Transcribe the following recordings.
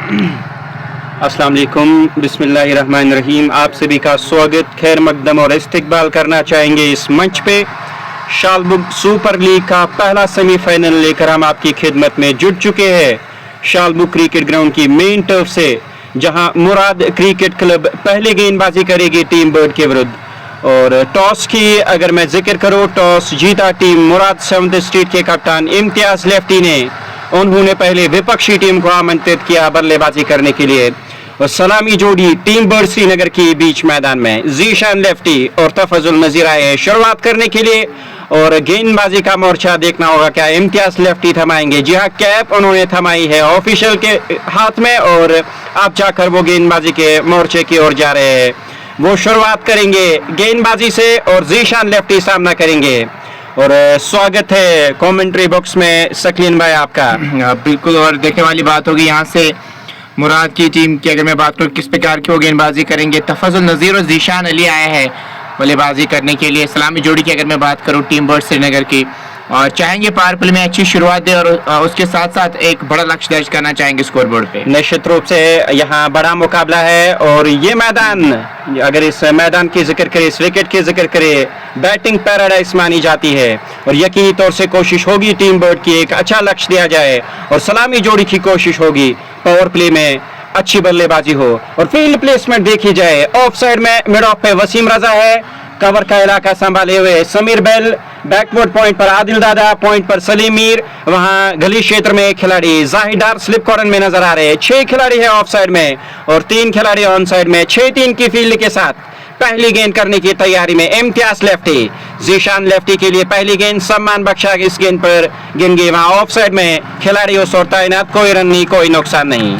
अस्सलाम वालेकुम, बिस्मिल्लाहिर्रहमानिर्रहीम। आप सभी का स्वागत, खैर मकदम और इस्तकबाल करना चाहेंगे इस मंच पे। शालबुग सुपर लीग का पहला सेमीफाइनल लेकर हम आपकी खिदमत में जुट चुके हैं शालबुग क्रिकेट ग्राउंड की मेन टर्फ से, जहां मुराद क्रिकेट क्लब पहले गेंदबाजी करेगी टीम बर्ड के विरुद्ध। और टॉस की अगर मैं जिक्र करूं, टॉस जीता टीम मुराद 7th स्ट्रीट के कप्तान इम्तियाज लेफ्टी ने। उन्होंने पहले विपक्षी टीम को आमंत्रित किया बल्लेबाजी करने के लिए। और सलामी जोड़ी टीम बर्ड श्रीनगर के बीच मैदान में जीशान लेफ्टी और तफजुल नजीर आए शुरुआत करने के लिए। और गेंदबाजी का मोर्चा देखना होगा, क्या इम्तियाज लेफ्टी थमाएंगे? जी हाँ, कैप उन्होंने थमाई है ऑफिशियल के हाथ में, और अब जाकर वो गेंदबाजी के मोर्चे की ओर जा रहे हैं। वो शुरुआत करेंगे गेंदबाजी से और जीशान लेफ्टी सामना करेंगे। और स्वागत है कमेंट्री बॉक्स में सकलीन भाई आपका। बिल्कुल, और देखने वाली बात होगी यहाँ से मुराद की टीम की अगर मैं बात करूँ किस प्रकार की वो गेंदबाजी करेंगे। तफजुल नज़ीर और जीशान अली आए हैं बल्लेबाजी करने के लिए। सलामी जोड़ी की अगर मैं बात करूँ टीम बर्ड श्रीनगर की, और चाहेंगे पावर प्ले में अच्छी शुरुआत दे और उसके साथ साथ एक बड़ा लक्ष्य दर्ज करना चाहेंगे स्कोर बोर्ड पे। निश्चित रूप से यहाँ बड़ा मुकाबला है। और ये मैदान, अगर इस मैदान की जिक्र करें, इस विकेट की जिक्र करें, बैटिंग पैराडाइज मानी जाती है। और यकीनी तौर से कोशिश होगी टीम बर्ड की एक अच्छा लक्ष्य दिया जाए, और सलामी जोड़ी की कोशिश होगी पावर प्ले में अच्छी बल्लेबाजी हो। और फील्ड प्लेसमेंट देखी जाए, ऑफ साइड में मिड ऑफ पे वसीम रजा है, कवर का इलाका संभाले हुए समीर बेल, बैकवर्ड पॉइंट पर आदिल दादा, पॉइंट पर सलीम मीर, वहां गली क्षेत्र में खिलाड़ी जाहिद डार स्लिप कॉर्नर में नजर आ रहे हैं। 6 खिलाड़ी है ऑफ साइड में और 3 खिलाड़ी ऑन साइड में। 6-3 की फील्ड के साथ पहली गेंद करने की तैयारी में इम्तियाज लेफ्टी। जीशान लेफ्टी के लिए पहली गेंद, सम्मान बख्शा इस गेंद पर गिन गई। वहां ऑफ साइड में खिलाड़ी उस और तैनात, कोई रन नहीं, कोई नुकसान नहीं।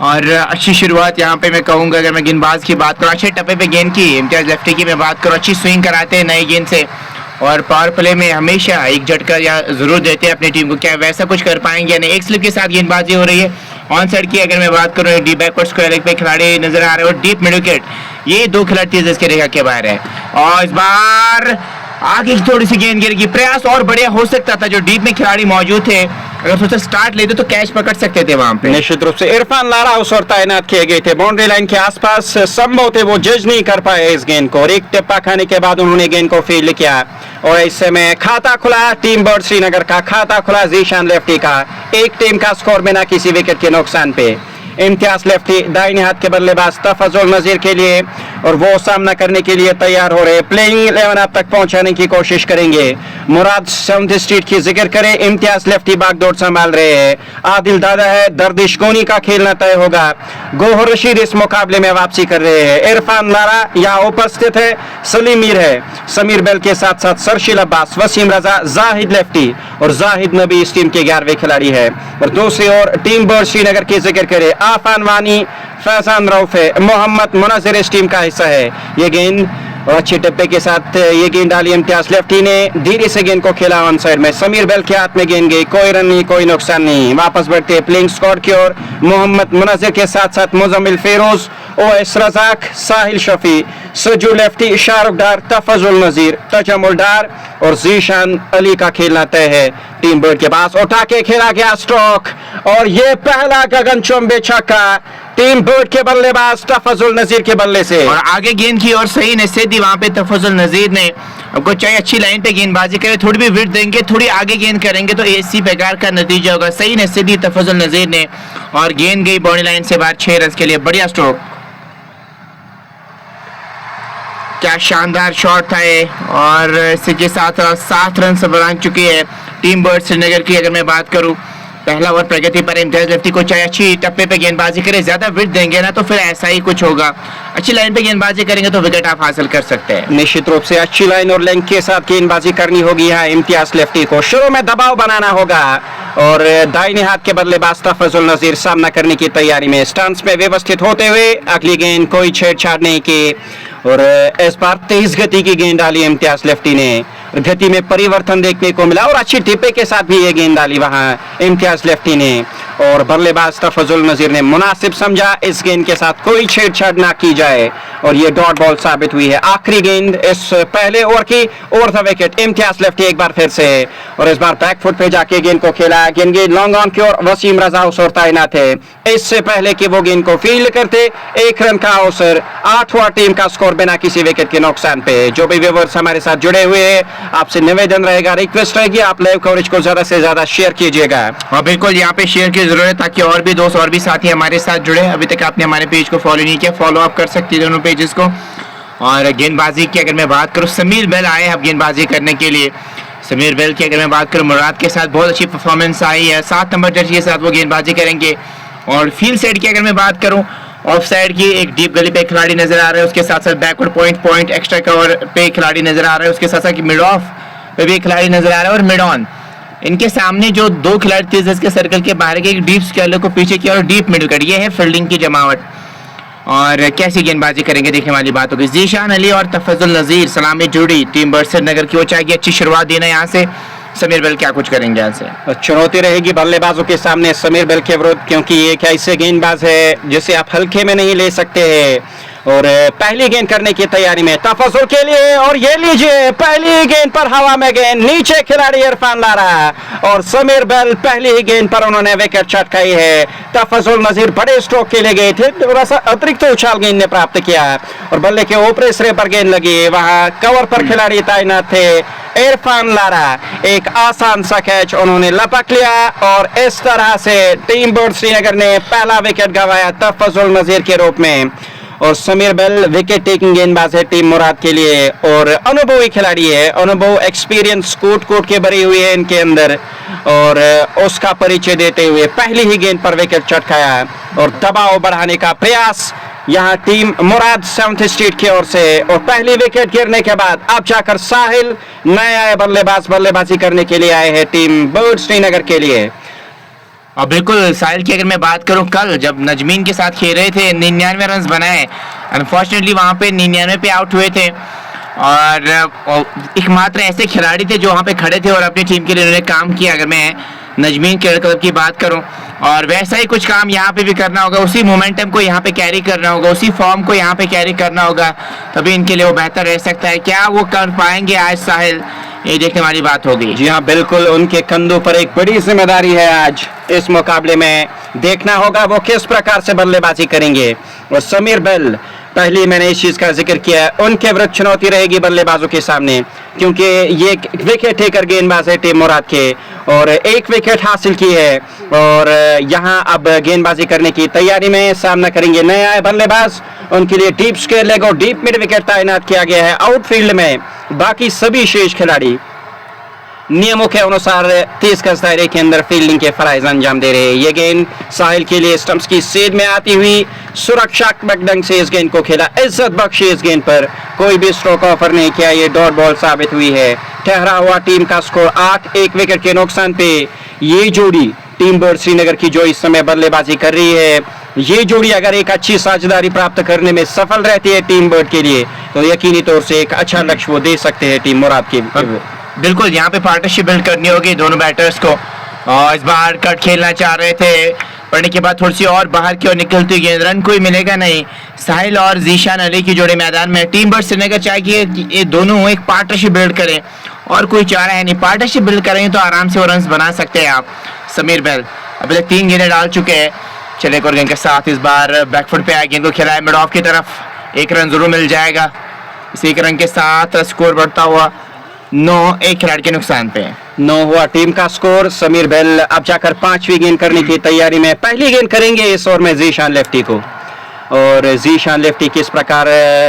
और अच्छी शुरुआत यहाँ पे मैं कहूँगा, अगर मैं गेंदबाज की बात करूँ अच्छे टप्पे पे गेंद की इम्तियाज लेफ्टी की मैं बात करूँ, अच्छी स्विंग कराते हैं नई गेंद से, और पावर प्ले में हमेशा एक झटका या जरूर देते हैं अपनी टीम को। क्या वैसा कुछ कर पाएंगे या नहीं? एक स्लिप के साथ गेंदबाजी हो रही है। ऑन साइड की अगर मैं बात करूँ, डीप बैकवर्ड स्क्वायर लेग पे खिलाड़ी नजर आ रहे हैं और डीप मिड विकेट, ये 2 खिलाड़ी तेज इसके रेखा के बाहर है। और इस बार आगे की थोड़ी सी गेंद गिरेगी, प्रयास और बढ़िया हो सकता था। जो डीप में खिलाड़ी मौजूद थे, अगर सोचा स्टार्ट लेते तो कैच पकड़ सकते थे वहां पे। निश्चित रूप से इरफान लारा उस और तैनात किए गए थे बाउंड्री लाइन के आसपास, संभव थे वो जज नहीं कर पाए इस गेंद को। और एक टिप्पा खाने के बाद उन्होंने गेंद को फील्ड किया। और ऐसे में खाता खुला टीम बर्ड श्रीनगर का, खाता खुला जीशान लेफ्टी का। एक टीम का स्कोर बिना किसी विकेट के नुकसान पे। इम्तियाज लेफ्टी दाहिने हाथ के बल्लेबाज तफजुल नजीर के लिए, और वो सामना करने के लिए तैयार हो रहे। प्लेइंग 11 अब तक पहुंचाने की कोशिश करेंगे। मुराद 7th स्ट्रीट की जिक्र करें, इम्तियाज लेफ्टी बागडोर संभाल रहे हैं। आदिल दादा है, दर्दिश गोनी का खेलना तय होगा। गोहर रशीद इस मुकाबले में वापसी कर रहे हैं। इरफान लारा यहाँ उपस्थित है, सलीम मीर है, समीर बेल के साथ साथ सरशील अब्बास, वसीम रजा, जाहिद लेफ्टी, और जाहिद नबी इस टीम के 11वें खिलाड़ी है। और दूसरी ओर टीम बर्ड श्रीनगर की जिक्र करें, आफान वानी, फैजान रऊफे, मोहम्मद मुनज़िर इस टीम का हिस्सा है। ये गेंद और अच्छे टप्पे के साथ ये गेंद डाली इम्तियाज लेफ्टी ने, धीरे से गेंद को खेला ऑन साइड में। समीर बेल के हाथ में गेंद गई, कोई रन नहीं, कोई नुकसान नहीं। वापस बढ़ते प्लेइंग स्क्वाड की ओर, मोहम्मद मुनज़िर के साथ साथ मुजम्मिल फेरोज, ओएस रजाक, साहिल शफी, सजू लेफ्टी, शाहरुख डार, तफजुल नजीर, तजमुल डार और जीशान अली का खेलना तय है टीम बर्ड के पास। उठा के खेला गया स्ट्रोक, और ये पहला गगनचुंबी छक्का टीम बर्ड के बल्लेबाज तफजुल नजीर के बल्ले से। और आगे गेंद की और सही नसीहत दी वहां पे तफजुल नजीर ने। आपको चाहिए अच्छी लाइन पे गेंदबाजी करे, थोड़ी भी विड्थ देंगे, थोड़ी आगे गेंद करेंगे तो इसी प्रकार का नतीजा होगा। सही नसीहत दी तफजुल नजीर ने, और गेंद गई बाउंड्री लाइन से बाहर 6 रन के लिए। बढ़िया स्ट्रोक, क्या शानदार शॉट था ये। और इसी के साथ 7 रन से बना चुकी है टीम बर्ड श्रीनगर की। अगर मैं बात करूं पहला ओवर प्रगति पर, इम्तियाज लेफ्टी को चाहे अच्छी टप्पे पे गेंदबाजी करे, ज्यादा विड्थ देंगे ना तो फिर ऐसा ही कुछ होगा। अच्छी लाइन पे गेंदबाजी करेंगे तो विकेट आप हासिल कर सकते हैं। निश्चित रूप से अच्छी लाइन और लेंथ के साथ गेंदबाजी करनी होगी यहाँ इम्तियाज लेफ्टी को। शुरू में दबाव बनाना होगा, और दाहिने हाथ के बल्लेबाज तफजुल नजीर सामना करने की तैयारी में, स्टांस में व्यवस्थित होते हुए अगली गेंद कोई छेड़छाड़ नहीं की। और इस बार तेज गति की गेंद डाली इम्तियाज लेफ्टी ने, गति में परिवर्तन देखने को मिला, और अच्छी टिप्पे के साथ भी ये गेंद डाली वहां इम्तियाज लेफ्टी ने। और बल्लेबाज तफजुल नजीर ने मुनासिब समझा इस गेंद के साथ कोई छेड़छाड़ ना की जाए और ये डॉट बॉल साबित हुई है। आखिरी गेंद इस पहले ओवर की, over the wicket, Imtiaz lefty एक बार फिर से और इस बार बैकफुट पे जाके गेंद को खेला। गेंद लॉन्ग ऑन की ओर, वसीम रजा उस ओर तैनात है। इससे पहले कि वो गेंद को फील्ड करते, 1 रन का अवसर, 8वां टीम का स्कोर बिना किसी विकेट के नुकसान पे। जो भी व्यूअर्स हमारे साथ जुड़े हुए हैं, आपसे निवेदन रहेगा, रिक्वेस्ट रहेगी, आप लाइव कवरेज को ज्यादा से ज्यादा शेयर कीजिएगा। और बिल्कुल यहाँ पे शेयर की जरूरत है ताकि और भी दोस्त और भी साथी हमारे साथ जुड़े। अभी तक आपने हमारे पेज को फॉलो नहीं किया, फॉलो आप कर सकते हैं दोनों पेजेस को। और गेंदबाजी की अगर मैं बात करूँ, समीर बेल आए अब गेंदबाजी करने के लिए। समीर बेल की अगर मैं बात करूँ, मुराद के साथ बहुत अच्छी परफॉर्मेंस आई है, 7 नंबर जर्सी के साथ वो गेंदबाजी करेंगे। और फील्ड साइड की अगर मैं बात करूँ, ऑफ साइड की एक डीप गली पे खिलाड़ी नजर आ रहा है, उसके साथ साथ बैकवर्ड पॉइंट एक्स्ट्रा कवर पे खिलाड़ी नजर आ रहा है, उसके साथ साथ मिड ऑफ पे भी खिलाड़ी नजर आ रहा है और मिड ऑन। इनके सामने जो 2 खिलाड़ी थे जिसके सर्कल के बाहर के, एक डीप स्क्वायर को पीछे की और डीप मिड विकेट, ये है फील्डिंग की जमावट। और कैसी गेंदबाजी करेंगे देखने वाली बात होगी। जीशान अली और तफजुल नजीर सलामी जोड़ी, टीम बर्ड श्रीनगर की वो चाहेगी अच्छी शुरुआत देना यहाँ से। समीर बेल क्या कुछ करेंगे यहाँ से? चुनौती रहेगी बल्लेबाजों के सामने समीर बेल के विरुद्ध, क्योंकि ये एक ऐसे गेंदबाज है जिसे आप हल्के में नहीं ले सकते हैं। और पहली गेंद करने की तैयारी में तफजुल के लिए, और ये लीजिए पहली गेंद पर हवा में गेंद, नीचे खिलाड़ी इरफान लारा और समीर बेल पहली ही गेंद पर उन्होंने विकेट छटकाई है। तफजुल नजीर बड़े स्ट्रोक के लिए गए थे, थोड़ा सा अतिरिक्त उछाल गेंद ने प्राप्त किया और बल्ले के ऊपरी सिरे पर गेंद लगी, वहां कवर पर खिलाड़ी तैनात थे। इरफान लारा एक आसान सा कैच उन्होंने लपक लिया और इस तरह से टीम बर्ड श्रीनगर ने पहला विकेट गंवाया तफजुल नजीर के रूप में। और समीर बेल विकेट टेकिंग गेंदबाज है टीम मुराद के लिए और अनुभवी खिलाड़ी है, अनुभव एक्सपीरियंस कोट के भरी हुई है इनके अंदर और उसका परिचय देते हुए पहली ही गेंद पर विकेट चटकाया और दबाव बढ़ाने का प्रयास यहाँ टीम मुराद 7th स्ट्रीट की ओर से। और पहली विकेट गिरने के बाद अब जाकर साहिल नए आए बल्लेबाज बल्लेबाजी करने के लिए आए हैं टीम बर्ड श्रीनगर के लिए। और बिल्कुल साहिल की अगर मैं बात करूं, कल जब नजमीन के साथ खेल रहे थे 99 रन बनाए, अनफॉर्चुनेटली वहां पे 99 पे आउट हुए थे और एकमात्र ऐसे खिलाड़ी थे जो वहां पे खड़े थे और अपनी टीम के लिए उन्होंने काम किया। अगर मैं नजमीन क्रिकेट क्लब की बात करूं, और वैसा ही कुछ काम यहाँ पे भी करना होगा, उसी मोमेंटम को यहाँ पे कैरी करना होगा, उसी फॉर्म को यहाँ पे कैरी करना होगा, तभी इनके लिए वो बेहतर रह सकता है। क्या वो कर पाएंगे आज साहिल, ये देखने वाली बात होगी। जी हाँ, बिल्कुल उनके कंधों पर एक बड़ी जिम्मेदारी है आज इस मुकाबले में। देखना होगा वो किस प्रकार से बल्लेबाजी करेंगे। और समीर बेल, पहले मैंने इस चीज का जिक्र किया, उनके विरुद्ध चुनौती रहेगी बल्लेबाजों के सामने, क्योंकि ये विकेट टेकर गेंदबाज है टीम मुराद के और 1 विकेट हासिल की है और यहाँ अब गेंदबाजी करने की तैयारी में सामना करेंगे नए आए बल्लेबाज। उनके लिए डीप स्क्वायर लेग और डीप मिड विकेट तैनात किया गया है। आउटफील्ड में बाकी सभी शेष खिलाड़ी नियमों के अनुसार 30 गज दायरे के अंदर फील्डिंग के फराइज अंजाम दे रहे हैं। ये गेंद साहिल के लिए स्टंप्स की सेध में आती हुई सुरक्षात्मक ढंग से इस गेंद को खेला, इज्जत बख्शी इस गेंद पर कोई भी स्ट्रोक ऑफर नहीं किया, ये डॉट बॉल साबित हुई है। ठहरा हुआ टीम का स्कोर 8, 1 विकेट के नुकसान पे ये जोड़ी टीम बर्ड श्रीनगर की जो इस समय बल्लेबाजी कर रही है, ये जोड़ी अगर एक अच्छी साझेदारी प्राप्त करने में सफल रहती है टीम बर्ड के लिए तो यकीनी तौर से एक अच्छा लक्ष्य वो दे सकते हैं टीम मुराद की। बिल्कुल यहाँ पे पार्टनरशिप बिल्ड करनी होगी दोनों बैटर्स को। और इस बार कट खेलना चाह रहे थे, पड़ने के बाद थोड़ी सी और बाहर की ओर निकलती गेंद, रन कोई मिलेगा नहीं। साहिल और जीशान अली की जोड़ी मैदान में, टीम बर्ड श्रीनगर चाहिए कि ये दोनों एक पार्टनरशिप बिल्ड करें और कोई चारा है नहीं, पार्टनरशिप बिल्ड करेंगे तो आराम से वो रन बना सकते हैं आप। समीर बेल अभी तक 3 गेंदें डाल चुके हैं, चले और गेंद के साथ इस बार बैकफुट पे आए, गेंद को खिलाया मिड ऑफ की तरफ, 1 रन जरूर मिल जाएगा। इस 1 रन के साथ स्कोर बढ़ता हुआ 9, 1 खिलाड़ी के नुकसान पे 9 हुआ टीम का स्कोर। समीर बेल अब जाकर 5वीं गेंद करने की तैयारी में, पहली गेंद करेंगे इस ओवर में जीशान लेफ्टी को। और जीशान लेफ्टी किस प्रकार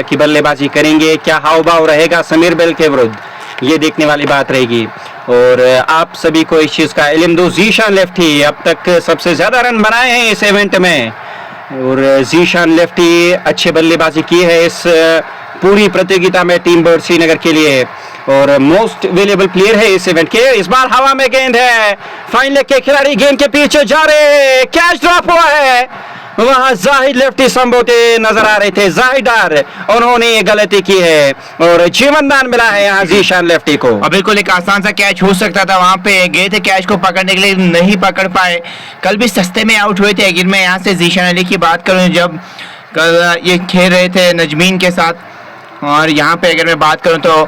की बल्लेबाजी करेंगे, क्या हाव भाव रहेगा समीर बेल के विरुद्ध, ये देखने वाली बात रहेगी। और आप सभी को इस चीज का इल्म दो, जीशान लेफ्टी अब तक सबसे ज्यादा रन बनाए हैं इस इवेंट में और जीशान लेफ्टी अच्छी बल्लेबाजी की है इस पूरी प्रतियोगिता में टीम बर्ड श्रीनगर के लिए और मोस्ट वेल्युएबल प्लेयर है इस इवेंट के। इस बार हवा में गेंद है, फाइन लेग के खिलाड़ी गेंद के पीछे जा रहे हैं, कैच ड्रॉप हुआ है वहाँ जाहिद लेफ्टी संभोते नजर आ रहे थे, जाहिदार उन्होंने ये गलती की है और जीवनदान मिला है यहाँ जीशान लेफ्टी को। और बिल्कुल एक आसान सा कैच हो सकता था, वहां पे गए थे कैच को पकड़ने के लिए, नहीं पकड़ पाए। कल भी सस्ते में आउट हुए थे। अगर मैं यहाँ से जीशान अली की बात करूँ, जब कल ये खेल रहे थे नजमीन के साथ, और यहाँ पे अगर मैं बात करूँ तो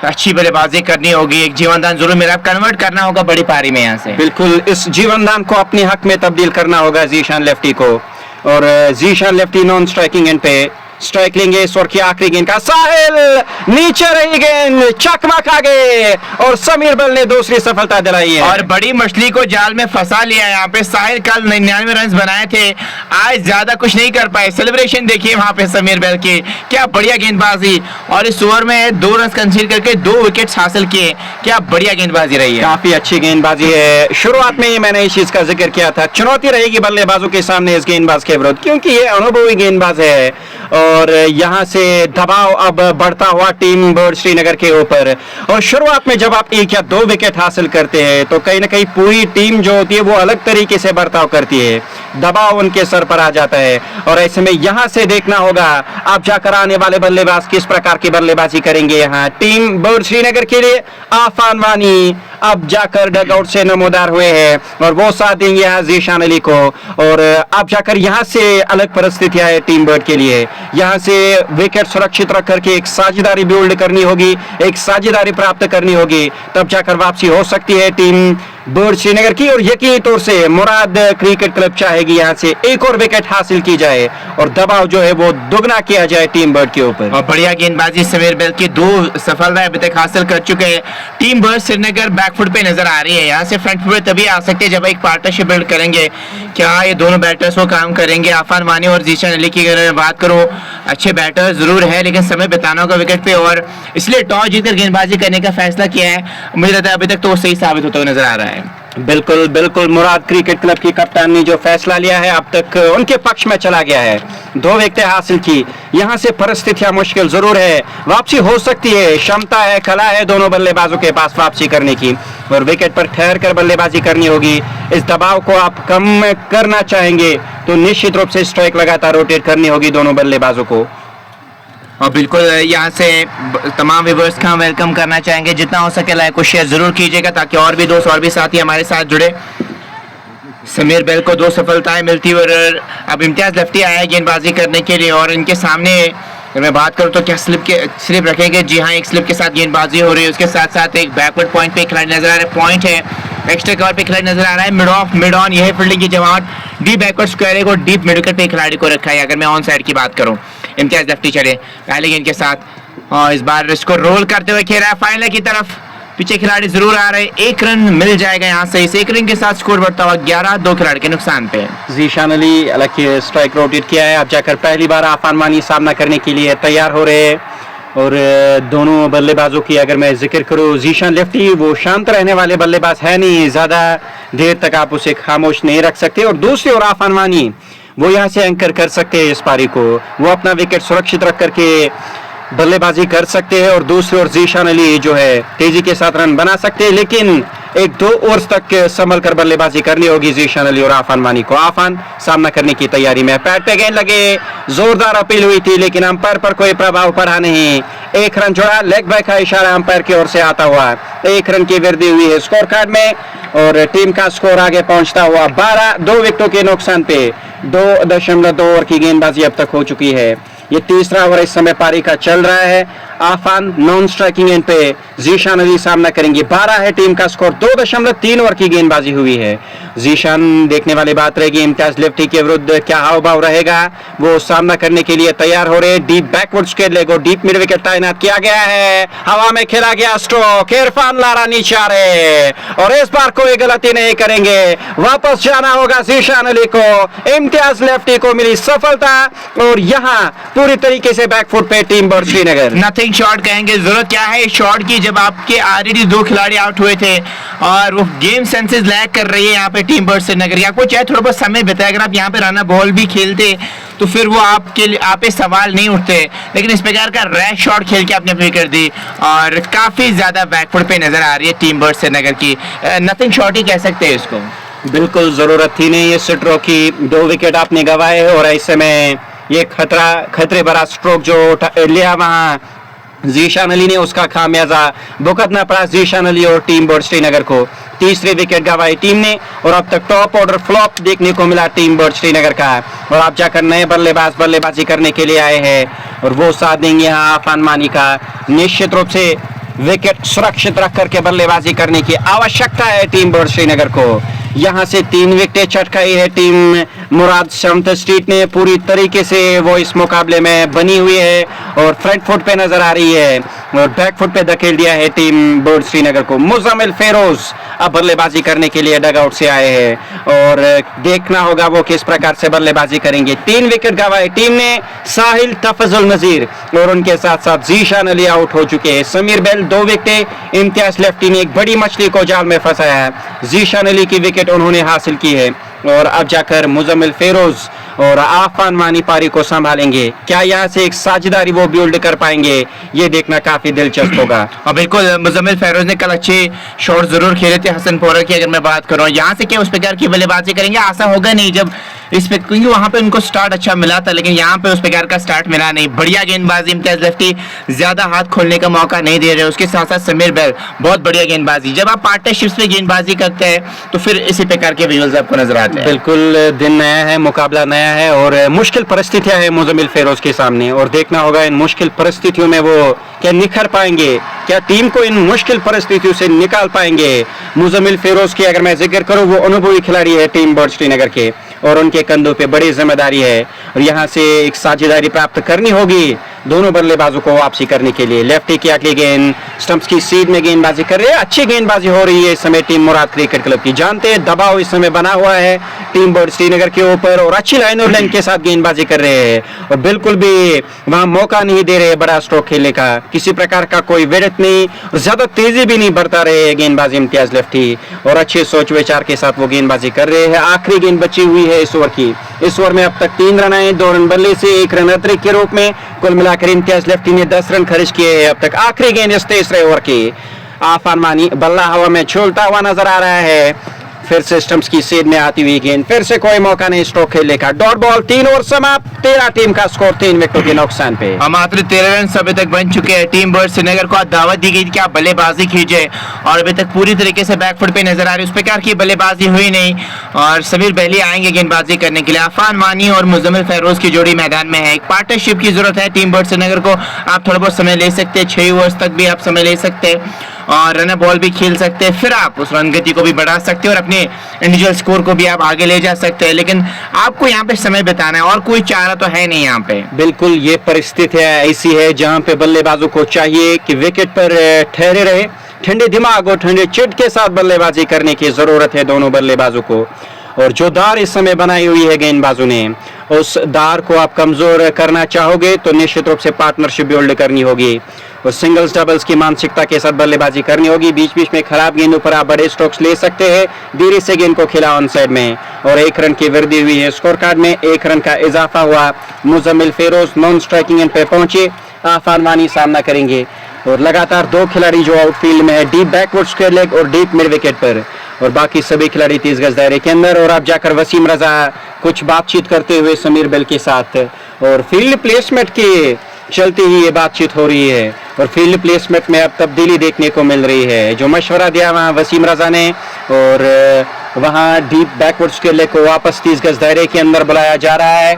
अच्छी बल्लेबाजी करनी होगी, एक जीवनदान जरूर मेरा कन्वर्ट करना होगा बड़ी पारी में यहाँ से। बिल्कुल इस जीवनदान को अपने हक में तब्दील करना होगा जीशान लेफ्टी को। और Zeeshan lefty non striking and पे स्ट्राइक लेंगे इस ओवर की आखिरी गेंद का। साहिल नीचे रही गेंद, चकमक आगे और समीर बल ने दूसरी सफलता दिलाई है। और बड़ी मछली को जाल में फंसा लिया यहाँ पे। साहिल कल 99 रन बनाए थे, आज ज्यादा कुछ नहीं कर पाए। सेलिब्रेशन देखिए वहां पे समीर बल की, क्या बढ़िया गेंदबाजी। और इस ओवर में 2 रन कंसीड करके 2 विकेट्स हासिल किए, क्या बढ़िया गेंदबाजी रही है। काफी अच्छी गेंदबाजी है। शुरुआत में ही मैंने इस चीज का जिक्र किया था, चुनौती रहेगी बल्लेबाजों के सामने इस गेंदबाज के विरुद्ध, क्योंकि ये अनुभवी गेंदबाज है। और यहाँ से दबाव अब बढ़ता हुआ टीम बर्ड श्रीनगर के ऊपर। और शुरुआत में जब आप 1 या 2 विकेट हासिल करते हैं तो कहीं ना कहीं पूरी टीम जो होती है वो अलग तरीके से बर्ताव करती है, दबाव उनके सर पर आ जाता है। और ऐसे में यहाँ से देखना होगा अब जाकर आने वाले बल्लेबाज किस प्रकार की बल्लेबाजी करेंगे। यहाँ टीम बर्ड श्रीनगर के लिए आफान वानी अब जाकर डगआउट से नमोदार हुए हैं और वो साथ देंगे यहाँ जीशान अली को। और अब जाकर यहाँ से अलग परिस्थितियां है टीम बर्ड के लिए। यहाँ से विकेट सुरक्षित रख करके एक साझेदारी बिल्ड करनी होगी, एक साझेदारी प्राप्त करनी होगी, तब जाकर वापसी हो सकती है टीम बर्ड श्रीनगर की। और यकीनी तौर से मुराद क्रिकेट क्लब चाहेगी यहाँ से एक और विकेट हासिल की जाए और दबाव जो है वो दुगना किया जाए टीम बर्ड के ऊपर। और बढ़िया गेंदबाजी समीर बेल की 2 सफलताएं अभी तक हासिल कर चुके हैं। टीम बर्ड श्रीनगर बैकफुट पे नजर आ रही है। यहाँ से फ्रंट फुट पे तभी आ सकते हैं जब एक पार्टनरशिप बिल्ड करेंगे। क्या ये दोनों बैटर्स वो काम करेंगे? आफान वानी और जीशान अली की अगर मैं बात करूँ, अच्छे बैटर जरूर है लेकिन समय बिताना होगा विकेट पे, और इसलिए टॉस जीतकर गेंदबाजी करने का फैसला किया है। मुझे लगता है अभी तक तो वो सही साबित होता हुआ नजर आ रहा है। बिल्कुल बिल्कुल, मुराद क्रिकेट क्लब की कप्तान ने जो फैसला लिया है अब तक उनके पक्ष में चला गया है। 2 विकेटें हासिल की। यहाँ से परिस्थितियां मुश्किल जरूर है, वापसी हो सकती है, क्षमता है, कला है दोनों बल्लेबाजों के पास वापसी करने की, और विकेट पर ठहर कर बल्लेबाजी करनी होगी। इस दबाव को आप कम करना चाहेंगे तो निश्चित रूप से स्ट्राइक लगातार रोटेट करनी होगी दोनों बल्लेबाजों को। और बिल्कुल यहाँ से तमाम व्यूअर्स का वेलकम करना चाहेंगे, जितना हो सके लाइक को शेयर जरूर कीजिएगा ताकि और भी दोस्त और भी साथी हमारे साथ जुड़े। समीर बेल को 2 सफलताएं मिलती और अब इम्तियाज लेफ्टी आया है गेंदबाजी करने के लिए। और इनके सामने अगर मैं बात करूँ तो क्या स्लिप रखेंगे? जी हाँ, एक स्लिप के साथ गेंदबाजी हो रही है। उसके साथ साथ एक बैकवर्ड पॉइंट पे खिलाड़ी नजर आ रहा है, पॉइंट है, एक्स्ट्रा कवर पे खिलाड़ी नजर आ रहा है, मिड ऑफ मिड ऑन, यह फील्डिंग की जमात। डीप बैकवर्ड स्क्वायर को डीप मिड विकेट पे खिलाड़ी को रखा है। अगर मैं ऑन साइड की बात करूँ, इम्तियाज लेफ्टी चले पहले गेंद के साथ और इस बार इसको रोल करते हुए खेल रहा है फाइनल की तरफ। पीछे खिलाड़ी जरूर आ रहे, 1 रन मिल जाएगा यहाँ से। इस 1 रन के साथ स्कोर बढ़ता हुआ 11-2 खिलाड़ी के नुकसान पे। जीशान अली अलग स्ट्राइक रोटेट किया है। अब जाकर पहली बार आफान वानी सामना करने के लिए तैयार हो रहे हैं। और दोनों बल्लेबाजों की अगर मैं जिक्र करूँ, जीशान लेफ्टी वो शांत रहने वाले बल्लेबाज है नहीं, ज़्यादा देर तक आप उसे खामोश नहीं रख सकते। और दूसरी ओर आफान वानी वो यहाँ से एंकर कर सकते हैं इस पारी को, वो अपना विकेट सुरक्षित रख करके बल्लेबाजी कर सकते हैं। और दूसरी ओर जीशान अली जो है तेजी के साथ रन बना सकते हैं, लेकिन 1-2 ओवर्स तक संभल कर बल्लेबाजी करनी होगी जीशान अली और आफान वानी को। आफान सामना करने की तैयारी में, पैड पे गेंद लगे, जोरदार अपील हुई थी लेकिन अंपायर पर कोई प्रभाव पड़ा नहीं। 1 रन जोड़ा, लेग बैक का इशारा अंपायर की ओर से आता हुआ 1 रन की वृद्धि हुई है स्कोर कार्ड में। और टीम का स्कोर आगे पहुंचता हुआ 2 विकेटों के नुकसान पे 2.2 ओवर की गेंदबाजी अब तक हो चुकी है। ये 3रा ओवर इस समय पारी का चल रहा है। आफान नॉन स्ट्राइकिंग एंड पे जीशान अली सामना करेंगे। 12 है टीम का स्कोर, 2.3 ओवर की गेंदबाजी हुई है। जीशान देखने वाली बात रहेगी इम्तियाज लेफ्टी के विरुद्ध क्या हाव भाव रहेगा, वो सामना करने के लिए तैयार हो रहे। डीप बैकवर्ड स्क्वायर लेग और डीप मिड विकेट तैनात किया गया है। हवा में खेला गया स्ट्रोक, इरफान लारा नीचे आ रहे और इस बार कोई गलती नहीं करेंगे, वापस जाना होगा जीशान अली को। इम्तियाज लेफ्टी को मिली सफलता और यहाँ पूरी तरीके से बैकफुट पे team bird Srinagar. Nothing shot कहेंगे, जरूरत क्या है शॉट की जब आपके ऑलरेडी 2 खिलाड़ी आउट हुए थे और वो गेम सेंसेस लैग कर रही है यहाँ पे टीम बर्ड श्रीनगर। आपको चाहे थोड़ा बहुत समय बिताए, अगर आप यहाँ पे रन बॉल भी खेलते तो फिर वो आपके लिए आप पे सवाल नहीं उठते, लेकिन इस प्रकार का रैश शॉट खेल के आपने विकेट दी और काफी ज्यादा बैकफुट पे नजर आ रही है टीम बर्ड श्रीनगर की। नथिंग शॉट ही कह सकते हैं इसको। बिल्कुल जरूरत थी नहीं इस स्ट्रोक की, 2 विकेट आपने गंवाए और ऐसे में ये खतरे भरा स्ट्रोक जो लिया वहां जीशान अली ने, उसका खामियाजा भुगतना पड़ा जीशान अली और टीम बर्ड श्रीनगर को। तीसरे विकेट गंवाई टीम ने और अब तक टॉप ऑर्डर फ्लॉप देखने को मिला टीम बर्ड श्रीनगर का। और आप जाकर नए बल्लेबाज बल्लेबाजी करने के लिए आए हैं और वो साथ देंगे यहाँ आफान मानी का। निश्चित रूप से विकेट सुरक्षित रख करके बल्लेबाजी करने की आवश्यकता है टीम बर्ड श्रीनगर को। यहां से 3 विकेटें चटकाई है टीम मुराद शमत स्ट्रीट ने, पूरी तरीके से वो इस मुकाबले में बनी हुई है और फ्रंट फुट पे नजर आ रही है और बैक फुट पे धकेल दिया है टीम बर्ड श्रीनगर को। मुजम्मिल फेरोज अब बल्लेबाजी करने के लिए डगआउट से आए हैं और देखना होगा वो किस प्रकार से बल्लेबाजी करेंगे। 3 विकेट गंवाए टीम ने, साहिल तफजुल नजीर और उनके साथ साथ जीशान अली आउट हो चुके हैं। समीर बेल 2 विकेटें, इम्तियाज लेफ्टी ने एक बड़ी मछली को जाल में फंसाया है। जीशान अली की विकेट उन्होंने हासिल की है और अब जाकर मुजम्मिल फेरोज और आफान मानी पारी को संभालेंगे। क्या यहाँ से एक साझेदारी वो बिल्ड कर पाएंगे, ये देखना काफी दिलचस्प होगा। और बिल्कुल मुजम्मिल फेरोज ने कल अच्छे शॉट जरूर खेले थे। हसनपुरा की अगर मैं बात करूं, यहाँ से क्या उस प्रकार की बल्लेबाजी करेंगे, आसान होगा नहीं जब इस पे, क्योंकि वहां पे उनको स्टार्ट अच्छा मिला था लेकिन यहाँ पे उस प्रकार का स्टार्ट मिला नहीं। बढ़िया गेंदबाजी, इम्तियाज लेफ्टी ज्यादा हाथ खोलने का मौका नहीं दे रहे, उसके साथ साथ समीर बेल बहुत बढ़िया गेंदबाजी। जब आप पार्टनरशिप्स में गेंदबाजी करते हैं तो फिर इसी प्रकार के विजुअल्स आपको नजर आते हैं। बिल्कुल, दिन नया है, मुकाबला नया है और मुश्किल परिस्थितियां हैं मुजम्मिल फेरोज के सामने और देखना होगा इन मुश्किल परिस्थितियों में वो क्या निखर पाएंगे, क्या टीम को इन मुश्किल परिस्थितियों से निकाल पाएंगे। मुजम्मिल फेरोज की अगर मैं जिक्र करूं, वो अनुभवी खिलाड़ी है टीम बर्ड श्रीनगर के और उनके कंधों पे बड़ी जिम्मेदारी है और यहाँ से एक साझेदारी प्राप्त करनी होगी दोनों बल्लेबाजों को वापसी करने के लिए। लेफ्टी की अगली गेंद स्टंप्स की सीध में गेंदबाजी कर रहे हैं, अच्छी गेंदबाजी हो रही है इस समय टीम मुराद क्रिकेट क्लब की। जानते हैं दबाव इस समय बना हुआ है टीम बर्ड श्रीनगर के ऊपर और अच्छी लाइन और लेंथ के साथ गेंदबाजी कर रहे हैं और बिल्कुल भी वहां मौका नहीं दे रहे बड़ा स्ट्रोक खेलने का, किसी प्रकार का कोई विडत नहीं और ज्यादा तेजी भी नहीं बरता रहे गेंदबाजी इम्तियाज लेफ्टी और अच्छे सोच विचार के साथ वो गेंदबाजी कर रहे हैं। आखिरी गेंद बची हुई है इस ओवर की। इस ओवर में अब तक 3 रन आए, 2 रन बल्ले से 1 रन अतिरिक्त के रूप में। कुल मिलाकर इम्तियाज लेफ्टी ने 10 रन खर्च किए हैं अब तक। आखिरी गेंद इस तीसरे ओवर की, आफान मानी बल्ला हवा में छोड़ता हुआ नजर आ रहा है। फिर से स्टंप्स की सीध में आती हुई गेंद, फिर से कोई मौका नहीं स्ट्रोक खेलने का। डॉट बॉल, 3 ओवर समाप्त, 13 टीम का स्कोर 3 विकेटों के नुकसान पे। मात्र 13 रन अभी तक बन चुके हैं। टीम बर्ड श्रीनगर को दावत दी गई कि आप बल्लेबाजी कीजिए और अभी तक पूरी तरीके से बैकफुट पे नजर आ रही है, उस प्रकार की बल्लेबाजी हुई नहीं और समीर बेली आएंगे गेंदबाजी करने के लिए। आफान मानी और मुजम्मिल फेरोज की जोड़ी मैदान में है। एक पार्टनरशिप की जरूरत है टीम बर्ड श्रीनगर को। आप थोड़ा बहुत समय ले सकते हैं, 6 ओवर्स तक भी आप समय ले सकते हैं और रन बॉल भी खेल सकते हैं, फिर आप उस रन गति को भी बढ़ा सकते हैं और अपने इंडिविजुअल स्कोर को भी आप आगे ले जा सकते हैं। लेकिन आपको यहाँ पे समय बिताना है और कोई चारा तो है नहीं यहाँ पे। बिल्कुल, ये परिस्थिति ऐसी है जहाँ पे बल्लेबाजों को चाहिए कि विकेट पर ठहरे रहे, ठंडे दिमाग और ठंडे चिट के साथ बल्लेबाजी करने की जरूरत है दोनों बल्लेबाजों को। और जो दार इस समय बनाई हुई है गेंदबाजों ने, उस दार को आप कमजोर करना चाहोगे तो निश्चित रूप से पार्टनरशिप बिल्ड करनी होगी और सिंगल्स डबल्स की मानसिकता के साथ बल्लेबाजी करनी होगी। बीच बीच में खराब गेंदों पर आप बड़े स्ट्रोक्स ले सकते हैं। धीरे से गेंद को खिला ऑन साइड में और 1 रन की वृद्धि हुई है स्कोर कार्ड में, 1 रन का इजाफा हुआ। Muzammil Feroz non striking and पे पहुंचे, आफान मानी सामना करेंगे और लगातार 2 खिलाड़ी जो आउटफील्ड में है, डीप बैकवर्ड स्क्वायर लेग और डीप मिड विकेट पर, और बाकी सभी खिलाड़ी 30 गज दायरे के अंदर। और अब जाकर वसीम रजा कुछ बातचीत करते हुए समीर बेल के साथ और फील्ड प्लेसमेंट की चलती ही ये बातचीत हो रही है और फील्ड प्लेसमेंट में अब तब्दीली देखने को मिल रही है। जो मशवरा दिया वहाँ वसीम रजा ने और वहाँ डीप बैकवर्ड स्क्वायर लेग को वापस 30 गज दायरे के अंदर बुलाया जा रहा है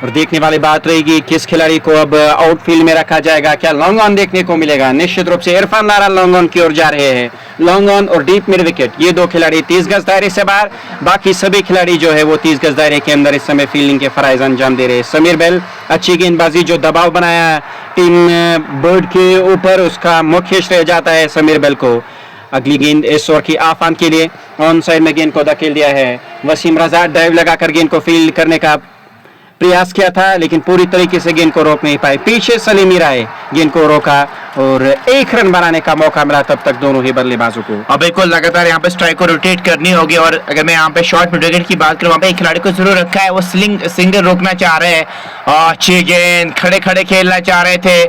और देखने वाली बात रहेगी किस खिलाड़ी को अब आउटफील्ड में रखा जाएगा, क्या लॉन्ग ऑन देखने को मिलेगा। निश्चित रूप से इरफान लारा लॉन्ग ऑन की ओर जा रहे हैं। लॉन्ग ऑन और डीप मिड विकेट, ये 2 खिलाड़ी 30 गज दायरे से बाहर, बाकी सभी खिलाड़ी जो है वो 30 गज दायरे के अंदर इस समय फील्डिंग के फराइज अंजाम दे रहे हैं। समीर बेल अच्छी गेंदबाजी, जो दबाव बनाया टीम बर्ड के ऊपर, उसका मुख्य श्रेय जाता है समीर बेल को। अगली गेंद इस ओवर की आफान के लिए, ऑन साइड में गेंद को धकेल दिया है। वसीम रजा ड्राइव लगाकर गेंद को फील्ड करने का प्रयास किया था लेकिन पूरी तरीके से गेंद को रोक नहीं पाए। पीछे सलीम मीराए गेंद को रोका और 1 रन बनाने का मौका मिला तब तक दोनों ही बल्लेबाजों को। अब बिल्कुल लगातार यहाँ पे स्ट्राइक को रोटेट करनी होगी और अगर मैं यहाँ पे शॉर्ट मिड विकेट की बात करूँ, वहाँ पे एक खिलाड़ी को जरूर रखा है, वो सिंगल रोकना चाह रहे हैं। अच्छी गेंद, खड़े खड़े खेलना चाह रहे थे,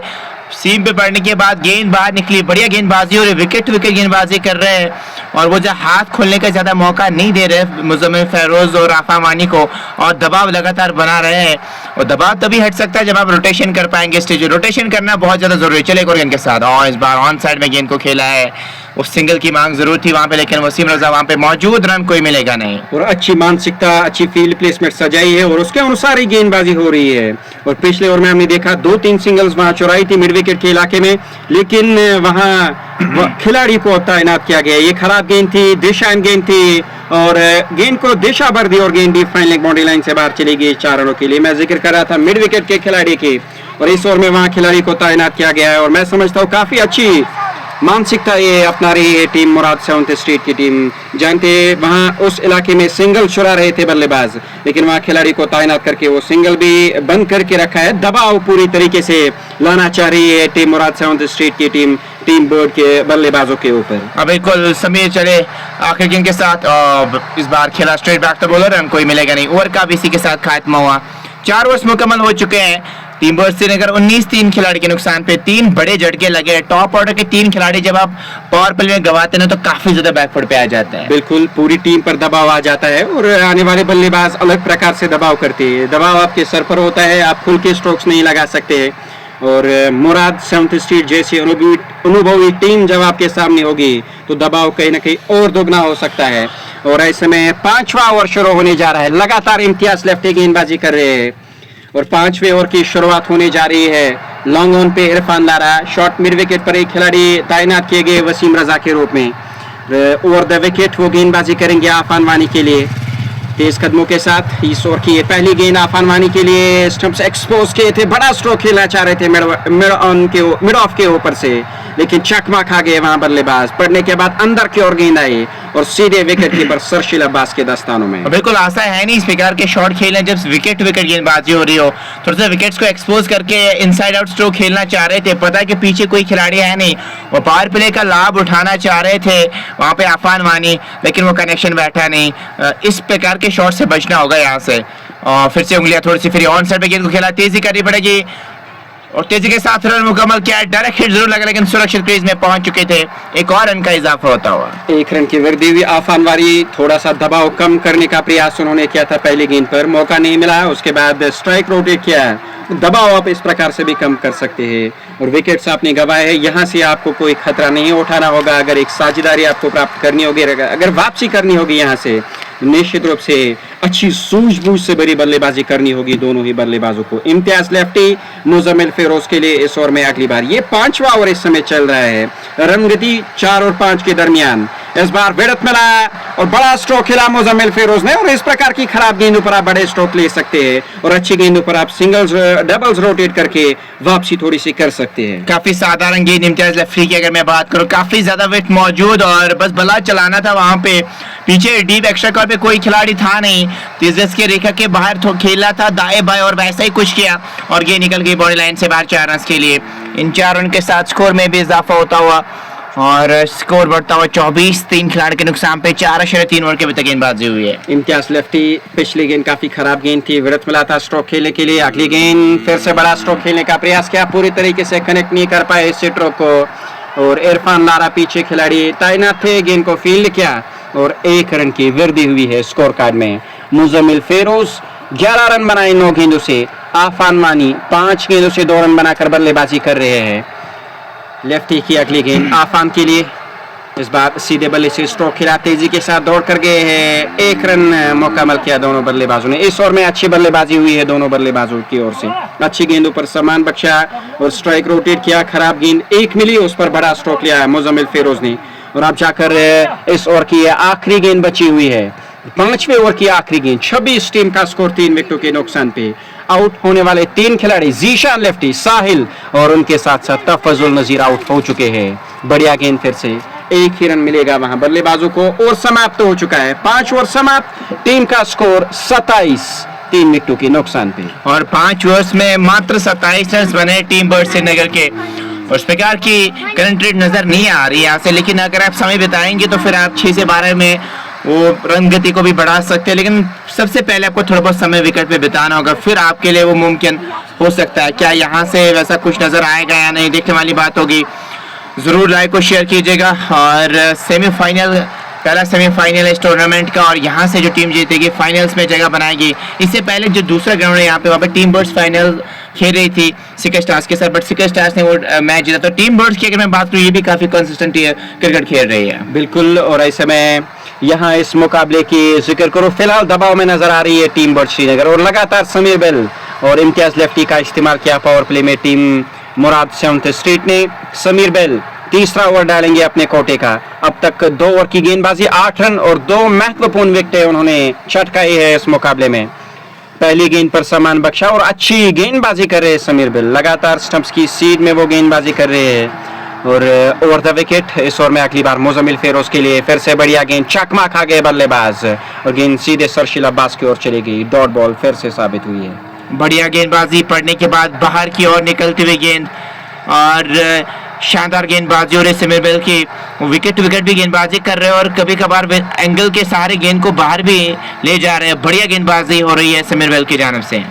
सीम पे पड़ने के बाद गेंद बाहर निकली, बढ़िया गेंदबाजी और विकेट गेंदबाजी कर रहे हैं और वो जो हाथ खोलने का ज़्यादा मौका नहीं दे रहे मुजम्मिल फेरोज और आफान वानी को, और दबाव लगातार बना रहे हैं। और दबाव तभी हट सकता है जब आप रोटेशन कर पाएंगे। स्टेज रोटेशन करना बहुत ज़्यादा ज़रूरी है। चले एक और गेंद के साथ, और इस बार ऑन साइड में गेंद को खेला है। उस सिंगल की मांग जरूर थी वहाँ पे, लेकिन वसीम रजा वहाँ पे मौजूद, रन कोई मिलेगा नहीं। और अच्छी मानसिकता, अच्छी फील्ड प्लेसमेंट सजाई है और उसके अनुसार ही गेंदबाजी हो रही है। और पिछले ओवर में हमने देखा 2-3 सिंगल्स वहां चुराई थी मिड विकेट के इलाके में, लेकिन वहां खिलाड़ी को तैनात किया गया। ये खराब गेंद थी, दिशाहीन गेंद थी और गेंद को दिशा भर दी और गेंद भी फाइन लेग बाउंड्री लाइन से बाहर चली गई 4 रनों के लिए। मैं जिक्र कर रहा था मिड विकेट के खिलाड़ी की, और इस ओवर में वहां खिलाड़ी को तैनात किया गया है। और मैं समझता हूँ काफी अच्छी मानसिकता ये अपना रही है टीम मुराद 7th स्ट्रीट की टीम। जानते वहां उस इलाके में सिंगल चुरा रहे थे बल्लेबाज, लेकिन वहां खिलाड़ी को तैनात करके वो सिंगल भी बंद करके रखा है। दबाव पूरी तरीके से लाना चाह रही है टीम मुराद 7th स्ट्रीट की टीम बोर्ड के बल्लेबाजों के ऊपर। अब बिल्कुल समीर चले आखिर गेंद के साथ, इस बार खेला स्ट्रेट बैक तो बॉलर, रन कोई मिलेगा नहीं। ओवर का भी इसी के साथ खात्मा हुआ। 4 ओवर्स मुकम्मल हो चुके हैं। टीम बर्ड श्रीनगर 19-3 खिलाड़ी के नुकसान पे 3 बड़े झटके लगे। टॉप ऑर्डर के 3 खिलाड़ी जब आप पावर प्ले में गवाते हैं तो काफी ज्यादा बैकफुट पे आ जाते हैं। बिल्कुल पूरी टीम पर दबाव आ जाता है और आने वाले बल्लेबाज अलग प्रकार से दबाव करते हैं। दबाव आपके सर पर होता है, आप खुल के स्ट्रोक्स नहीं लगा सकते। और मुराद 7th स्ट्रीट जैसी अनुभवी टीम जब आपके सामने होगी तो दबाव कहीं ना कहीं और दोगुना हो सकता है। और ऐसे में 5वां ओवर शुरू होने जा रहा है। लगातार इम्तियाज लेफ्टी गेंदबाजी कर रहे हैं और 5वें ओवर की शुरुआत होने जा रही है। लॉन्ग ऑन पे Irfan Lara, short mid wicket पर एक खिलाड़ी तैनात किए गए वसीम रजा के रूप में। ओवर द विकेट वो गेंदबाजी करेंगे आफान वानी के लिए तेज कदमों के साथ। इस ओवर की पहली गेंद आफान वानी के लिए, स्टंप्स एक्सपोज किए थे, बड़ा स्ट्रोक खेलना चाह रहे थे मिड ऑफ के ऊपर से, लेकिन चकमा खा गए वहां बल्लेबाज। पड़ने के बाद अंदर की ओर गेंद आई और सीधे विकेट कीपर सरशील अब्बास के दस्तानों में। बिल्कुल आशा है नहीं इस प्रकार के शॉट खेलना जब विकेट गेंदबाजी हो रही हो। थोड़ा सा विकेट्स को एक्सपोज करके इनसाइड आउट स्ट्रोक खेलना चाह रहे थे। पता है कि पीछे कोई खिलाड़ी है नहीं, वो पावर प्ले का लाभ उठाना चाह रहे थे वहां पे आफान वानी, लेकिन वो कनेक्शन बैठा नहीं। इस प्रकार के शॉट से बचना होगा यहाँ से। और फिर से उंगलियां थोड़ी सी फिर ऑन साइड पे गेंद को खेला, तेजी करनी पड़ेगी और तेजी के साथ रन मुकम्मल किया। डायरेक्ट हिट जरूर लगा लेकिन सुरक्षित क्रीज में पहुंच चुके थे। एक और रन का इजाफा होता हुआ 1 रन की वृद्धि हुई। आफान वारी थोड़ा सा दबाव कम करने का प्रयास उन्होंने किया था पहली गेंद पर, मौका नहीं मिला। उसके बाद स्ट्राइक रोटेट किया। दबाव आप इस प्रकार से भी कम कर सकते हैं और विकेट्स आपने गंवाए हैं। यहाँ से आपको कोई खतरा नहीं उठाना होगा। अगर एक साझेदारी आपको प्राप्त करनी होगी, अगर वापसी करनी होगी यहाँ से, निश्चित रूप से अच्छी सूझबूझ से बड़ी बल्लेबाजी करनी होगी दोनों ही बल्लेबाजों को। इम्तियाज लेफ्टी मुजम्मिल फेरोज के लिए इस ओवर में अगली बार। ये 5वां ओवर इस समय चल रहा है। रन गति 4 और 5 के दरमियान। इस बार बढ़त मिला और बड़ा स्ट्रोक खेला मुजम्मिल फेरोज ने। और इस प्रकार की खराब गेंदों पर आप बड़े स्ट्रोक ले सकते हैं और अच्छी गेंदों पर आप सिंगल्स डबल्स रोटेट करके वापसी थोड़ी सी कर सकते हैं। काफी साधारण गेंद इम्तियाज लेफ्टी की अगर मैं बात करूं, काफी ज्यादा वेट मौजूद और बस बल्ला चलाना था वहां पे। पीछे डीप एक्स्ट्रा कॉर्नर पे कोई खिलाड़ी था नहीं, तेजस के रेखा के बाहर खेला था दाएं बाएं और वैसा ही कुछ किया और ये निकल गई बॉडी लाइन से बाहर 4 रन के लिए। इन 4 रन के साथ स्कोर में भी इजाफा होता हुआ और स्कोर बढ़ता हुआ 24-3 खिलाड़ी के नुकसान पे। 4.3 ओवर के अभी तक गेंदबाजी हुई है। इम्तियाज लेफ्टी पिछली गेंद काफी खराब गेंद थी, विरत मिला था स्ट्रोक खेलने के लिए। अगली गेंद फिर से बड़ा स्ट्रोक खेलने का प्रयास किया, पूरी तरीके से कनेक्ट नहीं कर पाए इस स्ट्रोक को। और इरफान लारा पीछे खिलाड़ी तैनात थे, गेंद को फील्ड किया और 1 रन की वृद्धि हुई है स्कोर कार्ड में। मुजम्मिल फेरोज 11 रन बनाए 9 गेंदों से। आफान वानी 5 गेंदों से 2 रन बनाकर बल्लेबाजी कर रहे हैं। लेफ्टी की अगली गेंद आफान के लिए, इस बार सीधे बल्ले से स्ट्रोक खिला, तेजी के साथ दौड़ कर गए हैं। 1 रन मुकम्मल किया दोनों बल्लेबाजों ने। इस ओवर में अच्छी बल्लेबाजी हुई है दोनों बल्लेबाजों की ओर से। अच्छी गेंदों पर सम्मान बख्शा और स्ट्राइक रोटेट किया। खराब गेंद 1 मिली, उस पर बड़ा स्ट्रोक लिया मुजम्मिल फेरोज ने। और अब जाकर इस ओवर की आखिरी गेंद बची हुई है, 5वें ओवर की आखिरी गेंद। 26 टीम का स्कोर 3 विकेटों के नुकसान पे। आउट होने वाले 3 खिलाड़ी जीशान लेफ्टी, साहिल और उनके साथ साथ तफजुल नजीर आउट हो चुके हैं। बढ़िया गेंद फिर से, 1 ही रन मिलेगा वहां बल्लेबाजों को और समाप्त हो चुका है। 5 ओवर समाप्त, टीम का स्कोर 27, 3 विकेटों के नुकसान पे। और 5 ओवर्स में मात्र 27 रन बने टीम बर्ड श्रीनगर के। और इस प्रकार की करंट रेट नजर नहीं आ रही यहाँ से, लेकिन अगर आप समय बिताएंगे तो फिर आप 6 से 12 में वो रन गति को भी बढ़ा सकते हैं। लेकिन सबसे पहले आपको थोड़ा बहुत समय विकेट पे बिताना होगा, फिर आपके लिए वो मुमकिन हो सकता है। क्या यहाँ से वैसा कुछ नजर आएगा या नहीं, देखने वाली बात होगी। जरूर लाइक को शेयर कीजिएगा। और सेमीफाइनल पहला सेमीफाइनल इस टूर्नामेंट का और यहाँ से जो टीम जीतेगी फाइनल्स में जगह बनाएगी। इससे पहले जो दूसरा ग्राउंड है यहाँ पे, वहाँ पे टीम बर्ड्स फाइनल खेल रही थी सिकर स्टार्स के साथ, बट सिकर स्टार्स ने वो मैच जीता। तो टीम बर्ड्स की अगर मैं बात करूँ, ये भी काफी कंसिस्टेंट क्रिकेट खेल रही है। बिल्कुल, और ऐसे में यहाँ इस मुकाबले की जिक्र करो, फिलहाल दबाव में नजर आ रही है टीम बर्ड्स श्रीनगर, और लगातार समीर बेल और इम्तियाज लेफ्टी का इस्तेमाल किया पावर प्ले में टीम मुराद 7th स्ट्रीट ने। समीर बेल तीसरा ओवर डालेंगे अपने कोटे का। अब तक 2 ओवर की गेंदबाजी, 8 रन और 2 महत्वपूर्ण विकेटें उन्होंने चटकाई है इस मुकाबले में। पहली गेंद पर सामान बख्शा और अच्छी गेंदबाजी कर रहे हैं समीर बेल, लगातार स्टंप्स की सीध में वो गेंदबाजी कर रहे हैं और ओवर द विकेट। इस ओवर में अगली बार मुजम्मिल फेरोज के लिए फिर से बढ़िया गेंद, चकमा खा गए बल्लेबाज और गेंद सीधे सरशील अब्बास की ओर चली गई। डॉट बॉल फिर से साबित हुई है। बढ़िया गेंदबाजी पड़ने के बाद बाहर की ओर निकलती हुई गेंद और शानदार गेंदबाजी हो रही समीर बेल की। विकेट भी गेंदबाजी कर रहे हैं और कभी कभार एंगल के सहारे गेंद को बाहर भी ले जा रहे हैं। बढ़िया गेंदबाजी हो रही है समीर बेल की जानिब से।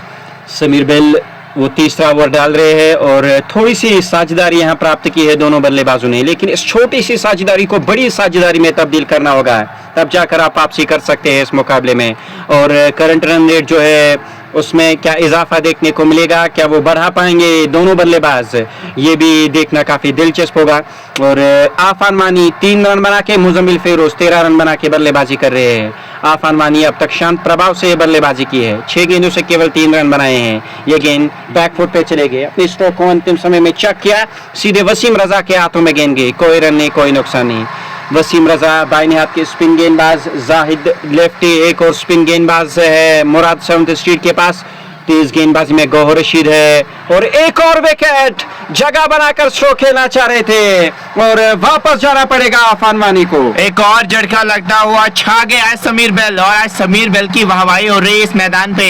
समीर बेल वो तीसरा ओवर डाल रहे हैं और थोड़ी सी साझेदारी यहाँ प्राप्त की है दोनों बल्लेबाजों ने, लेकिन इस छोटी सी साझेदारी को बड़ी साझेदारी में तब्दील करना होगा, तब जाकर आप वापसी कर सकते हैं इस मुकाबले में। और करंट रन रेट जो है उसमें क्या इजाफा देखने को मिलेगा, क्या वो बढ़ा पाएंगे दोनों बल्लेबाज, ये भी देखना काफी दिलचस्प होगा। और आफान मानी 3 रन बना के, मुजम्मिल फेरोज 13 रन बना के बल्लेबाजी कर रहे हैं। आफान मानी अब तक शांत प्रभाव से बल्लेबाजी की है, 6 गेंदों से केवल 3 रन बनाए हैं। ये गेंद बैकफुट पे चले गए, अपने स्ट्रोक को अंतिम समय में चेक किया, सीधे वसीम रजा के हाथों में गेंद गई, कोई रन नहीं, कोई नुकसान नहीं। वसीम रजा दाहिने हाथ के स्पिन गेंदबाज, जाहिद लेफ्टी एक और स्पिन गेंदबाज है मुराद 7th स्ट्रीट के पास। तेज गेंदबाजी में गौहर रशीद है और एक और विकेट, जगह बनाकर स्ट्रोक खेलना चाह रहे थे और वापस जाना पड़ेगा आफान वानी को। एक और झटका लगता हुआ छा गया है समीर बेल और आज समीर बेल की वाहवाही हो रही है इस मैदान पे।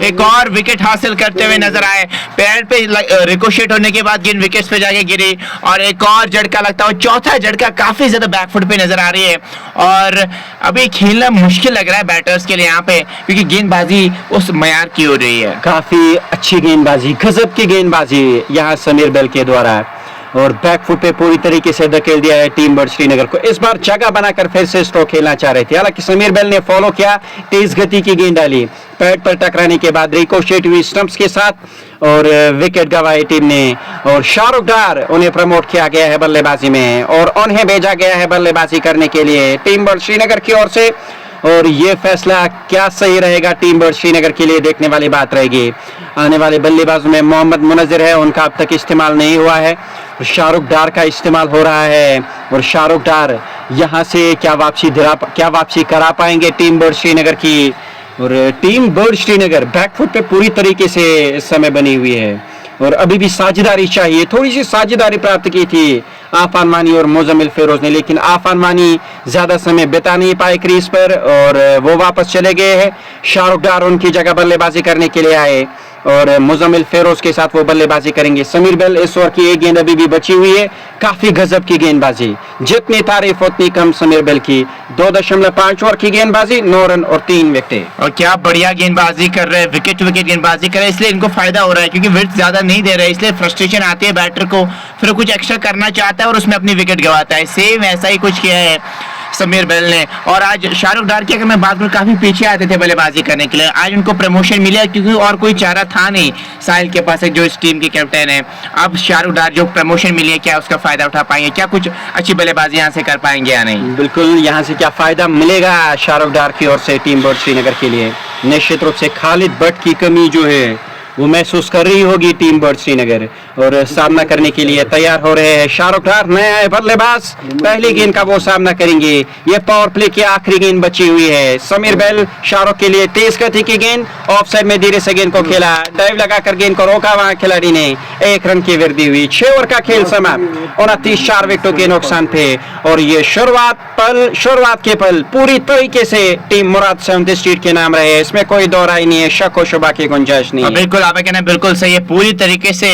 एक और विकेट हासिल करते हुए नजर आए, पैर पे रिकोशेट होने के बाद गेंद विकेट पे जाके गिरी और एक और झटका लगता हुआ, चौथा झटका काफी ज्यादा बैकफुट पे नजर आ रही है और अभी खेलना मुश्किल लग रहा है बैटर्स के लिए यहाँ पे, क्योंकि गेंदबाजी उस मयार की हो रही है। काफी अच्छी गेंदबाजी, गजब की गेंदबाजी यहाँ समीर बेल के द्वारा, और बैकफुट पे पूरी तरीके से धकेल दिया है टीम बर्ड श्रीनगर को। इस बार जगह बनाकर फिर से स्ट्रोक खेलना चाह रहे थे, हालांकि समीर बेल ने फॉलो किया, तेज गति की गेंद डाली, पैड पर टकराने के बाद रिकोशेट हुई स्टंप्स के साथ और विकेट गंवाई टीम ने। और शाहरुख डार उन्हें प्रमोट किया गया है बल्लेबाजी में और उन्हें भेजा गया है बल्लेबाजी करने के लिए टीम बर्ड श्रीनगर की ओर से। और ये फैसला क्या सही रहेगा टीम बर्ड श्रीनगर के लिए, देखने वाली बात रहेगी। आने वाले बल्लेबाजों में मोहम्मद मुनज़्ज़िर है, उनका अब तक इस्तेमाल नहीं हुआ है, शाहरुख डार का इस्तेमाल हो रहा है और शाहरुख डार यहाँ से क्या वापसी करा पाएंगे टीम बर्ड श्रीनगर की। और टीम बर्ड श्रीनगर बैकफुट पे पूरी तरीके से इस समय बनी हुई है और अभी भी साझेदारी चाहिए, थोड़ी सी साझेदारी प्राप्त की थी आफान मानी और मुजम्मिल फेरोज ने, लेकिन आफान मानी ज्यादा समय बिता नहीं पाए क्रीज पर और वो वापस चले गए हैं। शाहरुख डार उनकी जगह बल्लेबाजी करने के लिए आए और मुजम्मिल फेरोज के साथ वो बल्लेबाजी करेंगे। समीर बेल इस ओवर की एक गेंद अभी भी बची हुई है, काफी गजब की गेंदबाजी, जितनी तारीफ उतनी कम समीर बेल की। 2.5 ओवर की गेंदबाजी, 9 रन और 3 विकेटें। और क्या बढ़िया गेंदबाजी कर रहे हैं, विकेट टू विकेट गेंदबाजी कर रहे हैं, इसलिए इनको फायदा हो रहा है क्योंकि विकेट ज्यादा नहीं दे रहे, इसलिए फ्रस्ट्रेशन आती है बैटर को, फिर कुछ एक्स्ट्रा करना चाहता है और उसमें अपनी विकेट गंवाता है। सेम ऐसा ही कुछ किया है समीर बेल ने। और आज शाहरुख डार की अगर मैं बात करूं, काफी पीछे आते थे बल्लेबाजी करने के लिए, आज उनको प्रमोशन मिला क्योंकि और कोई चारा था नहीं साहिल के पास, जो इस टीम के कैप्टन है। अब शाहरुख डार जो प्रमोशन मिली है, क्या उसका फायदा उठा पाएंगे, क्या कुछ अच्छी बल्लेबाजी यहाँ से कर पाएंगे या नहीं? बिल्कुल, यहाँ से क्या फायदा मिलेगा शाहरुख डार की ओर से टीम बर्ड श्रीनगर के लिए। निश्चित रूप से खालिद भट्ट की कमी जो है वो महसूस कर रही होगी टीम बर्ड श्रीनगर और सामना करने के लिए तैयार हो रहे हैं शाहरुख डार, नए आए बल्लेबाज, पहली गेंद का वो सामना करेंगे। ये पावर प्ले की आखिरी गेंद बची हुई है। समीर बेल शाहरुख के लिए तेज गति की गेंद, ऑफ साइड में धीरे से गेंद को खेला, डाइव लगाकर गेंद को रोका, वहां खिलाड़ी ने 1 रन की वृद्धि हुई। 6 ओवर का खेल समाप्त, 29 4 विकेटों के नुकसान थे और ये शुरुआत के पल पूरी तरीके से टीम मुराद 7th स्ट्रीट के नाम रहे, इसमें कोई दो राय नहीं है, शक व शुबा की गुंजाइश नहीं है। बिल्कुल आपका कहना बिल्कुल सही है, पूरी तरीके से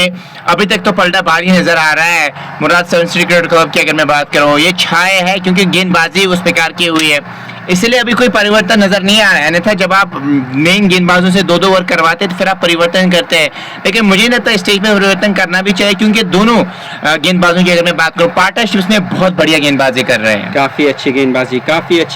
अभी तक तो पलटा भारी नजर आ रहा है मुराद 7th स्ट्रीट क्रिकेट क्लब की। अगर मैं बात करूं, ये छाए है क्योंकि गेंदबाजी उस प्रकार की हुई है, इसलिए अभी कोई परिवर्तन नजर नहीं आ रहा है। अन्यथा जब आप मेन गेंदबाजों से 2-2 ओवर करवाते हैं तो फिर आप परिवर्तन करते हैं, लेकिन मुझे नहीं लगता स्टेज में परिवर्तन करना भी चाहिए, क्योंकि दोनों गेंदबाजों की अगर मैं बात करूं पार्टनरशिप में बहुत बढ़िया गेंदबाजी कर रहे हैं। काफी अच्छी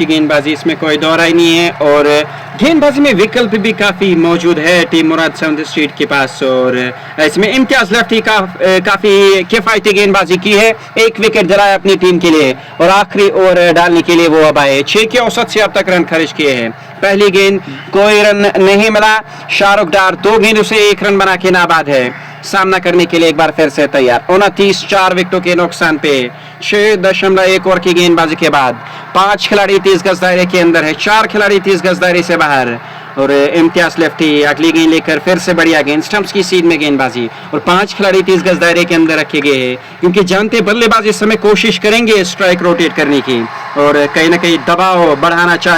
गेंदबाजी, इसमें कोई दौराई नहीं है। और गेंदबाजी में विकल्प भी काफी मौजूद है टीम मुराद सेवंथ स्ट्रीट के पास। और इसमें इम्तियाज लेफ्टी काफी किफायती गेंदबाजी की है, एक विकेट जलाया अपनी टीम के लिए और आखिरी ओवर डालने के लिए वो अब आए। 6 के औसत से अब तक रन खर्च किए हैं। पहली गेंद कोई रन नहीं मिला, शाहरुख डार 2 गेंदों से 1 रन बना के नाबाद है। सामना करने के लिए एक बार फिर से तैयार। 29 4 विकेटों के नुकसान पे 6.1 ओवर की गेंदबाजी के बाद 5 खिलाड़ी 30 गज दायरे के अंदर है, 4 खिलाड़ी 30 गज दायरे से बाहर। और इम्तियाज लेफ्टी अगली गेंद लेकर फिर से बढ़िया गेंद, स्टंप्स की सीध में गेंदबाजी और 5 खिलाड़ी 30 गज दायरे के अंदर रखे गए हैं, क्योंकि जानते बल्लेबाज इस समय कोशिश करेंगे स्ट्राइक रोटेट करने की और कहीं ना कहीं दबाव बढ़ाना चाह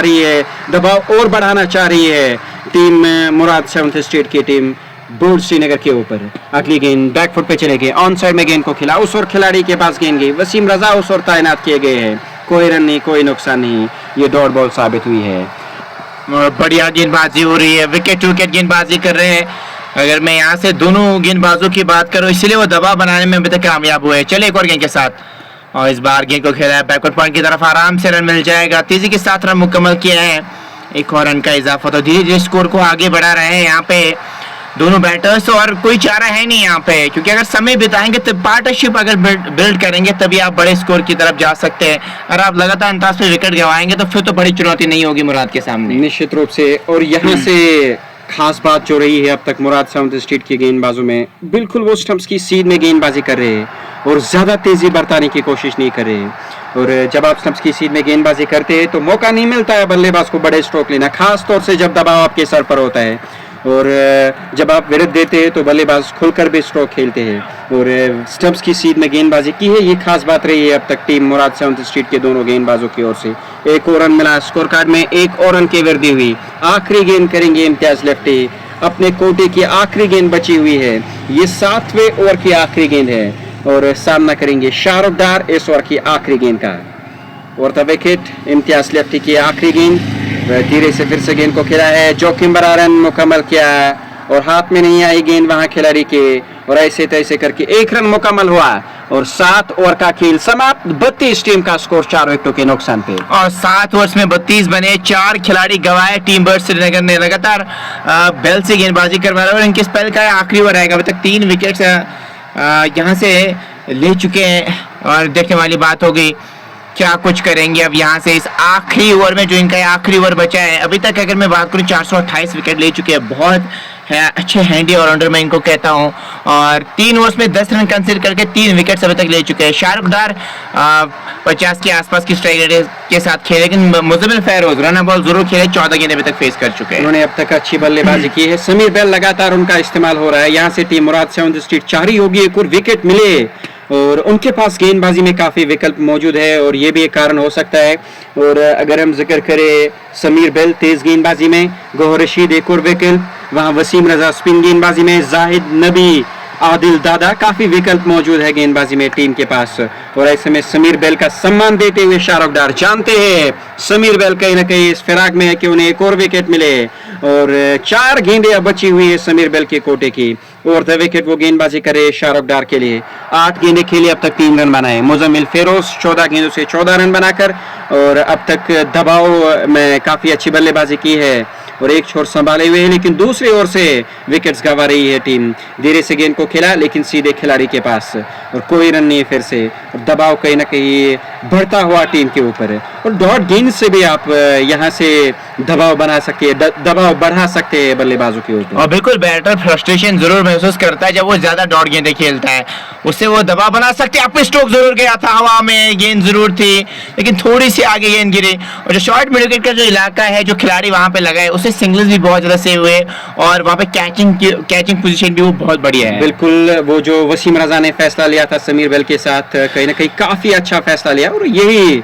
रही है टीम मुराद सेवंथ स्ट्रीट की टीम बोर्ड श्रीनगर के ऊपर। अगली गेंद बैकफुट पे चले गए, ऑन साइड में गेंद को खिला, उस और खिलाड़ी के पास गेंद गई, वसीम रजा उस और तैनात किए गए हैं। कोई रन नहीं, कोई नुकसान नहीं, ये डॉट बॉल साबित हुई है। बढ़िया गेंदबाजी हो रही है, विकेट टू विकेट गेंदबाजी कर रहे हैं। अगर मैं यहाँ से दोनों गेंदबाजों की बात करूँ, इसलिए वो दबाव बनाने में अभी तक कामयाब हुए। चले एक और गेंद के साथ, और इस बार गेंद को खेला है बैकवर्ड पॉइंट की तरफ, आराम से रन मिल जाएगा। तेजी के साथ रन मुकम्मल किया है, एक और रन का इजाफा, तो धीरे धीरे स्कोर को आगे बढ़ा रहे हैं यहाँ पे दोनों बैटर्स। और कोई चारा है नहीं यहाँ पे, क्योंकि अगर समय बिताएंगे तो पार्टनरशिप अगर बिल्ड करेंगे तभी आप बड़े स्कोर की तरफ जा सकते हैं। अगर आप लगातार अंदाज पे विकेट गंवाएंगे तो फिर तो बड़ी चुनौती नहीं होगी मुराद के सामने, निश्चित रूप से। और यहाँ से खास बात जो रही है अब तक मुराद सेवंथ स्ट्रीट के गेंदबाजों में, बिल्कुल वो स्टंप्स की सीध में गेंदबाजी कर रहे हैं और ज्यादा तेजी बरताने की कोशिश नहीं कर रहे। और जब आप स्टंप्स की सीध में गेंदबाजी करते हैं तो मौका नहीं मिलता है बल्लेबाज को बड़े स्ट्रोक लेना, खास तौर से जब दबाव आपके सर पर होता है। और जब आप विकेट देते हैं तो बल्लेबाज खुलकर भी स्ट्रोक खेलते हैं। और स्टंप्स की सीध में गेंदबाजी की है, ये खास बात रही है अब तक टीम मुराद सेवंथ स्ट्रीट के दोनों गेंदबाजों की ओर से। एक और रन मिला, स्कोर कार्ड में 1 और रन की वृद्धि हुई। आखिरी गेंद करेंगे इम्तियाज लेफ्टी, अपने कोटे की आखिरी गेंद बची हुई है, ये 7वें ओवर की आखिरी गेंद है और सामना करेंगे शाहरुख डार इस ओवर की आखिरी गेंद का। और द विकेट इम्तियाज लेफ्टी की आखिरी गेंद, धीरे से फिर से गेंद को खेला है, जोखिम भरा रन मुकम्मल किया और हाथ में नहीं आई गेंद वहां खिलाड़ी के, और ऐसे तैसे करके 1 रन मुकम्मल हुआ और 7 ओवर का खेल समाप्त। 32 टीम का स्कोर 4 विकेटों के नुकसान पे, और 7 ओवर्स में 32 बने, 4 खिलाड़ी गवाए। टीम बर्ड श्रीनगर ने लगातार बेल से गेंदबाजी करवा रहा है और इनके स्पेल का आखिरी ओवर आएगा। अभी तक 3 विकेट यहाँ से ले चुके हैं और देखने वाली बात होगी क्या कुछ करेंगे अब यहाँ से इस आखिरी ओवर में, जो इनका आखिरी ओवर बचा है। अभी तक अगर मैं बात करूँ 428 विकेट ले चुके हैं, बहुत है अच्छे हैंडी ऑलराउंडर मैं इनको कहता हूँ। और 3 ओवर्स में 10 रन कंसीडर करके 3 विकेट अभी तक ले चुके हैं। शाहरुख डार 50 के आसपास की स्ट्राइक रेट के साथ खेले, लेकिन मुजमिल फैरोज रन बॉल जरूर खेले, 14 गेंद अभी तक फेस कर चुके हैं। उन्होंने अब तक अच्छी बल्लेबाजी की है। समीर बेल लगातार उनका इस्तेमाल हो रहा है। यहाँ से टीम मुराद सेवंथ स्ट्रीट चाह रही होगी एक और विकेट मिले और उनके पास गेंदबाजी में काफी विकल्प मौजूद है और ये भी एक कारण हो सकता है। और अगर हम जिक्र करें समीर बेल तेज गेंदबाजी में, गौहर रशीद एक और विकल्प, वहां वसीम रजा स्पिन गेंदबाजी में, जाहिद नबी, आदिल दादा, काफी विकल्प मौजूद है गेंदबाजी में टीम के पास। और ऐसे में समीर बेल का सम्मान देते हुए शाहरुख डार जानते हैं समीर बेल कहीं ना कहीं इस फिराक में है कि उन्हें एक और विकेट मिले और 4 गेंदें बची हुई है समीर बेल के कोटे की। और द विकेट वो गेंदबाजी करे शाहरुख डार के लिए। 8 गेंदें खेली, अब तक 3 रन बनाए। मुजम्मिल फेरोज 14 गेंदों से 14 रन बनाकर और अब तक दबाव में काफी अच्छी बल्लेबाजी की है और एक छोर संभाले हुए हैं, लेकिन दूसरी ओर से विकेट्स गंवा रही है टीम। धीरे से गेंद को खेला लेकिन सीधे खिलाड़ी के पास और कोई रन नहीं। फिर से दबाव कहीं ना कहीं बढ़ता हुआ टीम के ऊपर और डॉट गेंद से भी आप यहाँ से दबाव बना सकते हैं, दबाव बढ़ा सकते हैं बल्लेबाजों के ऊपर। और बिल्कुल बैटर फ्रस्ट्रेशन जरूर महसूस करता है जब वो ज्यादा डॉट गेंदें खेलता है, उससे वो दबाव बना सकते हैं। अपने स्ट्रोक जरूर गया था, हवा में गेंद जरूर थी लेकिन थोड़ी सी आगे गेंद गिरी। और जो शॉर्ट मिड विकेट का जो इलाका है, जो खिलाड़ी वहां पे लगाए, उससे सिंगल्स भी बहुत ज्यादा सेव हुए और वहां पे कैचिंग पोजीशन भी वो बहुत बढ़िया है। बिल्कुल, वो जो वसीम रजा ने फैसला लिया था समीर बेल के साथ, कहीं ना कहीं काफी अच्छा फैसला लिया और यही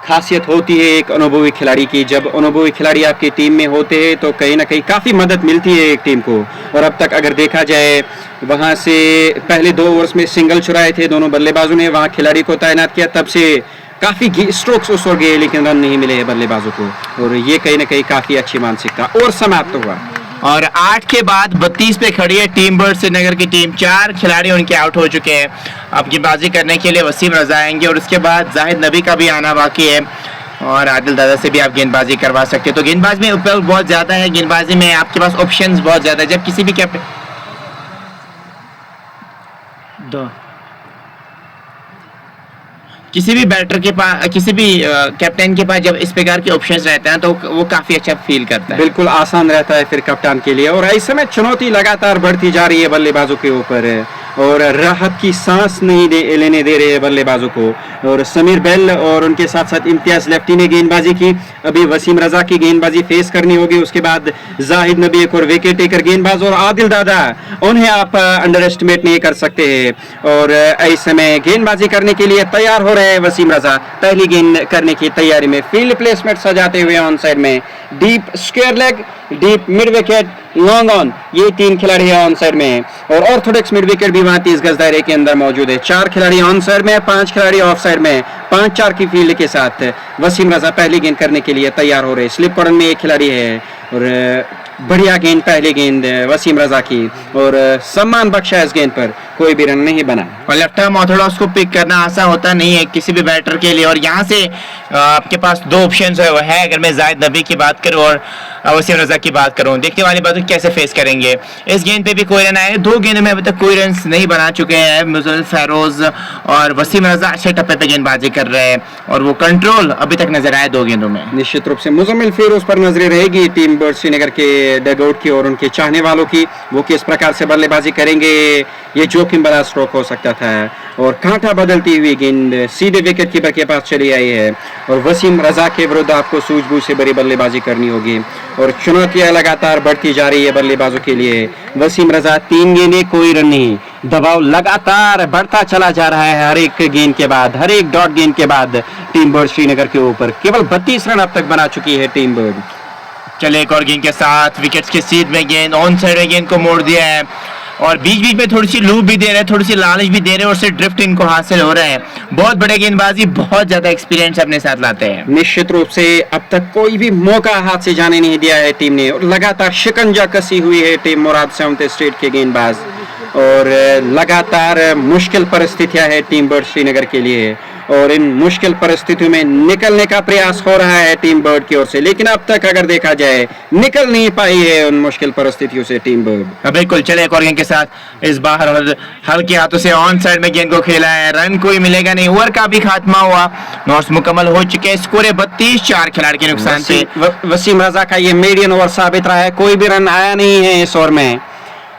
खासियत होती है एक अनुभवी खिलाड़ी की। जब अनुभवी खिलाड़ी आपकी टीम में होते हैं तो कहीं ना कहीं काफी मदद मिलती है एक टीम को। और अब तक अगर देखा जाए वहां से पहले 2 ओवर्स में सिंगल चुराए थे दोनों बल्लेबाजों ने, वहां खिलाड़ी को तैनात किया, तब से काफी स्ट्रोक्स उस ओवर गए लेकिन रन नहीं मिले हैं बल्लेबाजों को, और ये कहीं ना कहीं काफी अच्छी मानसिकता। और समाप्त हुआ और 8 के बाद 32 पे खड़ी है टीम बर्ड श्रीनगर की टीम। 4 खिलाड़ी उनके आउट हो चुके हैं। अब गेंदबाजी करने के लिए वसीम रजा आएंगे और उसके बाद जाहिद नबी का भी आना बाकी है, और आदिल दादा से भी आप गेंदबाजी करवा सकते हैं। तो गेंदबाजी में उपयोग बहुत ज़्यादा है, गेंदबाजी में आपके पास ऑप्शंस बहुत ज़्यादा है। जब किसी भी बैटर के पास, किसी भी कैप्टन के पास जब इस प्रकार के ऑप्शंस रहते हैं तो वो काफी अच्छा फील करता है, बिल्कुल आसान रहता है फिर कप्तान के लिए। और ऐसे में चुनौती लगातार बढ़ती जा रही है बल्लेबाजों के ऊपर, और राहत की सांस नहीं लेने दे रहे हैं बल्लेबाजों को। और समीर बेल और उनके साथ साथ इम्तियाज लेफ्टी ने गेंदबाजी की। अभी वसीम रजा की गेंदबाजी फेस करनी होगी, उसके बाद जाहिद नबी एक और विकेट टेकर गेंदबाज, और आदिल दादा, उन्हें आप अंडर एस्टिमेट नहीं कर सकते हैं। और ऐसे में गेंदबाजी करने के लिए तैयार हो रहे हैं वसीम रजा। पहली गेंद करने की तैयारी में फील्ड प्लेसमेंट सजाते हुए ऑन साइड में deep square leg, deep mid wicket, long on, ये 3 खिलाड़ी है ऑन साइड में। और ऑर्थोडॉक्स मिड विकेट भी वहां 30 गज दायरे के अंदर मौजूद है। 4 खिलाड़ी ऑन साइड में, 5 खिलाड़ी ऑफ साइड में, 5-4 की फील्ड के साथ वसीम रजा पहली गेंद करने के लिए तैयार हो रहे। स्लिप कॉर्नर में एक खिलाड़ी है, और बढ़िया गेंद, पहली गेंद वसीम रजा की, और सम्मान बख्शा इस गेंद पर, कोई भी रन नहीं बना। और लेफ्ट आर्म ऑर्थोडॉक्स को पिक करना आसान होता नहीं है किसी भी बैटर के लिए, और यहाँ से आपके पास 2 ऑप्शन है, वो है अगर मैं जाहिद नबी की बात करूँ और वसीम रजा की बात करूँ। देखने वाली बात है कैसे फेस करेंगे। इस गेंद पे भी कोई रन आए, 2 गेंद में अभी तक कोई रन नहीं बना चुके हैं। मुजल फेरोज और वसीम रजा अच्छे टप्पे पे गेंदबाजी कर रहे हैं, और वो कंट्रोल अभी तक नजर आए 2 गेंदों में। निश्चित रूप से मुजम्मिल फेरोज पर नजरें रहेगी टीम बर्ड श्रीनगर के डगआउट की और उनके चाहने वालों की। वो किस प्रकार से बल्लेबाजी करेंगे, ये जोखिम भरा स्ट्रोक हो सकता था। और कांटा बदलती हुई गेंद सीधे विकेट कीपर के पास चली आई है, और वसीम रजा के विरुद्ध आपको सूझबूझ से बड़ी बल्लेबाजी करनी होगी। और चुनौतियां लगातार बढ़ती जा रही है बल्लेबाजों के लिए। वसीम रजा 3 गेंदें, कोई रन नहीं। दबाव लगातार बढ़ता चला जा रहा है हर एक गेंद के बाद, हर एक डॉट गेंद के बाद टीम बर्ड श्रीनगर के ऊपर। केवल 32 रन अब तक बना चुकी है टीम बर्ड। चले एक और गेंद के साथ विकेट्स के सीध में गेंद, ऑन साइड में गेंद को मोड़ दिया है, और बीच बीच में थोड़ी सी लूप भी दे रहे हैं, थोड़ी सी लालच भी दे रहे हैं, और उससे ड्रिफ्ट इनको हासिल हो रहा है। बहुत बड़े गेंदबाजी, बहुत ज्यादा एक्सपीरियंस अपने साथ लाते हैं। निश्चित रूप से अब तक कोई भी मौका हाथ से जाने नहीं दिया है टीम ने, और लगातार शिकंजा कसी हुई है टीम मुराद सेवंथ स्टेट के गेंदबाज, और लगातार मुश्किल परिस्थितियां है टीम बर्ड श्रीनगर के लिए, और इन मुश्किल परिस्थितियों में निकलने का प्रयास हो रहा है टीम बर्ड की ओर से, लेकिन अब तक अगर देखा जाए निकल नहीं पाई है उन मुश्किल परिस्थितियों से टीम बर्ड। बिल्कुल, चले एक और गेंद के साथ इस बार हल्के हाथों से ऑन साइड में गेंद को खेला है, रन कोई मिलेगा नहीं। ओवर का भी खात्मा हुआ, नॉट्स मुकम्मल हो चुके हैं, स्कोर है 32, 4 खिलाड़ी के नुकसान से। वसीम रजा का ये मीडियन ओवर साबित रहा है, कोई भी रन आया नहीं है इस ओवर में,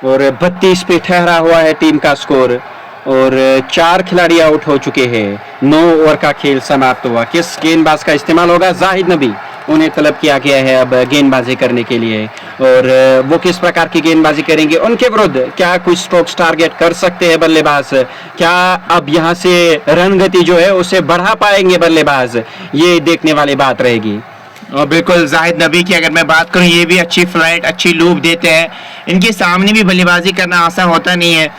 और 32 पे ठहरा हुआ है टीम का स्कोर, और 4 खिलाड़ी आउट हो चुके हैं। 9 ओवर का खेल समाप्त हुआ। किस गेंदबाज का इस्तेमाल होगा? जाहिद नबी, उन्हें तलब किया गया है अब गेंदबाजी करने के लिए, और वो किस प्रकार की गेंदबाजी करेंगे, उनके विरुद्ध क्या कुछ स्ट्रोक्स टारगेट कर सकते हैं बल्लेबाज, क्या अब यहाँ से रन गति जो है उसे बढ़ा पाएंगे बल्लेबाज, ये देखने वाली बात रहेगी। और बिल्कुल जाहिद नबी की अगर मैं बात करूं, ये भी अच्छी फ्लाइट, अच्छी लूप देते हैं। इनके सामने भी बल्लेबाजी करना आसान होता नहीं है।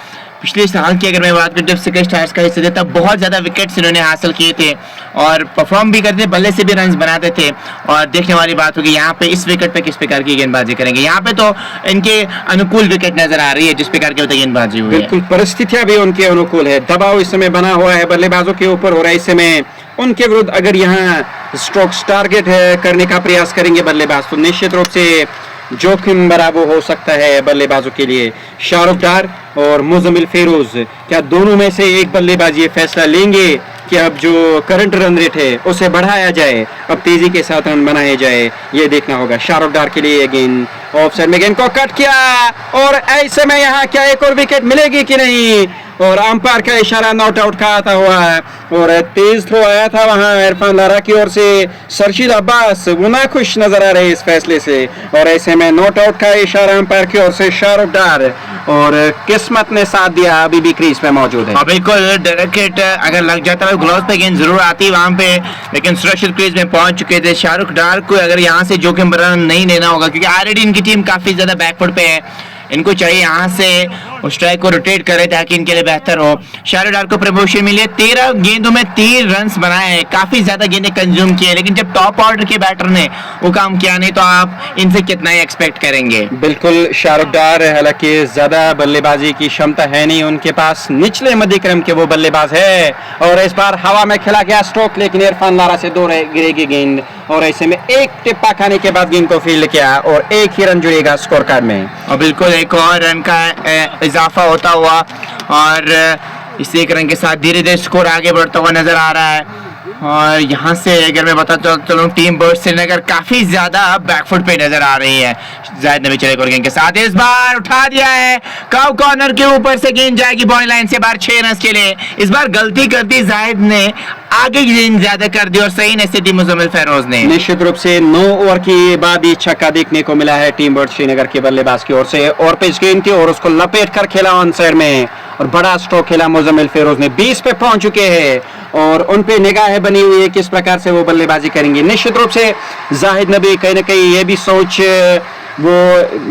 पिछले साल की अगर मैं बात करूं, जब सिकर स्टार्स का हिस्सा था, बहुत ज़्यादा विकेट्स इन्होंने हासिल किए थे, और परफॉर्म भी करते थे, बल्ले से भी रन बनाते थे। और देखने वाली बात होगी यहाँ पे इस विकेट पे किस प्रकार की गेंदबाजी करेंगे। यहाँ पे तो इनके अनुकूल विकेट नजर आ रही है जिस प्रकार की गेंदबाजी हुई है। बिल्कुल, परिस्थितियां भी उनके अनुकूल है, दबाव इस समय बना हुआ है बल्लेबाजों के ऊपर, और ऐसे में उनके विरुद्ध अगर यहाँ स्ट्रोक्स टारगेट करने का प्रयास करेंगे बल्लेबाज, तो निश्चित रूप से जोखिम भरा वो हो सकता है बल्लेबाजों के लिए। शाहरुख डार और मुजम्मिल फेरोज, क्या दोनों में से एक बल्लेबाज ये फैसला लेंगे कि अब जो करंट रन रेट है उसे बढ़ाया जाए, अब तेजी के साथ रन बनाए जाए, ये देखना होगा। शाहरुख डार के लिए गेंद ऑफ साइड में, गेंद को कट किया, और ऐसे में यहाँ क्या एक और विकेट मिलेगी कि नहीं, और अंपायर का इशारा नॉट आउट का आता हुआ है, और तेज थ्रो आया था वहां इरफान लारा की ओर से। सरशीद अब्बास वो नाखुश नजर आ रहे इस फैसले से, और ऐसे में नॉट आउट का इशारा अंपायर की ओर से शाहरुख डार, और किस्मत ने साथ दिया, अभी भी क्रीज पे मौजूद है। बिल्कुल, डायरेक्ट हिट अगर लग जाता है ग्लव्स पे गेंद जरूर आती वहां पे, लेकिन सुरक्षित क्रीज में पहुंच चुके थे। शाहरुख डार को अगर यहाँ से जोखिम भरा नहीं लेना होगा, क्योंकि ऑलरेडी इनकी टीम काफी ज्यादा बैकफुट पे है। इनको चाहिए यहाँ से उस स्ट्राइक को रोटेट करे ताकि इनके लिए बेहतर हो। शाहरुडार को प्रमोशन मिली है, 13 गेंदों में 3 रन बनाए हैं, काफी ज्यादा गेंदें कंज्यूम किए, लेकिन जब टॉप ऑर्डर के बैटर ने वो काम किया नहीं तो आप इनसे कितना ही एक्सपेक्ट करेंगे। बिल्कुल शाहरुख डार हालांकि ज्यादा बल्लेबाजी की क्षमता है नहीं उनके पास, निचले मध्य क्रम के वो बल्लेबाज है। और इस बार हवा में खेला गया स्ट्रोक, लेकिन इरफान लारा से दूर गिरेगी गेंद और ऐसे में एक टिप्पा खाने के बाद गेंद को फील्ड किया और एक ही रन जुड़ेगा स्कोर कार्ड में। और बिल्कुल एक और रन का इजाफा होता हुआ और इस एक रन के साथ धीरे धीरे स्कोर आगे बढ़ता हुआ नजर आ रहा है। और यहाँ से अगर मैं बताता चलूँ, टीम बर्ड्स श्रीनगर काफी ज्यादा बैकफुट पे नजर आ रही है। जाहिद नबी चले गेंद के साथ इस बार उठा दिया है, काउ कॉर्नर के ऊपर से गेंद जाएगी बाउंड्री लाइन से बाहर 6 रन के लिए। इस बार गलती कर दी जाहिद ने, आगे गेंद ज्यादा कर दी और सही नहीं दी मुजम्मिल फेरोज ने। निश्चित रूप से 9 ओवर के बाद ही छक्का देखने को मिला है टीम बर्ड्स श्रीनगर के बल्लेबाज की ओर से। और पिच गेंद थी और उसको लपेट कर खेला ऑन साइड में और बड़ा स्ट्रोक खेला मुजम्मिल फेरोज ने। 20 पे पहुंच चुके हैं और उन पे निगाहें बनी हुई है किस प्रकार से वो बल्लेबाजी करेंगे। निश्चित रूप से जाहिद नबी कहीं ना कहीं ये भी सोच वो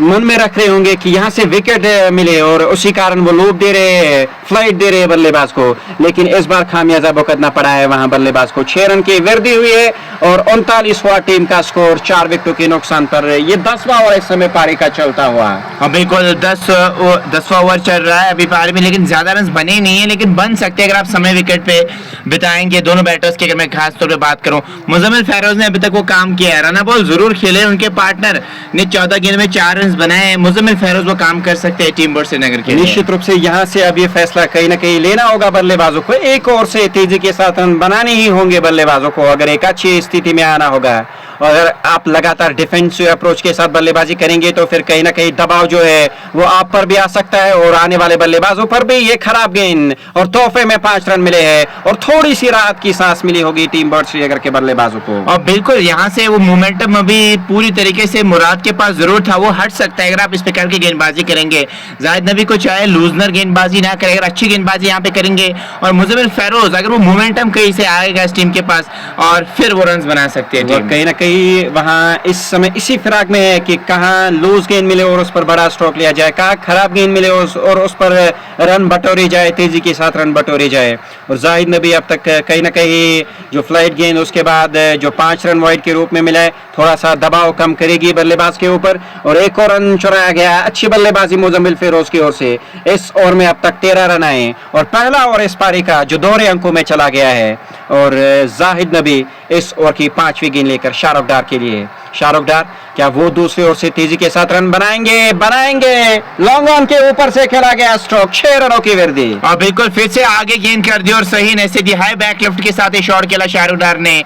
मन में रख रहे होंगे कि यहाँ से विकेट मिले और उसी कारण वो लूप दे रहे हैं, फ्लाइट दे रहे हैं बल्लेबाज को, लेकिन इस बार खामियाजा भुगतना पड़ा है वहां बल्लेबाज को। 6 रन की वृद्धि हुई है और 39वां टीम का स्कोर 4 विकेटों के नुकसान पर। ये 10वां ओवर इस समय पारी का चलता हुआ। हाँ बिल्कुल 10वां ओवर चल रहा है अभी पारी में, लेकिन ज्यादा रन बने नहीं है, लेकिन बन सकते हैं अगर आप समय विकेट पे बिताएंगे। दोनों बैटर्स की अगर मैं खास तौर पे बात करूं, मुजम्मिल फेरोज ने अभी तक वो काम किया है, रन बॉल जरूर खेले, उनके पार्टनर ने 14 गेंद में 4 रन बनाए हैं। मुजम्मिल फेरोज वो काम कर सकते हैं टीम बर्ड्स श्रीनगर के लिए। निश्चित रूप से यहाँ से अब ये फैसला कहीं ना कहीं लेना होगा बल्लेबाजों को, एक और से तेजी के साथ रन बनाने ही होंगे बल्लेबाजों को अगर एक अच्छी स्थिति में आना होगा। और अगर आप लगातार डिफेंसिव अप्रोच के साथ बल्लेबाजी करेंगे तो फिर कहीं ना कहीं दबाव जो है वो आप पर भी आ सकता है और आने वाले बल्लेबाजों पर भी। ये खराब गेंद और तोहफे में 5 रन मिले हैं और थोड़ी सी राहत की सांस मिली होगी टीम बर्ड्स श्रीनगर के बल्लेबाजों को। और बिल्कुल यहाँ से वो मोमेंटम अभी पूरी तरीके से मुराद के पास जरूर था, वो हट सकता है अगर आप इस प्रकार की गेंदबाजी करेंगे। जाहिद नबी को चाहे लूजनर गेंदबाजी ना करे, अगर अच्छी गेंदबाजी यहाँ पे करेंगे और मुजम्मिल फेरोज अगर वो मोमेंटम कहीं से आएगा इस टीम के पास और फिर वो रन बना सकते हैं। कहीं ना कहीं वहां इस समय इसी फिराक में है कि कहां लूज गेंद मिले और उस पर बड़ा स्ट्रोक लिया जाए, कहां खराब गेंद मिले और उस पर रन बटोरी जाए, तेजी के साथ रन बटोरी जाए। और जाहिद नबी अब तक कहीं ना कहीं जो फ्लाइट गेंद उसके बाद जो 5 रन वाइड के रूप में मिला है, थोड़ा सा दबाव कम करेगी बल्लेबाज के ऊपर। और एक और रन चुराया गया, अच्छी बल्लेबाजी मुजम्मिल फेरोज की ओर से। इस ओवर में अब तक 13 रन आए और पहला ओवर इस पारी का जो दोहरे अंकों में चला गया है। और जाहिद नबी इस ओवर की 5वीं गेंद लेकर शाहरुख डार के लिए। शाहरुख डार क्या वो दूसरी ओर से तेजी के साथ रन बनाएंगे? लॉन्ग ऑन के ऊपर से खेला गया स्ट्रोक, 6 रनों की वृद्धि। और बिल्कुल फिर से आगे गेंद कर दी और सही नहीं सीधी हाई बैक लेफ्ट के साथ ही शॉट खेला शाहरुख डार ने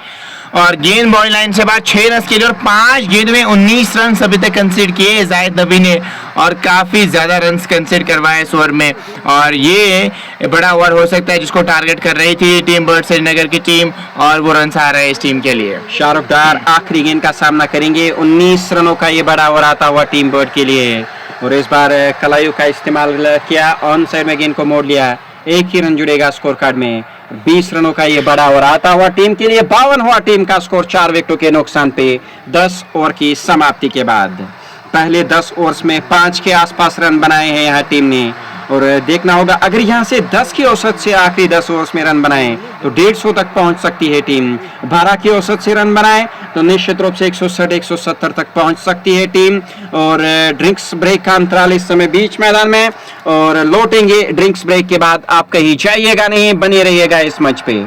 और गेंद बाउंड्री लाइन से बाद 6 रन के लिए और 5 गेंद में 19 रन अभी तक कंसीड किए जाहिद नबी ने और काफी ज्यादा रन कंसीड करवाए इस ओवर में। और ये बड़ा ओवर हो सकता है जिसको टारगेट कर रही थी टीम बर्ड्स श्रीनगर की टीम और वो रन आ रहे हैं इस टीम के लिए। शाहरुख डार आखिरी गेंद का सामना करेंगे, 19 रनों का ये बड़ा ओवर आता हुआ टीम बर्ड के लिए। और इस बार कलायु का इस्तेमाल किया, ऑन साइड में गेंद को मोड़ लिया, एक ही रन जुड़ेगा स्कोर कार्ड में। 20 रनों का ये बड़ा ओवर आता हुआ टीम के लिए। 52वां टीम का स्कोर 4 विकेटों के नुकसान पे 10 ओवर की समाप्ति के बाद। पहले 10 ओवर्स में 5 के आसपास रन बनाए हैं यहाँ टीम ने। और देखना होगा अगर यहाँ से 10 की औसत से आखिरी 10 ओवर्स में रन बनाएं तो 150 तक पहुंच सकती है टीम। 12 की औसत से रन बनाएं तो निश्चित रूप से 160-170 तक पहुंच सकती है टीम। और ड्रिंक्स ब्रेक का अंतराल इस समय बीच मैदान में और लौटेंगे ड्रिंक्स ब्रेक के बाद। आप कहीं जाइएगा नहीं, बने रहिएगा इस मंच पे।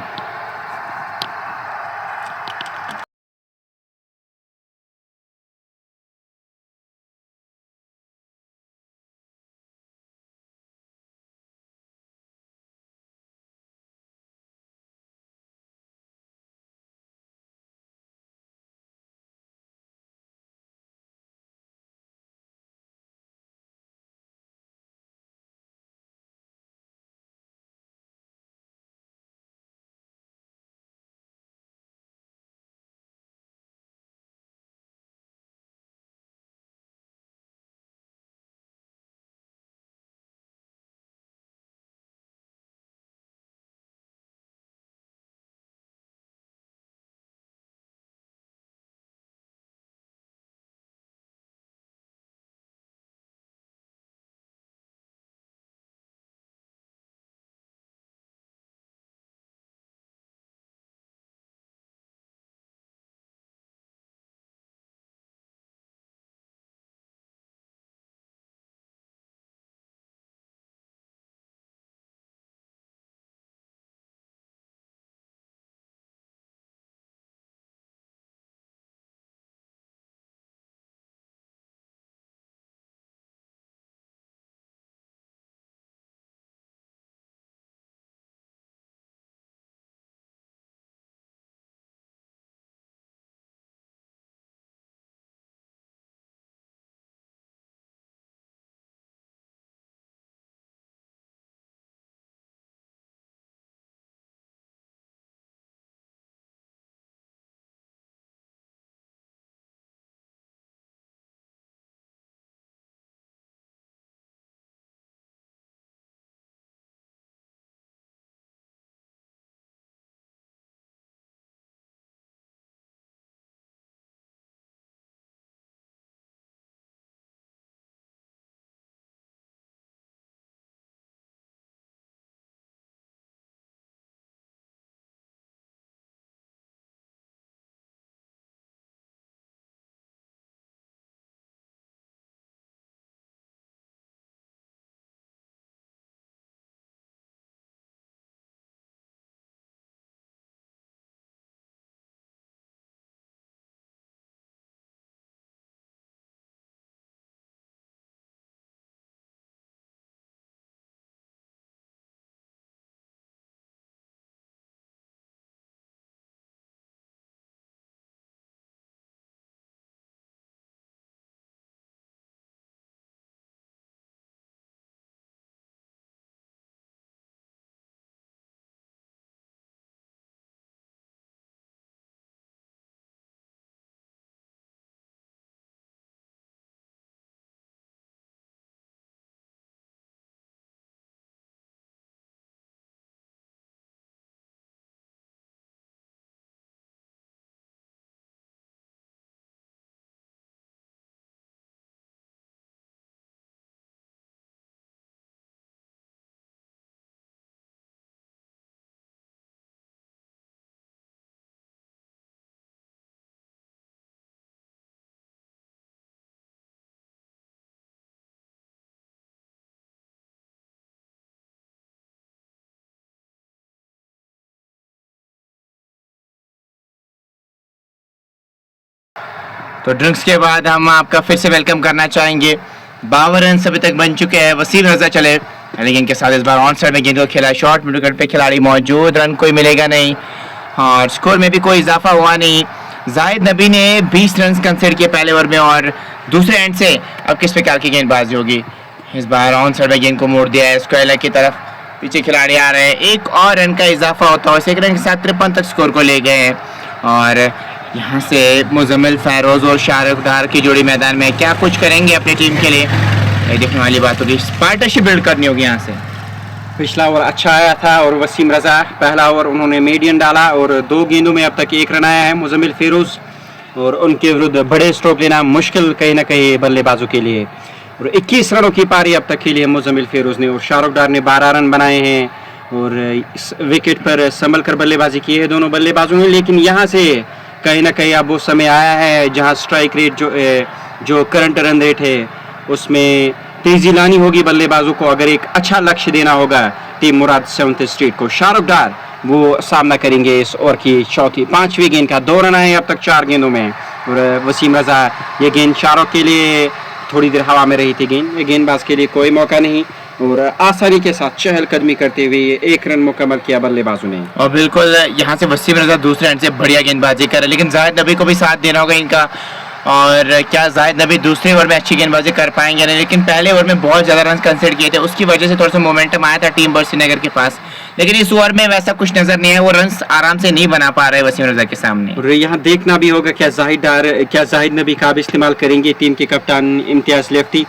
तो ड्रिंक्स के बाद हम आपका फिर से वेलकम करना चाहेंगे। 52 रन अभी तक बन चुके हैं। वसीम रजा चले लेकिन के साथ इस बार ऑन साइड में गेंद को खेला, शॉर्ट मिड विकेट पे खिलाड़ी मौजूद, रन कोई मिलेगा नहीं और स्कोर में भी कोई इजाफा हुआ नहीं। जाहिद नबी ने 20 रन कंसीडर किए पहले ओवर में और दूसरे एंड से अब किस प्रकार की गेंदबाजी होगी। इस बार ऑन साइड में गेंद को मोड़ दिया है स्क्वायर की तरफ, पीछे खिलाड़ी आ रहे हैं, एक और रन का इजाफा होता है, 1 रन के साथ 53 तक स्कोर को ले गए हैं। और यहाँ से मुजम्मिल फेरोज और शाहरुख डार की जोड़ी मैदान में क्या कुछ करेंगे अपनी टीम के लिए, ये देखने वाली बात होगी। पार्टनरशिप बिल्ड करनी होगी यहाँ से। पिछला ओवर अच्छा आया था और वसीम रजा पहला ओवर उन्होंने मीडियम डाला और 2 गेंदों में अब तक 1 रन आया है मुजम्मिल फेरोज, और उनके विरुद्ध बड़े स्ट्रोक लेना मुश्किल कहीं ना कहीं बल्लेबाजों के लिए। और 21 रनों की पारी अब तक खेली है मुजम्मिल फेरोज ने और शाहरुख डार ने 12 रन बनाए हैं और इस विकेट पर संभल कर बल्लेबाजी की है दोनों बल्लेबाजों ने। लेकिन यहाँ से कहीं ना कहीं अब वो समय आया है जहाँ स्ट्राइक रेट जो करंट रन रेट है उसमें तेजी लानी होगी बल्लेबाजों को। अगर एक अच्छा लक्ष्य देना होगा टीम मुराद 7th स्ट्रीट को, शाहरुख डार वो सामना करेंगे इस ओवर की 5वीं गेंद का। 2 रन आए अब तक 4 गेंदों में और वसीम रजा, ये गेंद शाहरुख के लिए थोड़ी देर हवा में रही थी गेंद, गेंदबाज के लिए कोई मौका नहीं और आसानी के साथ चहलकदमी करते हुए 1 रन मुकम्मल किया बल्लेबाजों ने। और बिल्कुल यहाँ से वसीम रजा दूसरे एंड से बढ़िया गेंदबाजी कर रहे, लेकिन जाहिद नबी को भी साथ देना होगा इनका। और क्या जाहिद नबी दूसरे ओवर में अच्छी गेंदबाजी कर पाएंगे नहीं, लेकिन पहले ओवर में बहुत ज़्यादा रन कंसीडर किए थे, उसकी वजह से थोड़ा सा मोमेंटम आया था टीम बर्ड श्रीनगर के पास, लेकिन इस ओवर में वैसा कुछ नजर नहीं है, वो रन आराम से नहीं बना पा रहे वसीम रजा के सामने। और यहाँ देखना भी होगा क्या जाहिद नबी का भी इस्तेमाल करेंगे टीम के कप्तान इम्तियाज लेफ्टी,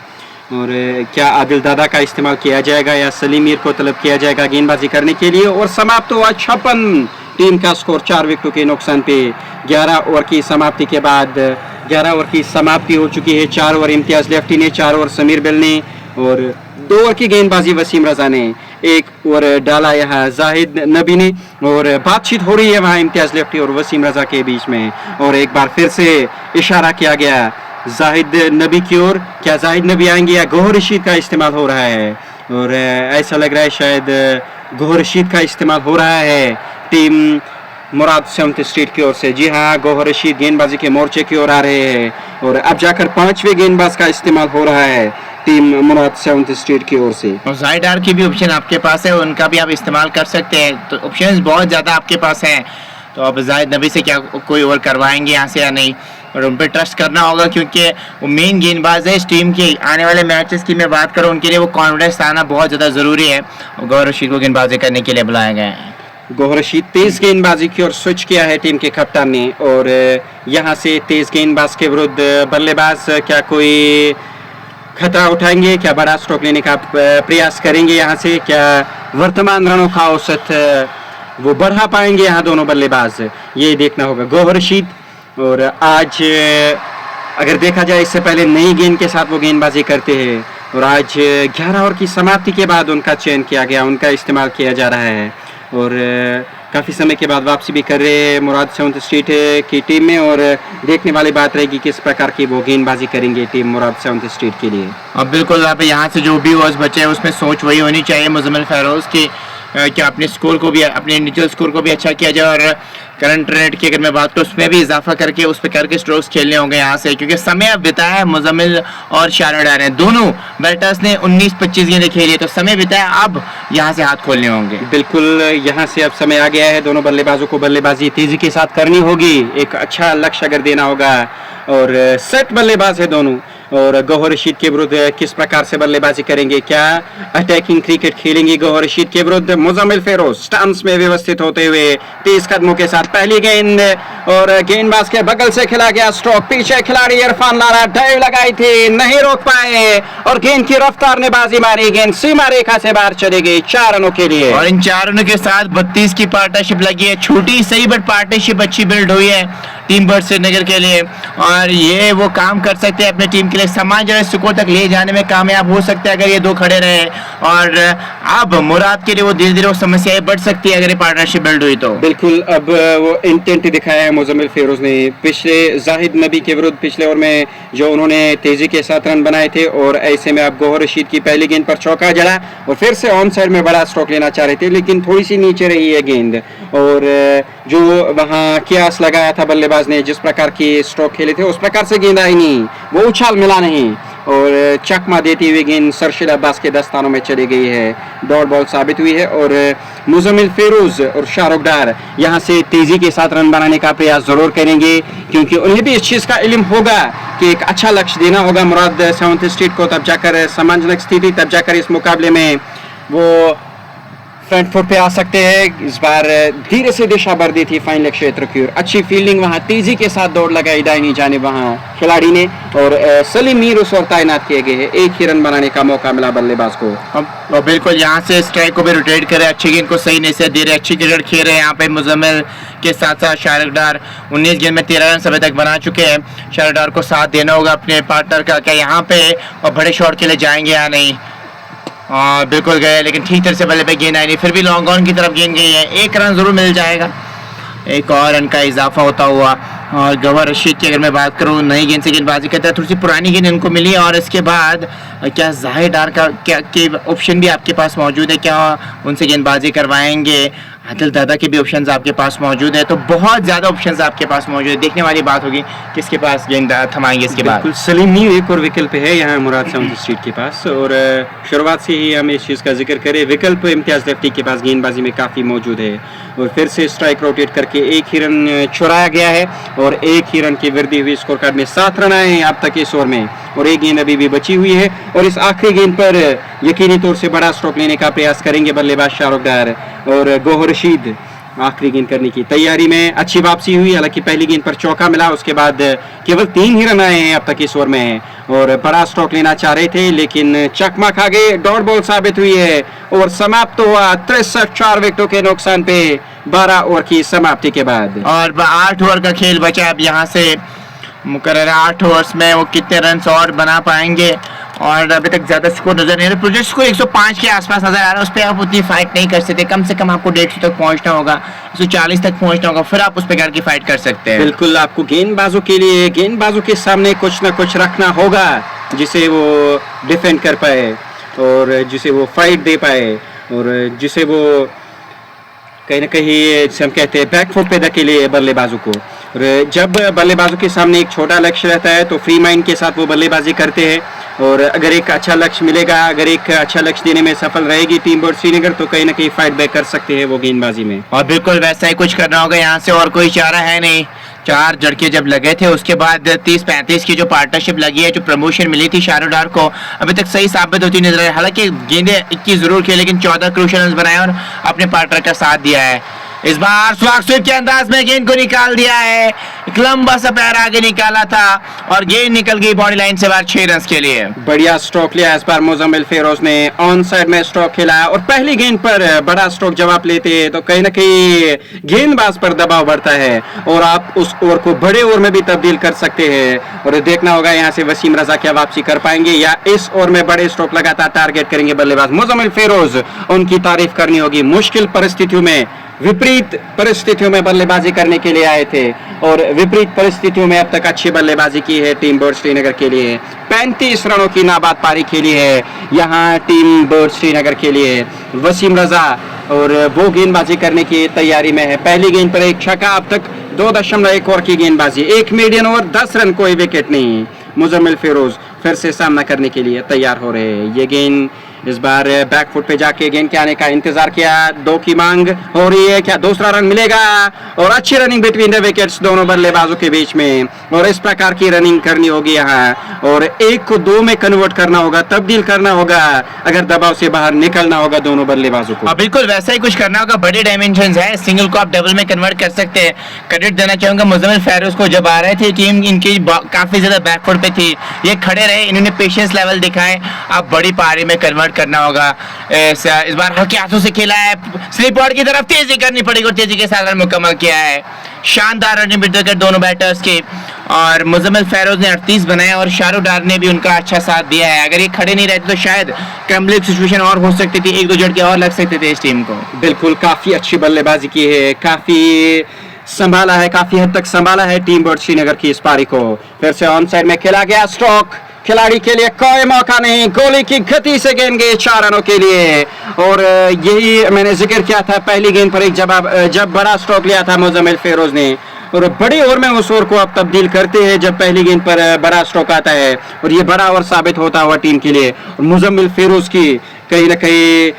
और क्या आदिल दादा का इस्तेमाल किया जाएगा या सलीम मीर को तलब किया जाएगा गेंदबाजी करने के लिए। और समाप्त हुआ 56 टीम का स्कोर 4 विकेटों के नुकसान पे। 11 ओवर की समाप्ति के बाद 11 ओवर की समाप्ति हो चुकी है। 4 ओवर इम्तियाज लेफ्टी ने, 4 ओवर समीर बिल ने और 2 ओवर की गेंदबाजी वसीम रजा ने, 1 ओवर डाला यहाँ जाहिद नबी ने और बातचीत हो रही है वहाँ इम्तियाज लेफ्टी और वसीम रजा के बीच में। और एक बार फिर से इशारा किया गया जाहिद नबी की ओर, क्या जाहिद नबी आएंगे या गौहर रशीद का इस्तेमाल हो रहा है। और ऐसा लग रहा है शायद गौहर रशीद का इस्तेमाल हो रहा है टीम मुराद 7th स्ट्रीट की ओर से। जी हाँ, गौहर रशीद गेंदबाजी के मोर्चे की ओर आ रहे हैं और अब जाकर 5वें गेंदबाज का इस्तेमाल हो रहा है टीम मुराद 7th स्ट्रीट की ओर से। और जाहिद डार की भी ऑप्शन आपके पास है, उनका भी आप इस्तेमाल कर सकते हैं, तो ऑप्शंस बहुत ज़्यादा आपके पास हैं। तो अब जाहिद नबी से क्या कोई ओवर करवाएंगे यहाँ से या नहीं, और उन पर ट्रस्ट करना होगा क्योंकि वो मेन गेंदबाज है इस टीम के। आने वाले मैचेस की मैं बात करूँ, उनके लिए वो कॉन्फिडेंस आना बहुत ज़्यादा ज़रूरी है। गौहर रशीद को गेंदबाजी करने के लिए बुलाया गया है। गौहर रशीद तेज गेंदबाजी की ओर स्विच किया है टीम के कप्तान ने और यहाँ से तेज गेंदबाज के विरुद्ध बल्लेबाज क्या कोई खतरा उठाएंगे, क्या बड़ा स्ट्रोक लेने का प्रयास करेंगे यहाँ से, क्या वर्तमान रनों का औसत वो बढ़ा पाएंगे यहाँ दोनों बल्लेबाज, ये देखना होगा। गौहर रशीद और आज अगर देखा जाए इससे पहले नई गेंद के साथ वो गेंदबाजी करते हैं और आज 11 ओवर की समाप्ति के बाद उनका चयन किया गया, उनका इस्तेमाल किया जा रहा है और काफ़ी समय के बाद वापसी भी कर रहे हैं मुराद 7th स्ट्रीट की टीम में। और देखने वाली बात रहेगी किस प्रकार की वो गेंदबाजी करेंगे टीम मुराद 7th स्ट्रीट के लिए। अब बिल्कुल आप यहाँ से जो भी ओवर्स बचे हैं उसमें सोच वही होनी चाहिए मुजम्मिल फेरोज की कि अपने स्कोर को भी, अपने इंडिविजुअल स्कोर को भी अच्छा किया जाए और करंट रेट की अगर मैं बात करूँ उसमें भी इजाफा करके उस पर करके स्ट्रोक्स खेलने होंगे यहाँ से, क्योंकि समय अब बिताया है मुजम्मिल और शाहरुख डार ने, दोनों बैटर्स ने 19-25 गेंदें खेली, तो समय बिताया, अब यहाँ से हाथ खोलने होंगे। बिल्कुल यहाँ से अब समय आ गया है, दोनों बल्लेबाजों को बल्लेबाजी तेजी के साथ करनी होगी, एक अच्छा लक्ष्य अगर देना होगा और सेट बल्लेबाज है दोनों। और गौहर रशीद के विरुद्ध किस प्रकार से बल्लेबाजी करेंगे, क्या अटैकिंग क्रिकेट खेलेंगे गौहर रशीद के विरुद्ध। मुजम्मिल फेरोज स्टंप्स में व्यवस्थित होते हुए 30 कदमों के साथ पहली गेंद और गेंदबाज के बगल से खेला गया स्ट्रोक, पीछे खिलाड़ी इरफान लारा ड्राइव लगाई थी, नहीं रोक पाए और गेंद की रफ्तार ने बाजी मारी, गेंद सीमा रेखा से बाहर चली गई 4 रनों के लिए। और इन 4 रनों के साथ 32 की पार्टनरशिप लगी है, छोटी सही बट पार्टनरशिप अच्छी बिल्ड हुई है टीम बर्ड श्रीनगर के लिए और ये वो काम कर सकते हैं अपने टीम के लिए, समान जो स्कोर तक ले जाने में कामयाब हो सकते हैं अगर ये 2 खड़े रहे। और अब मुराद के लिए वो धीरे धीरे वो समस्याएं बढ़ सकती है अगर ये पार्टनरशिप बिल्ड हुई तो। बिल्कुल अब वो इंटेंट दिखाया है मुजम्मिल फेरोज ने पिछले जाहिद नबी के विरुद्ध पिछले ओवर में जो उन्होंने तेजी के साथ रन बनाए थे और ऐसे में अब गौहर रशीद की पहली गेंद पर चौका जड़ा और फिर से ऑन साइड में बड़ा स्ट्रोक लेना चाह रहे थे, लेकिन थोड़ी सी नीचे रही है गेंद और जो वहाँ कियास लगाया था बल्लेबाज बल्लेबाज ने जिस प्रकार की स्ट्रोक खेले थे उस प्रकार से गेंद आई नहीं, वो उछाल मिला नहीं और चकमा देती हुई गेंद सरशील अब्बास के दस्तानों में चली गई है, डॉट बॉल साबित हुई है। और मुजम्मिल फेरोज और शाहरुख डार यहाँ से तेजी के साथ रन बनाने का प्रयास जरूर करेंगे, क्योंकि उन्हें भी इस चीज़ का इल्म होगा कि एक अच्छा लक्ष्य देना होगा मुराद 7th स्ट्रीट को, तब जाकर सम्मानजनक स्थिति, तब जाकर इस मुकाबले में वो फ्रंट फुट पे आ सकते हैं। इस बार धीरे से दिशा भर दी थी फाइनल क्षेत्र की ओर, अच्छी फील्डिंग, वहां तेजी के साथ दौड़ लगाई दाहिनी जानिब वहां खिलाड़ी ने, और सलीम मीर उस वक्त तैनात किए गए हैं। एक ही रन बनाने का मौका मिला बल्लेबाज को। और बिल्कुल यहाँ से स्ट्राइक को भी रोटेट करे, अच्छी गेंद को सही नसीहत दे रहे, अच्छी क्रिकेट खेल रहे हैं यहाँ पे मुजम्मिल के साथ साथ शाहरुख डार। 19 गेंद में 13 रन अभी तक बना चुके हैं। शाहरुख डार को साथ देना होगा अपने पार्टनर का, क्या यहाँ पे और बड़े शॉट के लिए जाएंगे या नहीं। बिल्कुल गए, लेकिन ठीक तरह से बल्ले पे गेंद आई नहीं, फिर भी लॉन्ग ऑन की तरफ गेंद गई है। एक रन जरूर मिल जाएगा, एक और रन का इजाफा होता हुआ। और गवर रशीद की अगर मैं बात करूँ, नई गेंद से गेंदबाजी करता है, थोड़ी सी पुरानी गेंद इनको मिली है। और इसके बाद क्या जाहिर डार का क्या के ऑप्शन भी आपके पास मौजूद है, क्या उनसे गेंदबाजी करवाएंगे? आदिल दादा के भी ऑप्शंस आपके पास मौजूद है, तो बहुत ज़्यादा ऑप्शंस आपके पास मौजूद है। देखने वाली बात होगी किसके पास गेंद थमाएंगे इसके बाद। सलीम मीर एक और विकल्प है यहाँ मुराद 7th स्ट्रीट के पास, और शुरुआत से ही हम इस चीज़ का जिक्र करें, विकल्प इम्तियाज़ लेफ्टी के पास गेंदबाजी में काफ़ी मौजूद है। और फिर से स्ट्राइक रोटेट करके एक ही रन चुराया गया है, और एक ही रन की वृद्धि हुई स्कोर कार्ड में। 7 रन आए हैं अब तक इस ओवर में, और एक गेंद अभी भी बची हुई है। और इस आखिरी गेंद पर यकीनी तौर से बड़ा स्ट्रोक लेने का प्रयास करेंगे बल्लेबाज शाहरुख डार, और गौहर रशीद आखिरी गेंद करने की तैयारी में। अच्छी वापसी हुई, हालांकि पहली गेंद पर चौका मिला, उसके बाद केवल 3 ही रन आए हैं अब तक इस ओवर में, और बड़ा स्ट्रोक लेना चाह रहे थे लेकिन चकमा खा गए। डॉट बॉल साबित हुई है और समाप्त हुआ 63 4 विकेटों के नुकसान पे 12 ओवर की समाप्ति के बाद। और 8 ओवर का खेल बचा अब यहाँ से मुकर्रर 8 ओवर्स में वो कितने रन और बना पाएंगे, और अभी तक ज्यादा स्कोर नजर नहीं आ रहा। प्रोजेक्ट स्कोर 105 के आसपास नजर आ रहा है, उस पर आप उतनी फाइट नहीं कर सकते। कम से कम आपको 150 तक पहुंचना होगा, 140 तक पहुंचना होगा, फिर आप उस पर की फाइट कर सकते हैं। बिल्कुल, आपको गेंदबाजों के लिए गेंदबाजों के सामने कुछ ना कुछ रखना होगा जिसे वो डिफेंड कर पाए, और जिसे वो फाइट दे पाए, और जिसे वो कहीं ना कहीं जिसे हम कहते हैं बैक फुट पे धकेले बल्लेबाजों को। और जब बल्लेबाजों के सामने एक छोटा लक्ष्य रहता है तो फ्री माइंड के साथ वो बल्लेबाजी करते हैं, और अगर एक अच्छा लक्ष्य मिलेगा, अगर एक अच्छा लक्ष्य देने में सफल रहेगी टीम बर्ड श्रीनगर, तो कहीं ना कहीं फाइट बैक कर सकते हैं वो गेंदबाजी में। और बिल्कुल वैसा ही कुछ करना होगा यहाँ से, और कोई चारा है नहीं। 4 झटके जब लगे थे उसके बाद 30-35 की जो पार्टनरशिप लगी है, जो प्रमोशन मिली थी शाहरुख डार को, अभी तक सही साबित होती नजर आई। हालांकि गेंदे 21 जरूर किए, लेकिन 14 क्रूशियल रन बनाए और अपने पार्टनर का साथ दिया है। इस बार स्वाग स्वीप के अंदाज में गेंद को निकाल दिया है, एक लंबा सा पैर आगे निकाला था और गेंद निकल गई बॉडी लाइन से बाहर 6 रन के लिए। बढ़िया स्ट्रोक लिया इस बार मुजम्मिल फेरोज ने, ऑन साइड में स्ट्रोक खेला, और पहली गेंद पर बड़ा स्ट्रोक जवाब लेते तो कहीं ना कहीं गेंदबाज पर दबाव बढ़ता है और आप उस ओवर को बड़े ओवर में भी तब्दील कर सकते हैं। और देखना होगा यहाँ से वसीम रजा क्या वापसी कर पाएंगे या इस ओवर में बड़े स्ट्रोक लगातार टारगेट करेंगे बल्लेबाज मुजम्मिल फेरोज। उनकी तारीफ करनी होगी, मुश्किल परिस्थितियों में, विपरीत परिस्थितियों में बल्लेबाजी करने के लिए आए थे और विपरीत परिस्थितियों में अब तक अच्छी बल्लेबाजी की है टीम बर्ड श्रीनगर के लिए। 35 रनों की नाबाद पारी खेली है यहाँ टीम बर्ड श्रीनगर के लिए वसीम रजा, और वो गेंदबाजी करने की तैयारी में है। पहली गेंद पर एक छक्का, अब तक 2.1 ओवर की गेंदबाजी, एक मीडियम ओवर, 10 रन, कोई विकेट नहीं। मुजम्मिल फेरोज फिर से सामना करने के लिए तैयार हो रहे हैं। ये गेंद इस बार बैक फुट पे जाके गेंद के आने का इंतजार किया, 2 की मांग हो रही है, क्या दूसरा रन मिलेगा? और अच्छी रनिंग बिटवीन द विकेट्स दोनों बल्लेबाजों के बीच में, और इस प्रकार की रनिंग करनी होगी यहाँ, और 1 को 2 में कन्वर्ट करना होगा, तब्दील करना होगा अगर दबाव से बाहर निकलना होगा दोनों बल्लेबाजों को। बिल्कुल वैसा ही कुछ करना होगा, बड़े डायमेंशन है, सिंगल को आप डबल में कन्वर्ट कर सकते हैं। क्रेडिट देना चाहूंगा मुजम्मिल फेरोज को, जब आ रहे थे टीम इनकी काफी ज्यादा बैकफुट पे थी, ये खड़े रहे, इन्होंने पेशेंस लेवल दिखाए, अब बड़ी पारी में कन्वर्ट करना होगा। इस बार हल्के हाथों से खेला है, स्लिप आउट की तरफ तेजी करनी पड़ेगी और तेजी के साथ मुकम्मल किया है। शानदार रनिंग विकेट दोनों बैटर्स के, और मुजम्मिल फेरोज ने 38 बनाया और शाहरुख डार ने भी उनका अच्छा साथ दिया है। अगर ये खड़े नहीं रहते तो शायद क्रम्बलिंग सिचुएशन और हो सकती थी, 1-2 झटके और लग सकते थे इस टीम को। बिल्कुल, काफी अच्छी बल्लेबाजी की है, काफी संभाला है, काफी हद तक संभाला है टीम बर्ड श्रीनगर की इस पारी को। फिर से ऑन साइड में खेला गया स्ट्रोक, खिलाड़ी के लिए कोई मौका नहीं, गोली की गति से गेंद गई 4 रनों के लिए। और यही मैंने जिक्र किया था पहली गेंद पर एक जब बड़ा स्ट्रोक लिया था मुजम्मिल फेरोज ने, और बड़े ओवर में उस ओवर को अब तब्दील करते हैं जब पहली गेंद पर बड़ा स्ट्रोक आता है, और ये बड़ा ओवर साबित होता हुआ टीम के लिए। और मुजम्मिल फिरोज की कहीं ना कहीं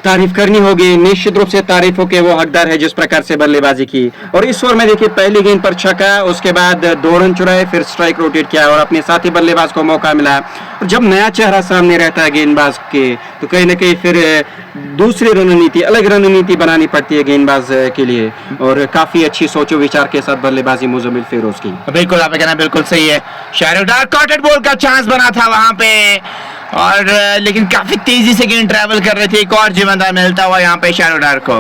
तारीफ करनी होगी, निश्चित रूप से तारीफों के वो हकदार है जिस प्रकार से बल्लेबाजी की। और इस ओवर में देखिए पहली गेंद पर छक्का, उसके बाद 2 रन चुराए, फिर स्ट्राइक रोटेट किया और अपने साथी बल्लेबाज को मौका मिला। और जब नया चेहरा सामने रहता है गेंदबाज के, तो कहीं ना कहीं फिर दूसरी रणनीति, अलग रणनीति बनानी पड़ती है गेंदबाज के लिए। और काफी अच्छी सोचो विचार के साथ बल्लेबाजी मुजम्मिल फिरोज की। बिल्कुल आपका कहना बिल्कुल सही है। शाहरुख डार कॉटेड बॉल का चांस बना था वहां पे, और लेकिन काफी तेजी से गेंद ट्रैवल कर रही थी। एक और जिम्मेदार मिलता हुआ यहाँ पे शाहरुख डार को।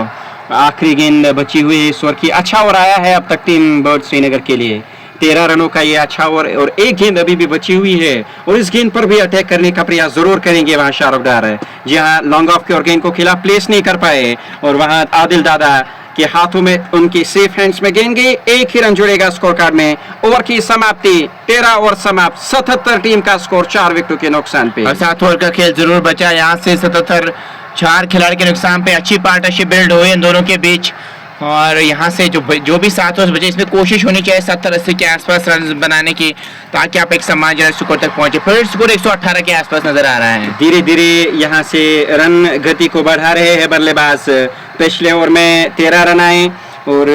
आखिरी गेंद बची हुई है इस ओवर की। अच्छा ओवर आया है अब तक टीम बर्ड श्रीनगर के लिए, 13 रनों का ये अच्छा ओवर, और एक गेंद अभी भी बची हुई है और इस गेंद पर भी अटैक करने का प्रयास जरूर करेंगे वहां शाहरुख डार है, जी हाँ। लॉन्ग ऑफ की और गेंद को खिला प्लेस नहीं कर पाए, और वहां आदिल दादा के हाथों में, उनकी सेफ हैंड्स में गेंद गई। एक ही रन जुड़ेगा स्कोर कार्ड में। ओवर की समाप्ति, 13 ओवर समाप्त, 77 टीम का स्कोर 4 विकेटों के नुकसान पे। और 7 ओवर का खेल जरूर बचा यहाँ से। 77 4 खिलाड़ी के नुकसान पे अच्छी पार्टनरशिप बिल्ड हुई इन दोनों के बीच। और यहाँ से जो भी 7 ओवर बचे, इसमें कोशिश होनी चाहिए 70-80 के आसपास रन बनाने की, ताकि आप एक सम्मानजनक स्कोर तक पहुंचे। फिर स्कोर 118 के आसपास नजर आ रहा है। धीरे धीरे यहाँ से रन गति को बढ़ा रहे हैं बल्लेबाज। पिछले ओवर में 13 रन आए और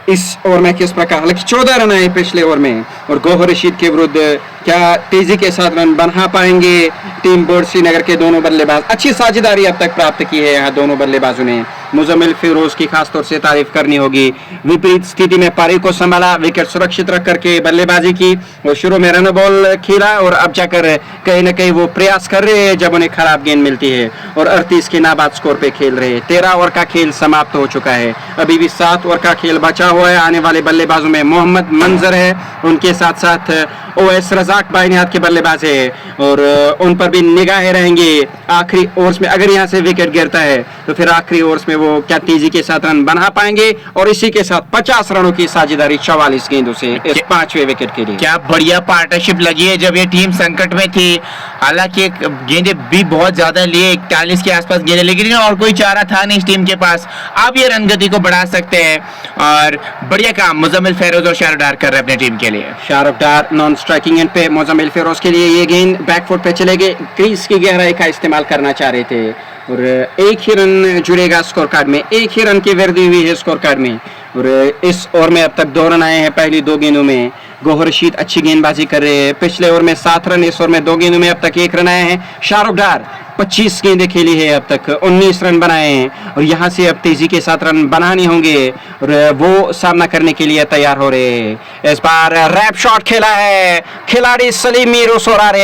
इस ओवर में किस प्रकार, हालांकि 14 रन आए पिछले ओवर में। और गौहर रशीद के विरुद्ध क्या तेजी के साथ रन बना पाएंगे टीम बर्ड श्रीनगर के दोनों बल्लेबाज। अच्छी साझेदारी अब तक प्राप्त की है यहाँ दोनों बल्लेबाजों ने। मुजम्मिल फिरोज की खासतौर से तारीफ करनी होगी। विपरीत स्थिति में पारी को संभाला, विकेट सुरक्षित रख करके बल्लेबाजी की, और शुरू में रन बॉल खेला, और अब जाकर कहीं ना कहीं वो प्रयास कर रहे हैं जब उन्हें खराब गेंद मिलती है, और 38 के नाबाद स्कोर पे खेल रहे हैं। 13 ओवर का खेल समाप्त हो चुका है, अभी भी 7 ओवर का खेल बचा हुआ है। आने वाले बल्लेबाजों में मोहम्मद मंजर है, उनके साथ साथ ओवैस रजाक बाईं हाथ के बल्लेबाज है, और उन पर भी निगाहें रहेंगी। आखिरी ओवर्स में अगर यहाँ से विकेट गिरता है तो फिर आखिरी ओवर्स में वो क्या तेजी के साथ रन बना पाएंगे, और इसी के साथ 50 रनों की साझेदारी 44 गेंदों से इस 5वें विकेट के लिए। क्या बढ़िया पार्टनरशिप लगी है जब ये टीम संकट में थी। हालांकि गेंदें भी बहुत ज्यादा लिए, 41 के आसपास गेंदें, लेकिन और कोई चारा था नहीं इस टीम के पास। अब ये रन गति को बढ़ा सकते हैं, और बढ़िया काम मुजम्मिल फिरोज और शाहरुख डार कर रहे हैं अपनी टीम के लिए। शाहरुख डार नॉन स्ट्राइकिंग एंड पे, मुजम्मिल फिरोज के लिए ये गेंद बैकफुट पे चले गए, क्रीज की गहराई का इस्तेमाल करना चाह रहे थे, और एक ही रन जुड़ेगा स्कोर कार्ड में। एक ही रन की वृद्धि हुई है स्कोर कार्ड में, और इस ओवर में अब तक 2 रन आए हैं पहली 2 गेंदों में। गौहर रशीद अच्छी गेंदबाजी कर रहे हैं। पिछले ओवर में 7 रन, इस ओवर में 2 गेंदों में अब तक 1 रन आए हैं। शाहरुख डार 25 गेंदें खेली है, अब तक 19 रन बनाए हैं, और यहाँ से अब तेजी के साथ रन बनाने होंगे, और वो सामना करने के लिए तैयार हो रहे हैं। इस बार रैप शॉट खेला है खिलाड़ी सलीम मीर सोरारे,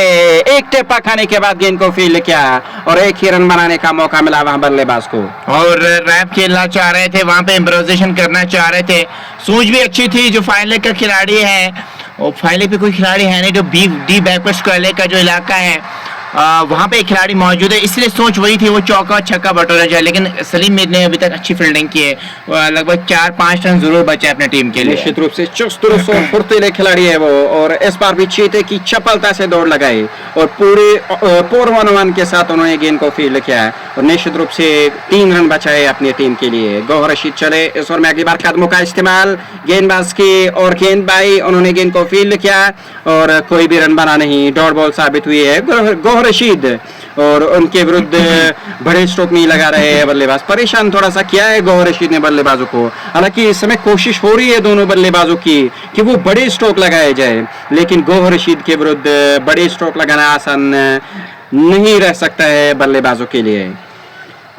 एक टेप्पा खाने के बाद गेंद को फील्ड किया, और एक ही रन बनाने का मौका मिला वहां बल्लेबाज को। और रैप खेलना चाह रहे थे, वहां पे इम्प्रोवाइजेशन करना चाह रहे थे। सूझ भी अच्छी थी। जो फाइन लेग का खिलाड़ी है, और फाइन लेग पे कोई खिलाड़ी है नहीं, जो डी बैक स्क्वायर लेग का जो इलाका है वहाँ पे एक खिलाड़ी मौजूद है, इसलिए सोच वही थी वो चौका छक्का बटोरना चाहिए। लेकिन सलीम मीर ने अभी तक अच्छी फील्डिंग की है, लगभग 4-5 रन जरूर बचे अपने टीम के लिए। निश्चित रूप से चुस्त और फुर्तीले खिलाड़ी है वो, और इस बार भी चीते की चपलता से दौड़ लगाई, और पूरे पूर्वानुमान के साथ उन्होंने गेंद को फील्ड किया, और निश्चित रूप से 3 रन बचाए अपनी टीम के लिए। गौहर रशीद चले इस ओवर में अगली बार कदमों का इस्तेमाल गेंदबाज की, और गेंदबाजी उन्होंने गेंद को फील्ड किया, और कोई भी रन बना नहीं, डॉट बॉल साबित हुई है गौहर रशीद, और उनके विरुद्ध बड़े स्ट्रोक नहीं लगा रहे हैं बल्लेबाज। परेशान थोड़ा सा किया है गौहर रशीद ने बल्लेबाजों को। हालांकि इस समय कोशिश हो रही है दोनों बल्लेबाजों की कि वो बड़े स्ट्रोक लगाए जाए, लेकिन गौहर रशीद के विरुद्ध बड़े स्ट्रोक लगाना आसान नहीं रह सकता है बल्लेबाजों के लिए।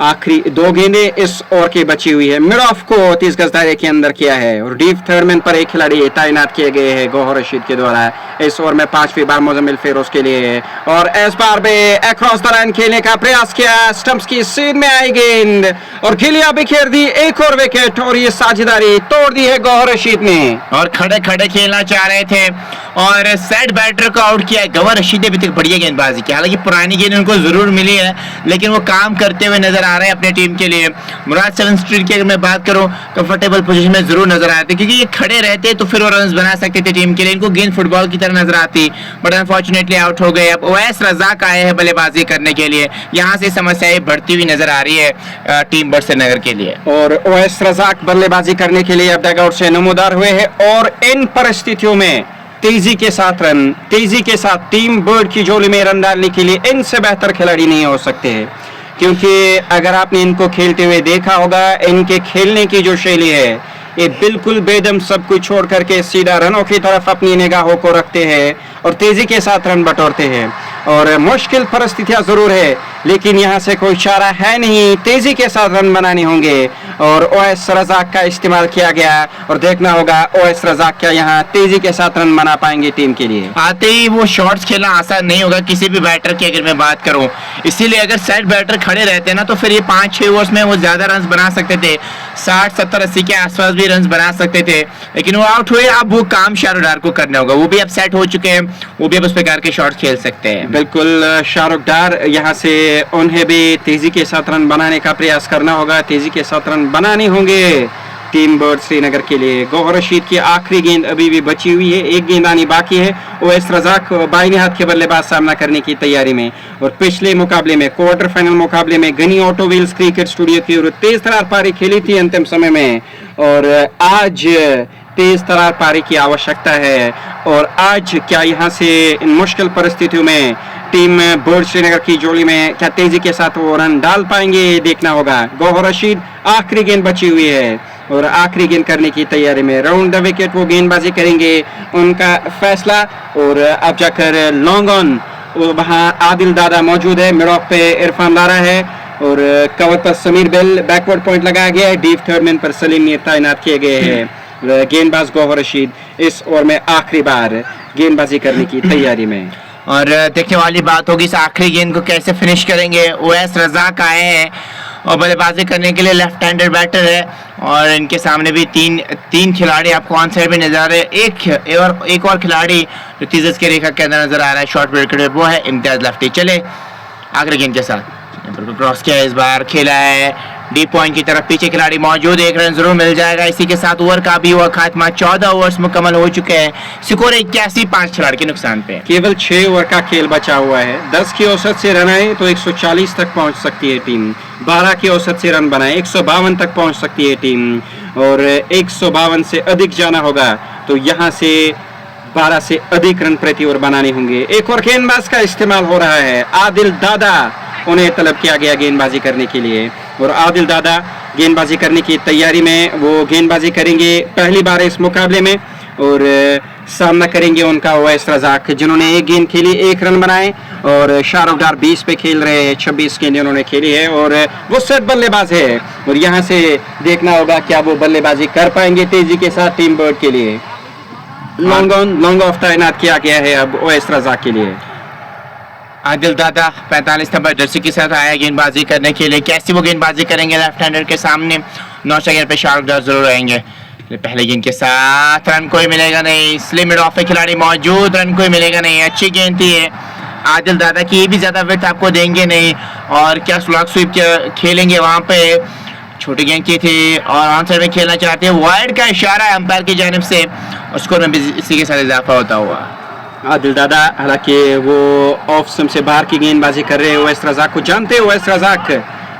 आखिरी 2 गेंदें इस ओवर की बची हुई है। मिड ऑफ को 30 गज दायरे के अंदर किया है, और डीप थर्ड मैन पर एक खिलाड़ी तैनात किए गए हैं गौहर रशीद के द्वारा इस ओवर में 5वीं बार मुजम्मिल फिरोज के लिए। और इस बार भी अक्रॉस द लाइन खेलने का प्रयास किया, स्टंप्स की सीध में आई गेंद और गिलिया बिखेर दी, एक और विकेट, और ये साझेदारी तोड़ दी है गौहर रशीद ने। और खड़े खड़े खेलना चाह रहे थे और सेट बैटर को आउट किया। गौहर रशीद ने अभी तक बढ़िया गेंदबाजी की, हालांकि पुरानी गेंद उनको जरूर मिली है, लेकिन वो काम करते हुए नजर आ रहे हैं अपने टीम के लिए। मुराद 7 स्ट्रीट की अगर मैं बात करूं, कंफर्टेबल पोजीशन में जरूर नजर आते हैं, क्योंकि ये खड़े रहते तो फिर वो रन बना सकते थे टीम के लिए, इनको गेंद फुटबॉल की तरह नजर आती, बट अनफॉर्चुनेटली आउट हो गए। अब ओवैस रजाक आए हैं बल्लेबाजी करने के लिए, यहाँ से समस्याएं बढ़ती हुई नजर आ रही है टीम बर्ड श्रीनगर के लिए। और ओवैस रजाक बल्लेबाजी करने के लिए अब डगआउट से नमूदार हुए हैं, और इन परिस्थितियों में तेजी के साथ टीम बर्ड की झोली में रन डालने के लिए इनसे बेहतर खिलाड़ी नहीं हो सकते हैं। क्योंकि अगर आपने इनको खेलते हुए देखा होगा, इनके खेलने की जो शैली है, ये बिल्कुल बेदम सब कुछ छोड़ करके सीधा रनों की तरफ अपनी निगाहों को रखते हैं और तेजी के साथ रन बटोरते हैं। और मुश्किल परिस्थितियां जरूर है, लेकिन यहाँ से कोई चारा है नहीं, तेजी के साथ रन बनाने होंगे और ओवैस रजाक का इस्तेमाल किया गया, और देखना होगा ओवैस रजाक क्या यहाँ तेजी के साथ रन बना पाएंगे टीम के लिए। आते ही वो शॉट्स खेलना आसान नहीं होगा किसी भी बैटर की अगर मैं बात करूं, इसीलिए अगर सेट बैटर खड़े रहते ना तो फिर ये 5-6 ओवर्स में वो ज्यादा रन बना सकते थे, 60, 70, 80 के आसपास भी रन बना सकते थे, लेकिन वो आउट हुए। अब वो काम शाहरुख डार को करना होगा, वो भी अब सेट हो चुके हैं, वो भी अब उस प्रकार के शॉट्स खेल सकते हैं। बिल्कुल शाहरुख डार, यहाँ से उन्हें भी तेजी के साथ रन बनाने का प्रयास करना होगा, तेजी के साथ रन बनाने होंगे टीम बर्ड श्रीनगर के लिए। गौहर रशीद की आखिरी गेंद अभी भी बची हुई है, एक गेंद आनी बाकी है। ओवैस रजाक बाईं हाथ के बल्लेबाज सामना करने की तैयारी में, और पिछले मुकाबले में, क्वार्टर फाइनल मुकाबले में Ghani auto wheels cricket studio की ओर तेज तरार पारी खेली थी अंतिम समय में, और आज तेज तरार पारी की आवश्यकता है। और आज क्या यहाँ से इन मुश्किल परिस्थितियों में टीम बर्ड श्रीनगर की जोड़ी में क्या तेजी के साथ वो रन डाल पाएंगे, देखना होगा। गौहर रशीद आखिरी गेंद बची हुई है और आखिरी गेंद करने की तैयारी में, राउंड द विकेट वो गेंदबाजी करेंगे, उनका फैसला। और अब जाकर लॉन्ग ऑन वहाँ आदिल दादा मौजूद है, मिड ऑफ पे इरफान लारा है, और कवर पर समीर बेल, बैकवर्ड पॉइंट लगाया गया है, डीप थर्डमैन पर सलीम मीर तैनात किए गए हैं। गेंदबाज गौहर रशीद इस ओवर में आखिरी बार गेंदबाजी करने की तैयारी में, और देखने वाली बात होगी इस आखिरी गेंद को कैसे फिनिश करेंगे। ओवैस रजाक आए हैं और बल्लेबाजी करने के लिए लेफ्ट हैंडेड बैटर है, और इनके सामने भी तीन खिलाड़ी आपको ऑन साइड में नजर आ रहे हैं। एक और खिलाड़ी जो तीसरे के रेखा के अंदर नजर आ रहा है शॉर्ट विकेट, वो है इम्तियाज लफ्टी। चले आखिरी गेंद के साथ क्रॉस किया, इस बार खेला है डीप पॉइंट की तरफ, पीछे खिलाड़ी मौजूद, एक रन जरूर मिल जाएगा। इसी के साथ ओवर का भी हुआ खात्मा, 14 ओवर्स मुकम्मल हो चुके हैं, स्कोर 81, 5 खिलाड़ी के नुकसान पे। केवल 6 ओवर का खेल बचा हुआ है, 10 की औसत से रन आए तो 140 तक पहुंच सकती है टीम, 12 की औसत से रन बनाए 152 तक पहुंच सकती है टीम, और 152 से अधिक जाना होगा तो यहाँ से 12 से अधिक रन प्रति ओवर बनाने होंगे। एक और गेंदबाज का इस्तेमाल हो रहा है, आदिल दादा, उन्हें तलब किया गया गेंदबाजी करने के लिए, और आदिल दादा गेंदबाजी करने की तैयारी में, वो गेंदबाजी करेंगे पहली बार इस मुकाबले में, और सामना करेंगे उनका ओवैस रजाक जिन्होंने एक गेंद खेली, 1 रन बनाए, और शाहरुख डार 20 पे खेल रहे हैं, 26 गेंदें उन्होंने खेली है, और वो सेट बल्लेबाज है, और यहाँ से देखना होगा क्या वो बल्लेबाजी कर पाएंगे तेजी के साथ टीम बर्ड के लिए। लॉन्ग ऑफ तैनात किया गया है अब ओवैस रजाक के लिए। आदिल दादा 45 नंबर जर्सी के साथ आया गेंदबाजी करने के लिए, कैसी वो गेंदबाजी करेंगे लेफ्ट हैंडर के सामने। 9 गेंद पे शाहरुख डार जरूर रहेंगे, पहले गेंद के साथ रन कोई मिलेगा नहीं, स्लिम मिड ऑफ पे खिलाड़ी मौजूद, रन कोई मिलेगा नहीं। अच्छी गेंद थी आदिल दादा की, ये भी ज्यादा विकेट आपको देंगे नहीं, और क्या स्लॉग स्वीप खेलेंगे वहां पे, छोटी गेंद की थी और ऑन साइड में खेलना चाहते हैं, वाइड का इशारा है अंपायर की जानिब से, स्कोर में भी इसी के साथ इजाफा होता हुआ। आदिल दादा हालांकि वो ऑफ स्टंप से बाहर की गेंदबाजी कर रहे हैं, ओवैस रजाक को जानते हैं, ओवैस रजाक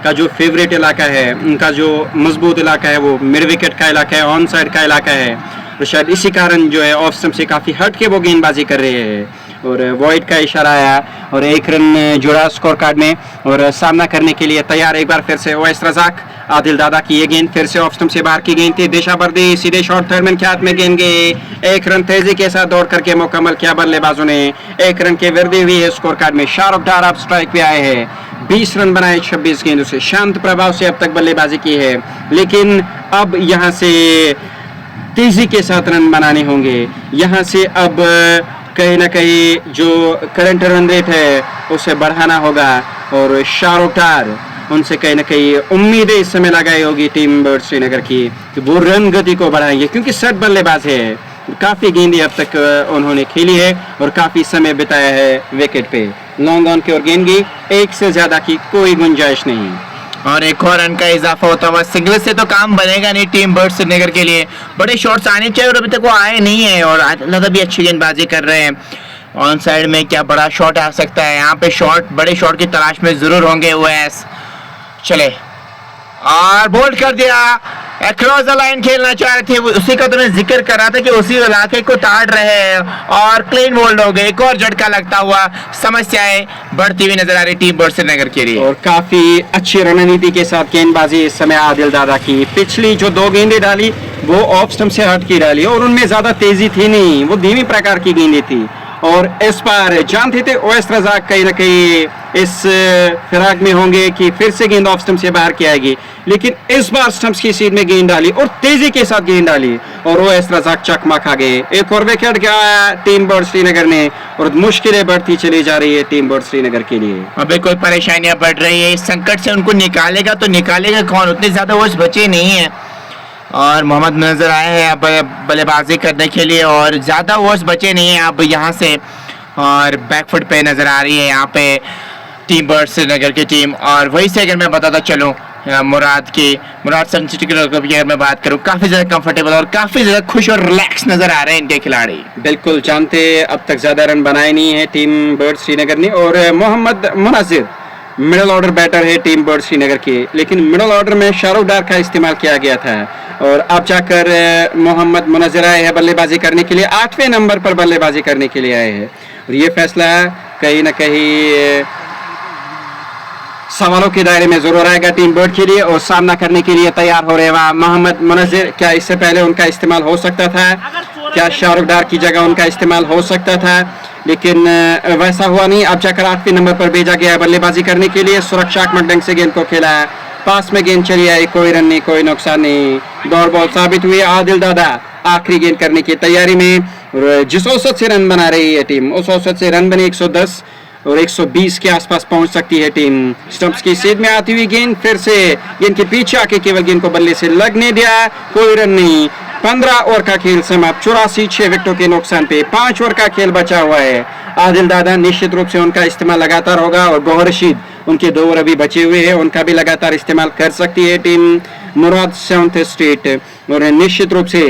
का जो फेवरेट इलाका है, उनका जो मजबूत इलाका है वो मिड विकेट का इलाका है, ऑन साइड का इलाका है, तो शायद इसी कारण जो है ऑफ स्टंप से काफ़ी हट के वो गेंदबाजी कर रहे हैं, और वाइड का इशारा आया और 1 रन जुड़ा स्कोर कार्ड में, और सामना करने के लिए तैयार एक बार फिर से ओवैस रजाक। आदिल दादा की ये गेंद फिर से ऑफ स्टंप से बाहर की गेंद थी, दिशा बर्दी सीधे शॉर्ट थर्डमैन के हाथ में गेंद गई, 1 रन तेजी के साथ दौड़ करके मुकम्मल किया बल्लेबाजों ने, 1 रन के वृद्धि हुई है स्कोर कार्ड में। शाहरुख डार अब स्ट्राइक पे आए हैं, 20 रन बनाए 26 गेंदों से, शांत प्रभाव से अब तक बल्लेबाजी की है, लेकिन अब यहाँ से तेजी के साथ रन बनाने होंगे, यहाँ से अब कहीं ना कहीं जो करंट रन रेट है उसे बढ़ाना होगा, और शाहरुख डार उनसे कहीं ना कहीं उम्मीदें इस समय लगाई होगी टीम बर्ड श्रीनगर की कि वो रन गति को बढ़ाएंगे, क्योंकि सेट बल्लेबाज है, काफ़ी गेंदें अब तक उन्होंने खेली है और काफ़ी समय बिताया है विकेट पे। लॉन्ग ऑन की ओर गेंद गई, 1 से ज़्यादा की कोई गुंजाइश नहीं। और एक और रन का इजाफा होता हुआ सिंगल से तो काम बनेगा नहीं टीम बर्ड श्रीनगर के लिए। बड़े शॉट्स आने चाहिए और अभी तक वो आए नहीं है और आदिल भी अच्छी गेंदबाजी कर रहे हैं। ऑन साइड में क्या बड़ा शॉट आ सकता है, यहाँ पे शॉट, बड़े शॉट की तलाश में जरूर होंगे ओवैस। चले और बोल्ड कर दिया, अक्रॉस द लाइन खेलना चाह रहे थे, उसी का तो मैं जिक्र कर रहा था कि उसी इलाके को ताड़ रहे हैं और क्लीन बोल्ड हो गए। एक और झटका लगता हुआ, समस्याएं बढ़ती हुई नजर आ रही टीम बर्ड श्रीनगर के लिए। और काफी अच्छी रणनीति के साथ गेंदबाजी इस समय आदिल दादा की। पिछली जो 2 गेंदें डाली वो ऑफ स्टंप से हट की डाली और उनमें ज्यादा तेजी थी नहीं, वो धीमी प्रकार की गेंदें थी। और इस बार जानते थे ओवैस रज़ाक कहीं ना कहीं इस फिराक में होंगे कि फिर से गेंद ऑफ स्टंप से बाहर की आएगी, लेकिन इस बार स्टंप्स की सीध में गेंद डाली और तेजी के साथ गेंद डाली और ओवैस रज़ाक चकमा खा गए। एक और विकेट गया टीम बर्ड श्रीनगर ने और मुश्किलें बढ़ती चली जा रही है टीम बर्ड श्रीनगर के लिए। अभी कोई परेशानियां बढ़ रही है, इस संकट से उनको निकालेगा तो निकालेगा कौन, उतने ज्यादा ओवर्स बचे नहीं है। और मोहम्मद नजर आए हैं अब बल्लेबाजी करने के लिए और ज़्यादा ओवर्स बचे नहीं हैं अब यहाँ से। और बैकफुट पे नज़र आ रही है यहाँ पे टीम बर्ड श्रीनगर की टीम। और वही से अगर मैं बताता चलूँ मुराद सन सिटी की अगर मैं बात करूँ, काफ़ी ज़्यादा कंफर्टेबल और काफ़ी ज़्यादा खुश और रिलैक्स नज़र आ रहे हैं इनके खिलाड़ी। बिल्कुल, जानते अब तक ज़्यादा रन बनाए नहीं है टीम बर्ड श्रीनगर ने। और मोहम्मद मुनज़िर मिडिल ऑर्डर बैटर है टीम बर्ड श्रीनगर के, लेकिन मिडिल ऑर्डर में शाहरुख डार का इस्तेमाल किया गया था और अब जाकर मोहम्मद मुनज़िर आए हैं बल्लेबाजी करने के लिए, 8वें नंबर पर बल्लेबाजी करने के लिए आए हैं। और ये फैसला कहीं ना कहीं सवालों के दायरे में जरूर आएगा टीम बर्ड के लिए और सामना करने के लिए तैयार हो रहे हैं मोहम्मद मुनज़िर। क्या इससे पहले उनका इस्तेमाल हो सकता था, क्या शाहरुख डार की जगह उनका इस्तेमाल हो सकता था, लेकिन वैसा हुआ नहीं। अब जाकर 8वें नंबर पर भेजा गया बल्लेबाजी करने के लिए। सुरक्षात्मक ढंग से गेंद को खेला, पास में गेंद चली आई, कोई रन नहीं, कोई नुकसान नहीं, दौड़ बॉल साबित हुई। आदिल दादा आखिरी गेंद करने की तैयारी में और जिस औसत से रन बना रही है टीम, उस औसत से रन बने 110 और 120 के आसपास पहुंच सकती है टीम। स्टंप्स की सीध में आती हुई गेंद फिर से गेंद के पीछे आके केवल गेंद को बल्ले से लगने दिया, कोई रन नहीं। 15 ओवर का खेल समाप्त, 84 6 विकेटों के नुकसान पे 5 ओवर का खेल बचा हुआ है। आदिल दादा निश्चित रूप से उनका इस्तेमाल लगातार होगा और गौहर रशीद उनके 2 ओवर अभी बचे हुए हैं, उनका भी लगातार इस्तेमाल कर सकती है टीम मुराद 7th स्ट्रीट। और निश्चित रूप से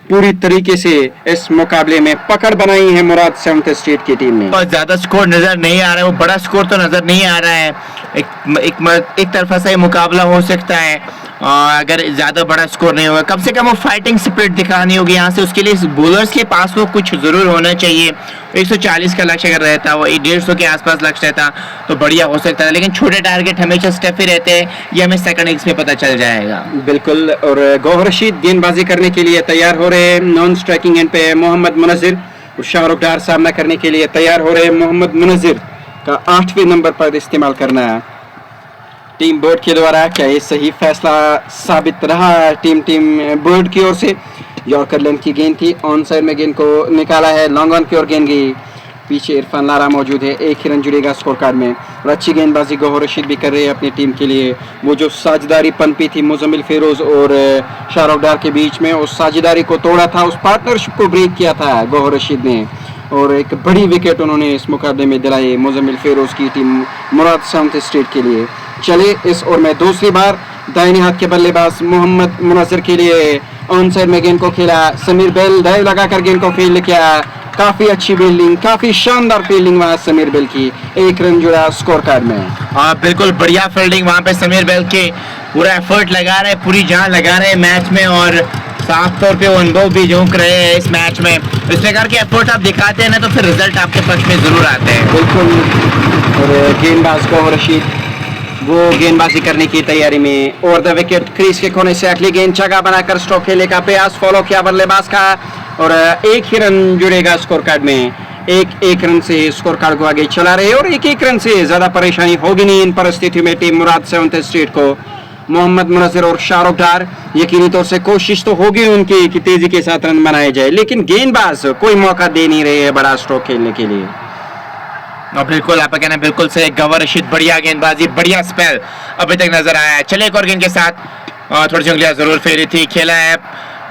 पूरी तरीके से इस मुकाबले में पकड़ बनाई है मुराद 7th स्ट्रीट की टीम ने। बहुत ज्यादा स्कोर नजर नहीं आ रहा है, वो बड़ा स्कोर तो नजर नहीं आ रहा है। एक तरफा से मुकाबला हो सकता है अगर ज्यादा बड़ा स्कोर नहीं होगा। कम से कम वो फाइटिंग स्पिरिट दिखानी होगी यहाँ से, उसके लिए बॉलर्स के पास वो कुछ जरूर होना चाहिए। 140 का लक्ष्य अगर रहता, वो 150 के आसपास लक्ष्य रहता तो बढ़िया हो सकता है, लेकिन छोटे टारगेट हमेशा स्टेफी रहते हैं, ये हमें सेकंड इनिंग्स में पता चल जाएगा। बिल्कुल, और गौहर रशीद गेंदबाजी करने के लिए तैयार हो रहे हैं। नॉन स्ट्राइकिंग एंड पे मोहम्मद मुनज़िर और शाहरुख डार सामना करने के लिए तैयार हो रहे हैं। मोहम्मद मुनज़िर का 8वें नंबर पर इस्तेमाल करना है टीम बर्ड के द्वारा। क्या ये सही फैसला साबित रहा टीम बर्ड की ओर से? यॉर्कर लेंथ की गेंद थी, ऑन साइड में गेंद को निकाला है, लॉन्ग ऑन की ओर गेंद गई, पीछे इरफान लारा मौजूद है, 1 ही रन जुड़ेगा स्कोर कार्ड में। और अच्छी गेंदबाजी गौहर रशीद भी कर रहे हैं अपनी टीम के लिए। वो जो साझेदारी पनपी थी मुजम्मिल फिरोज और शाहरुख डार के बीच में, उस साझेदारी को तोड़ा था, उस पार्टनरशिप को ब्रेक किया था गौहर रशीद ने और एक बड़ी विकेट उन्होंने इस मुकाबले में दिलाई मुजम्मिल फिरोज की टीम मुराद 7th स्ट्रीट के लिए। चले इस ओवर में दूसरी बार दाहिने हाथ के बल्लेबाज मोहम्मद मुनज़िर के लिए ऑन साइड में गेंद को खेला, समीर बेल डाइव लगाकर गेंद को फील्ड किया, काफी अच्छी फील्डिंग, काफी शानदार फील्डिंग वहां समीर बेल की, 1 रन जुड़ा स्कोर कार्ड में। बिल्कुल बढ़िया फील्डिंग वहां पे समीर बेल के, पूरा एफर्ट लगा रहे, पूरी जान लगा रहे मैच में और साफ तौर पे वो अनुभव भी झोंक रहे हैं इस मैच में। इस प्रकार के एफर्ट आप दिखाते हैं ना तो फिर रिजल्ट आपके पक्ष में जरूर आते हैं। बिल्कुल, और गेंदबाज गौहर रशीद वो गेंदबाजी करने की तैयारी में। ओवर द विकेट क्रीज के कोने से अगली गेंद जगह बनाकर स्ट्रोक खेलने का प्रयास फॉलो किया बल्लेबाज का और 1 ही रन जुड़ेगा स्कोर कार्ड में। एक रन से स्कोर कार्ड को आगे चला रहे और 1 रन से ज्यादा परेशानी होगी नहीं इन परिस्थितियों में टीम मुराद 7th स्ट्रीट को। मोहम्मद मुनज़िर और शाहरुख डार यकीनी तौर से कोशिश तो होगी उनकी कि तेजी के साथ रन बनाए जाए, लेकिन गेंदबाज कोई मौका दे नहीं रहे हैं बड़ा स्ट्रोक खेलने के लिए। और बिल्कुल आपका कहना बिल्कुल सही, गौहर रशीद बढ़िया गेंदबाजी, बढ़िया स्पेल अभी तक नजर आया है। चले एक और गेंद के साथ थोड़ी सी उंगलियां जरूर फेरी थी, खेला है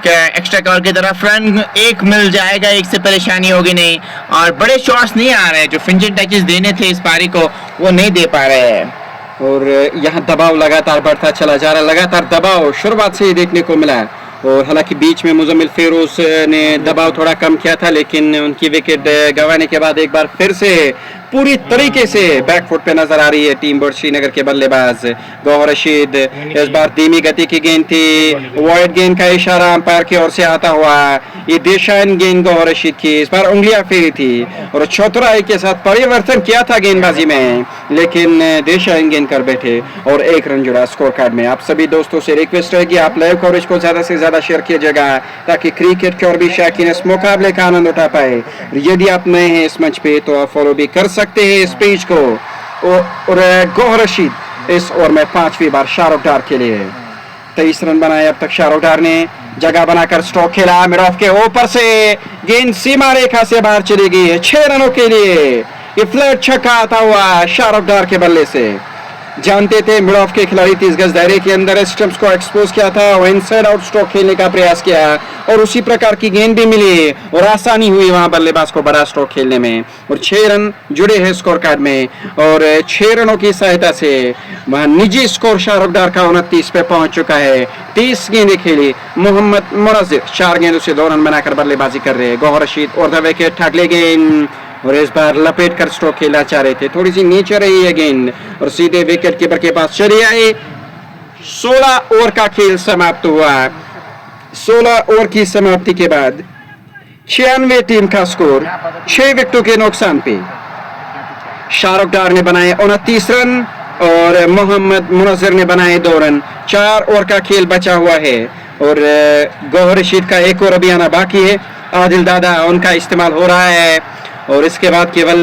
एक्स्ट्रा कवर की तरफ, रन 1 मिल जाएगा, 1 से परेशानी होगी नहीं। और बड़े शॉट्स नहीं आ रहे हैं, जो फिनिशिंग टचेस देने थे इस पारी को वो नहीं दे पा रहे हैं। और यहाँ दबाव लगातार बढ़ता चला जा रहा है, लगातार दबाव शुरुआत से ही देखने को मिला। और हालांकि बीच में मुजम्मिल फेरोज ने दबाव थोड़ा कम किया था, लेकिन उनकी विकेट गंवाने के बाद एक बार फिर से पूरी तरीके से बैकफुट पे नजर आ रही है टीम बर्ड श्रीनगर के बल्लेबाज गौहर रशीद। इस बार धीमी गति की गेंद थी, वाइड गेंद का इशारा अंपायर की ओर से आता हुआ। ये दिशाहीन गेंद गौहर रशीद की, इस बार उंगलियां फेरी थी और चौतराई के साथ परिवर्तन किया था गेंदबाजी में, लेकिन दिशाहीन गेंद कर बैठे और 1 रन जुड़ा स्कोर कार्ड में। आप सभी दोस्तों से रिक्वेस्ट रहेगी आप लाइव कवरेज को ज्यादा से ज्यादा शेयर कीजिएगा ताकि क्रिकेट के और भी शौकीन इस मुकाबले का आनंद उठा पाए। यदि आप नए हैं इस मंच पे तो आप फॉलो भी कर सकते हैं इस पेज को। और गौहर रशीद इस ओवर में 5वीं बार शाहरुख डार के लिए 23 रन बनाए अब तक शाहरुख डार ने। जगह बनाकर स्ट्रोक खेला, मिड ऑफ के ऊपर से गेंद सीमा रेखा से बाहर चली गई है 6 रनों के लिए। ये फ्लैट छक्का आता हुआ शाहरुख डार के बल्ले से। जानते थे मिड ऑफ के खिलाड़ी 30 गज दायरे के अंदर स्टंप्स को एक्सपोज किया था और इनसाइड आउट स्ट्रोक खेलने का प्रयास किया और उसी प्रकार की गेंद भी मिली और आसानी हुई वहां बल्लेबाज को बड़ा स्ट्रोक खेलने में। और 6 रन जुड़े हैं स्कोर कार्ड में और 6 रनों की सहायता से वहां निजी स्कोर शाहरुख डार का 29 पे पहुंच चुका है। 30 गेंदें खेली, मोहम्मद मुनज़्ज़िर 4 गेंदों से 2 रन बनाकर बल्लेबाजी कर रहे हैं। गौहर रशीद और द विकेट ठगले गेंद और इस बार लपेट कर स्ट्रोक खेलना चाह रहे थे, थोड़ी सी नीचे रही है गेंद और सीधे विकेट कीपर के पास चली आई। 16 ओवर का खेल समाप्त हुआ। 16 ओवर की समाप्ति के बाद 96 टीम का स्कोर 6 विकेटों के नुकसान पे। शाहरुख डार ने बनाए 29 रन और मोहम्मद मुनज़्ज़िर ने बनाए 2 रन। 4 ओवर का खेल बचा हुआ है और गौहर रशीद का एक और अभी आना बाकी है। आदिल दादा उनका इस्तेमाल हो रहा है और इसके बाद केवल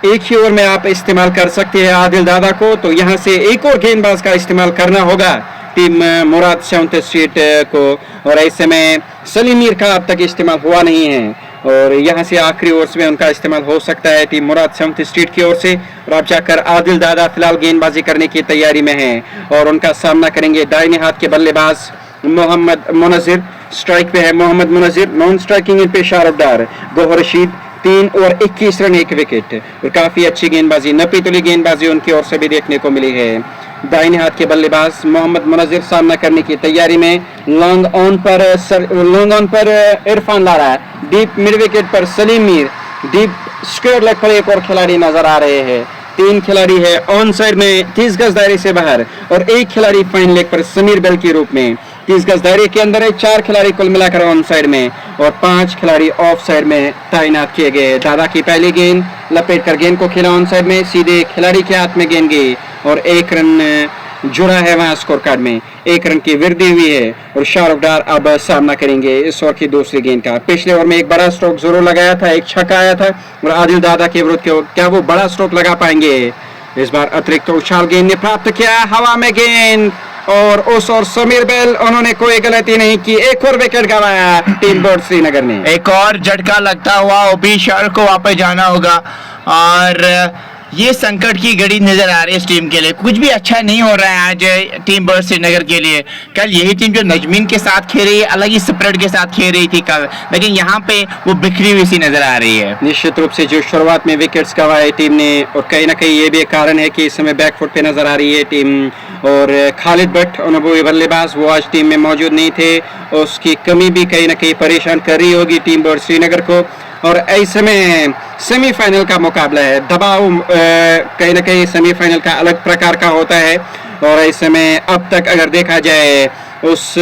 एक ही ओवर में आप इस्तेमाल कर सकते हैं आदिल दादा को, तो यहां से एक और गेंदबाज का इस्तेमाल करना होगा टीम मुराद 7 स्ट्रीट को। और ऐसे में सलीम मीर का अब तक इस्तेमाल हुआ नहीं है और यहां से आखिरी ओवर्स में उनका इस्तेमाल हो सकता है टीम मुराद 7 स्ट्रीट की ओर से। और अब जाकर आदिल दादा फिलहाल गेंदबाजी करने की तैयारी में हैं और उनका सामना करेंगे दाहिने हाथ के बल्लेबाज मोहम्मद मुनज़्ज़िर। स्ट्राइक पे है मोहम्मद मुनज़्ज़िर, नॉन स्ट्राइकिंग पे Shahrukh Dar. Gauhar Rashid 3 over 21 run 1 wicket और काफी अच्छी गेंदबाजी, नपी तुली गेंदबाजी उनकी ओर से भी देखने को मिली है। दाहिने हाथ के बल्लेबाज मोहम्मद मुनज़्ज़िर सामना करने की तैयारी में। लॉन्ग ऑन पर Irfan Lara, deep mid wicket पर Salim Mir, deep square leg पर एक और खिलाड़ी नजर आ रहे हैं। 3 खिलाड़ी है ऑन साइड में 30 गज दायरे से बाहर और 1 खिलाड़ी फाइन लेग पर समीर बेल के रूप में। 30 गज दायरे के अंदर है, 4 खिलाड़ी कुल मिलाकर ऑन साइड में और 5 खिलाड़ी ऑफ साइड में तैनात किए गए। दादा की पहली गेंद लपेट कर गेंद को खेला ऑन साइड में, सीधे खिलाड़ी के हाथ में गेंद गई और 1 रन जुड़ा है वहां स्कोर कार्ड में। 1 रन की वृद्धि हुई है और शाहरुख डार अब सामना करेंगे इस ओवर की दूसरी गेंद का। पिछले ओवर में एक बड़ा स्ट्रोक जरूर लगाया था, एक छक्का आया था और आदिल दादा के विरुद्ध क्या वो बड़ा स्ट्रोक लगा पाएंगे? इस बार अतिरिक्त उछाल गेंद ने प्राप्त किया हवा में गेंद और उस और समीर बेल उन्होंने कोई गलती नहीं की, एक और विकेट गंवाया टीम बर्ड श्रीनगर ने। एक और झटका लगता हुआ ओपी शाहरुख को वापस जाना होगा और ये संकट की घड़ी नजर आ रही है इस टीम के लिए। कुछ भी अच्छा नहीं हो रहा है आज टीम बर्ड श्रीनगर के लिए। कल यही टीम जो नजमीन के साथ खेल रही है, अलग ही स्प्रेड के साथ खेल रही थी कल, लेकिन यहाँ पे वो बिखरी हुई सी नजर आ रही है। निश्चित रूप से जो शुरुआत में विकेट्स गंवाए टीम ने और कहीं ना कहीं ये भी एक कारण है कि इस समय बैकफुट पे नजर आ रही है टीम। और खालिद भट्ट अनुभवी बल्लेबाज वो आज टीम में मौजूद नहीं थे, उसकी कमी भी कहीं ना कहीं परेशान कर रही होगी टीम बर्ड श्रीनगर को। और ऐसे में सेमीफाइनल का मुकाबला है, दबाव कहीं ना कहीं सेमीफाइनल का अलग प्रकार का होता है और ऐसे में अब तक अगर देखा जाए उस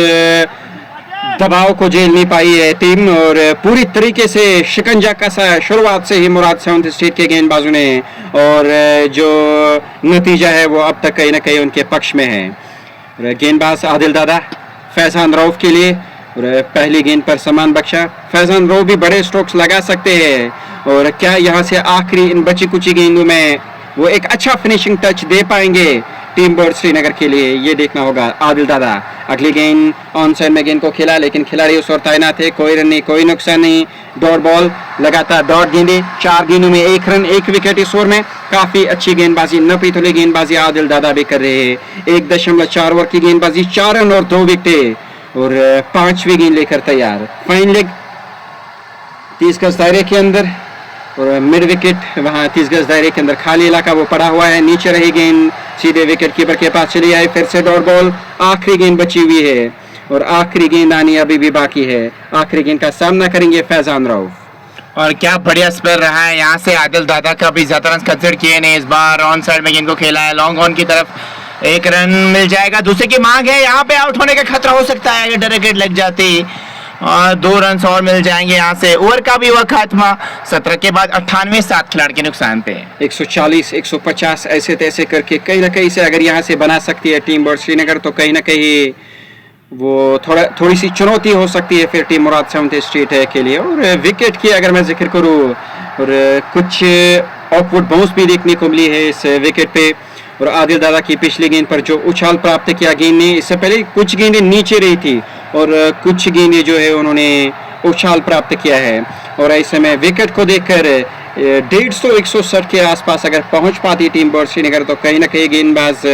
दबाव को झेल नहीं पाई है टीम और पूरी तरीके से शिकंजा कसा शुरुआत से ही मुराद 7 स्ट्रीट के गेंदबाजों ने और जो नतीजा है वो अब तक कहीं ना कहीं उनके पक्ष में है। गेंदबाज आदिल दादा फैजान रऊफ के लिए और पहली गेंद पर समान बख्शा। फैजान रऊफ भी बड़े स्ट्रोक्स लगा सकते हैं और क्या यहाँ से आखिरी इन बची कुची गेंदों में वो एक अच्छा फिनिशिंग टच दे पाएंगे टीम बर्ड श्रीनगर के लिए, ये देखना होगा। आदिल दादा अगली गेंद ऑन साइड में गेंद को खेला लेकिन खिलाड़ी उस ओर तैनात थे, कोई रन नहीं, कोई नुकसान नहीं। डॉट बॉल लगातार डॉट गेंदे, 4 गेंदों में 1 रन 1 विकेट इस ओवर में। काफी अच्छी गेंदबाजी, नपी तुली गेंदबाजी आदिल दादा भी कर रहे हैं। 1.4 ओवर की गेंदबाजी, 4 रन और 2 विकेट और 5वीं गेंद लेकर तैयार। फाइन लेग 30 गज दायरे के अंदर और मिड विकेट वहाँ 30 गज दायरे के अंदर खाली इलाका वो पड़ा हुआ है, नीचे रही गेंद सीधे विकेट कीपर के पास चली आई, फिर से डॉट बॉल, आखिरी गेंद बची हुई है और आखिरी गेंद आनी अभी भी बाकी है। आखिरी गेंद का सामना करेंगे फैजान रऊफ। और क्या बढ़िया स्पेल रहा है यहाँ से, आदिल दादा का भी ज्यादा रन कंसिडर किए ने, इस बार ऑन साइड में गेंद को खेला है, लॉन्ग ऑन की तरफ 1 रन मिल जाएगा, दूसरे की मांग है, यहाँ पे आउट होने का खतरा हो सकता है अगर डायरेक्ट लग जाती, और 2 रन और मिल जाएंगे यहाँ से। ओवर का भी हुआ खात्मा, 17 के बाद 98, 7 खिलाड़ी के नुकसान पे। 140 150 ऐसे तैसे करके कहीं ना कहीं से अगर यहाँ से बना सकती है टीम बर्ड श्रीनगर तो कहीं ना कहीं वो थोड़ी सी चुनौती हो सकती है फिर टीम मुराद 7th स्ट्रीट के लिए। और विकेट की अगर मैं जिक्र करूँ और कुछ ऑकवर्ड बाउंस भी देखने को मिली है इस विकेट पे, और आदिल दादा की पिछली गेंद पर जो उछाल प्राप्त किया गेंद ने, इससे पहले कुछ गेंदें नीचे रही थी और कुछ गेंदें जो है उन्होंने उछाल प्राप्त किया है। और ऐसे में विकेट को देखकर 150-160 के आसपास अगर पहुंच पाती टीम बर्ड श्रीनगर तो कहीं ना कहीं गेंदबाज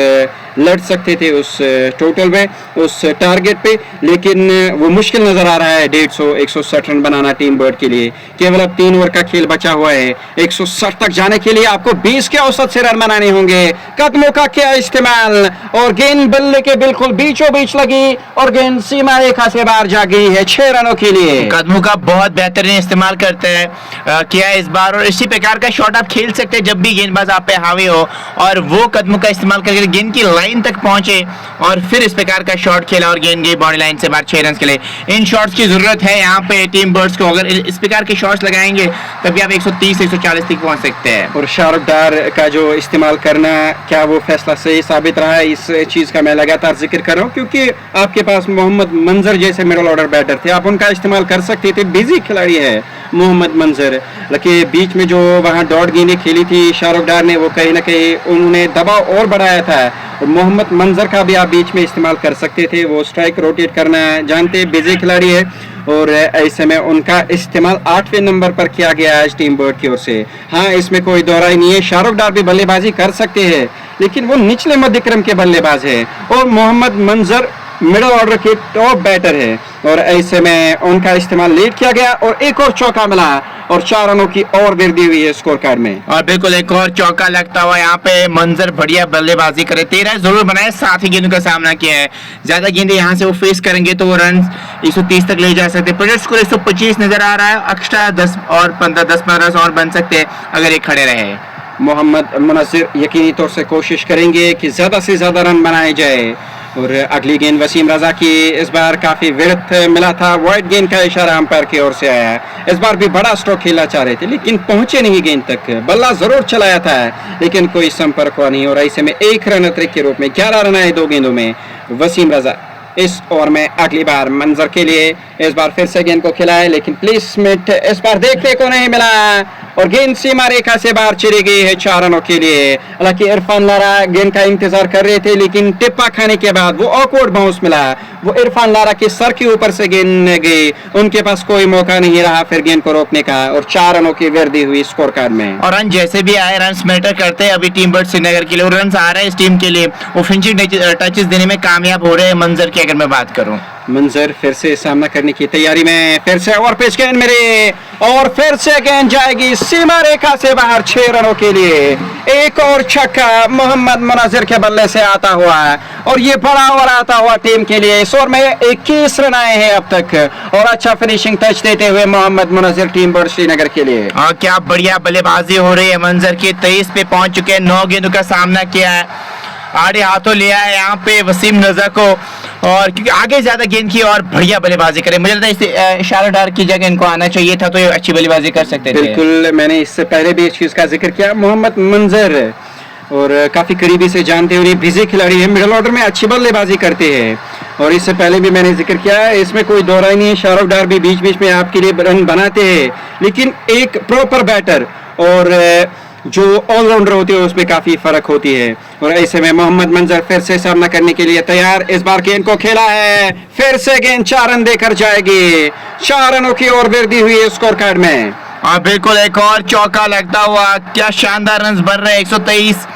लड़ सकते थे उस टोटल में, उस टारगेट पे, लेकिन वो मुश्किल नजर आ रहा है 150-160 रन बनाना टीम बर्ड के लिए। केवल अब 3 ओवर का खेल बचा हुआ है, 160 तक जाने के लिए आपको 20 के औसत से रन बनाने होंगे। कदमों का क्या इस्तेमाल, और गेंद बल्ले के बिल्कुल बीचों बीच लगी और गेंद सीमा रेखा से बाहर जा गई है 6 रनों के लिए। कदमों का बहुत बेहतरीन इस्तेमाल करते हैं किया इस बार, और इसी प्रकार का शॉट आप खेल सकते हैं जब भी गेंदबाज आप पे हावी हो, और वो कदमों का इस्तेमाल करके गेंद की लाइन तक पहुंचे और फिर इस प्रकार का शॉट खेला और गेंद गई बाउंड्री लाइन से बाहर 6 रन के लिए। इन शॉट्स की जरूरत है यहाँ पे टीम बर्ड्स को, अगर इस प्रकार के शॉट्स लगाएंगे तभी आप 130-140 तक पहुंच सकते हैं। और शाहरुख डार का जो इस्तेमाल करना, क्या वो फैसला सही साबित रहा है, इस चीज का मैं लगातार जिक्र कर रहा हूँ क्योंकि आपके पास मोहम्मद मंजर जैसे मिडल ऑर्डर बैटर थे, आप उनका इस्तेमाल कर सकते थे। बिजी खिलाड़ी है मोहम्मद मंजर, लेकिन बीच में जो वहाँ डॉट गेंदें खेली थी शाहरुख डार ने, वो कहीं ना कहीं उन्होंने दबाव और बढ़ाया था। और मोहम्मद मंजर का भी आप बीच में इस्तेमाल कर सकते थे, वो स्ट्राइक रोटेट करना जानते, बिजी खिलाड़ी है, और ऐसे में उनका इस्तेमाल 8वें नंबर पर किया गया आज टीम बर्ड की ओर से। हाँ, इसमें कोई दोहराई नहीं है, शाहरुख डार भी बल्लेबाजी कर सकते हैं लेकिन वो निचले मध्यक्रम के बल्लेबाज है और मोहम्मद मंजर मिडल ऑर्डर के टॉप बैटर है, और ऐसे में उनका इस्तेमाल लेट किया गया और एक और चौका मिला और 4 रनों की और वृद्धि हुई है स्कोर कार्ड में। और बिल्कुल एक और चौका लगता हुआ यहाँ पे मंजर बढ़िया बल्लेबाजी करे, 13 जरूर बनाए, 7 ही गेंदों का सामना किया है। ज्यादा गेंदें यहाँ से वो फेस करेंगे तो वो रन 130 तक ले जा सकते। प्रोजेक्ट स्कोर 125 नजर आ रहा है, एक्स्ट्रा 10 और 15 और बन सकते हैं अगर ये खड़े रहे। मोहम्मद मुनस्सिर यकीनी तौर से कोशिश करेंगे कि ज्यादा से ज्यादा रन बनाए जाए। और अगली गेंद वसीम रजा की, इस बार काफी विरत मिला था, वाइड गेंद का इशारा अंपायर की ओर से आया। इस बार भी बड़ा स्ट्रोक खेलना चाह रहे थे लेकिन पहुंचे नहीं गेंद तक, बल्ला जरूर चलाया था लेकिन कोई संपर्क हुआ नहीं, और ऐसे में 1 रन अतिरिक्त के रूप में 11 रन आए 2 गेंदों में। वसीम रजा इस ओवर में अगली बार मंजर के लिए, इस बार फिर से गेंद को खिलाया है लेकिन प्लेसमेंट इस बार देखने को नहीं मिला और गेंद सीमा रेखा से बाहर चली गई है 4 रनों के लिए। हालांकि इरफान लारा गेंद का इंतजार कर रहे थे लेकिन टिप्पा खाने के बाद वो ऑकवर्ड बाउंस मिला, वो इरफान लारा के सर के ऊपर से गेंद गई, उनके पास कोई मौका नहीं रहा फिर गेंद को रोकने का, और 4 रनों की वृद्धि हुई स्कोर कार्ड में। और रन जैसे भी आए, रन मैटर करते हैं अभी टीम बर्ड श्रीनगर के लिए, और रन आ रहे हैं इस टीम के लिए, वो फिनिशिंग टचेस देने में कामयाब हो रहे हैं मंजर की। अगर मैं बात करूं, मंजर फिर से सामना करने की तैयारी में, फिर से ओवर पिच गेंद मेरे, और फिर से गेंद जाएगी सीमा रेखा से बाहर 6 रनों के लिए। एक और छक्का मोहम्मद मुनस्सिर के बल्ले से आता हुआ, और ये बड़ा ओवर आता हुआ टीम के लिए। इस ओवर में 21 रन आए हैं अब तक, और अच्छा फिनिशिंग टच देते हुए मोहम्मद मुनस्सिर टीम बर्ड श्रीनगर के लिए। और क्या बढ़िया बल्लेबाजी हो रही है मंजर की, 23 पे पहुंच चुके हैं, 9 गेंदों का सामना किया है, आड़े हाथों लिया है यहाँ पे वसीम रजा को, और क्योंकि आगे ज्यादा गेंद की और बढ़िया बल्लेबाजी करे, मुझे लगता है इस शाहरुख डार की जगह इनको आना चाहिए था तो ये अच्छी बल्लेबाजी कर सकते थे। बिल्कुल, मैंने इससे पहले भी इस चीज का जिक्र किया, मोहम्मद मंजर और काफी करीबी से जानते हुए बिजी खिलाड़ी है, मिडिल ऑर्डर में अच्छी बल्लेबाजी करते हैं, और इससे पहले भी मैंने जिक्र किया है, इसमें कोई दोहराई नहीं है। शाहरुख डार भी बीच बीच में आपके लिए रन बनाते हैं लेकिन एक प्रॉपर बैटर और जो ऑलराउंडर होती है उसमें काफी फर्क होती है। और ऐसे में मोहम्मद मंजर फिर से सामना करने के लिए तैयार, इस बार गेंद को खेला है, फिर से गेंद 4 रन देकर जाएगी, 4 रनों की और वृद्धि हुई है स्कोर कार्ड में। और बिल्कुल एक और चौका लगता हुआ, क्या शानदार रन बन रहे हैं, 123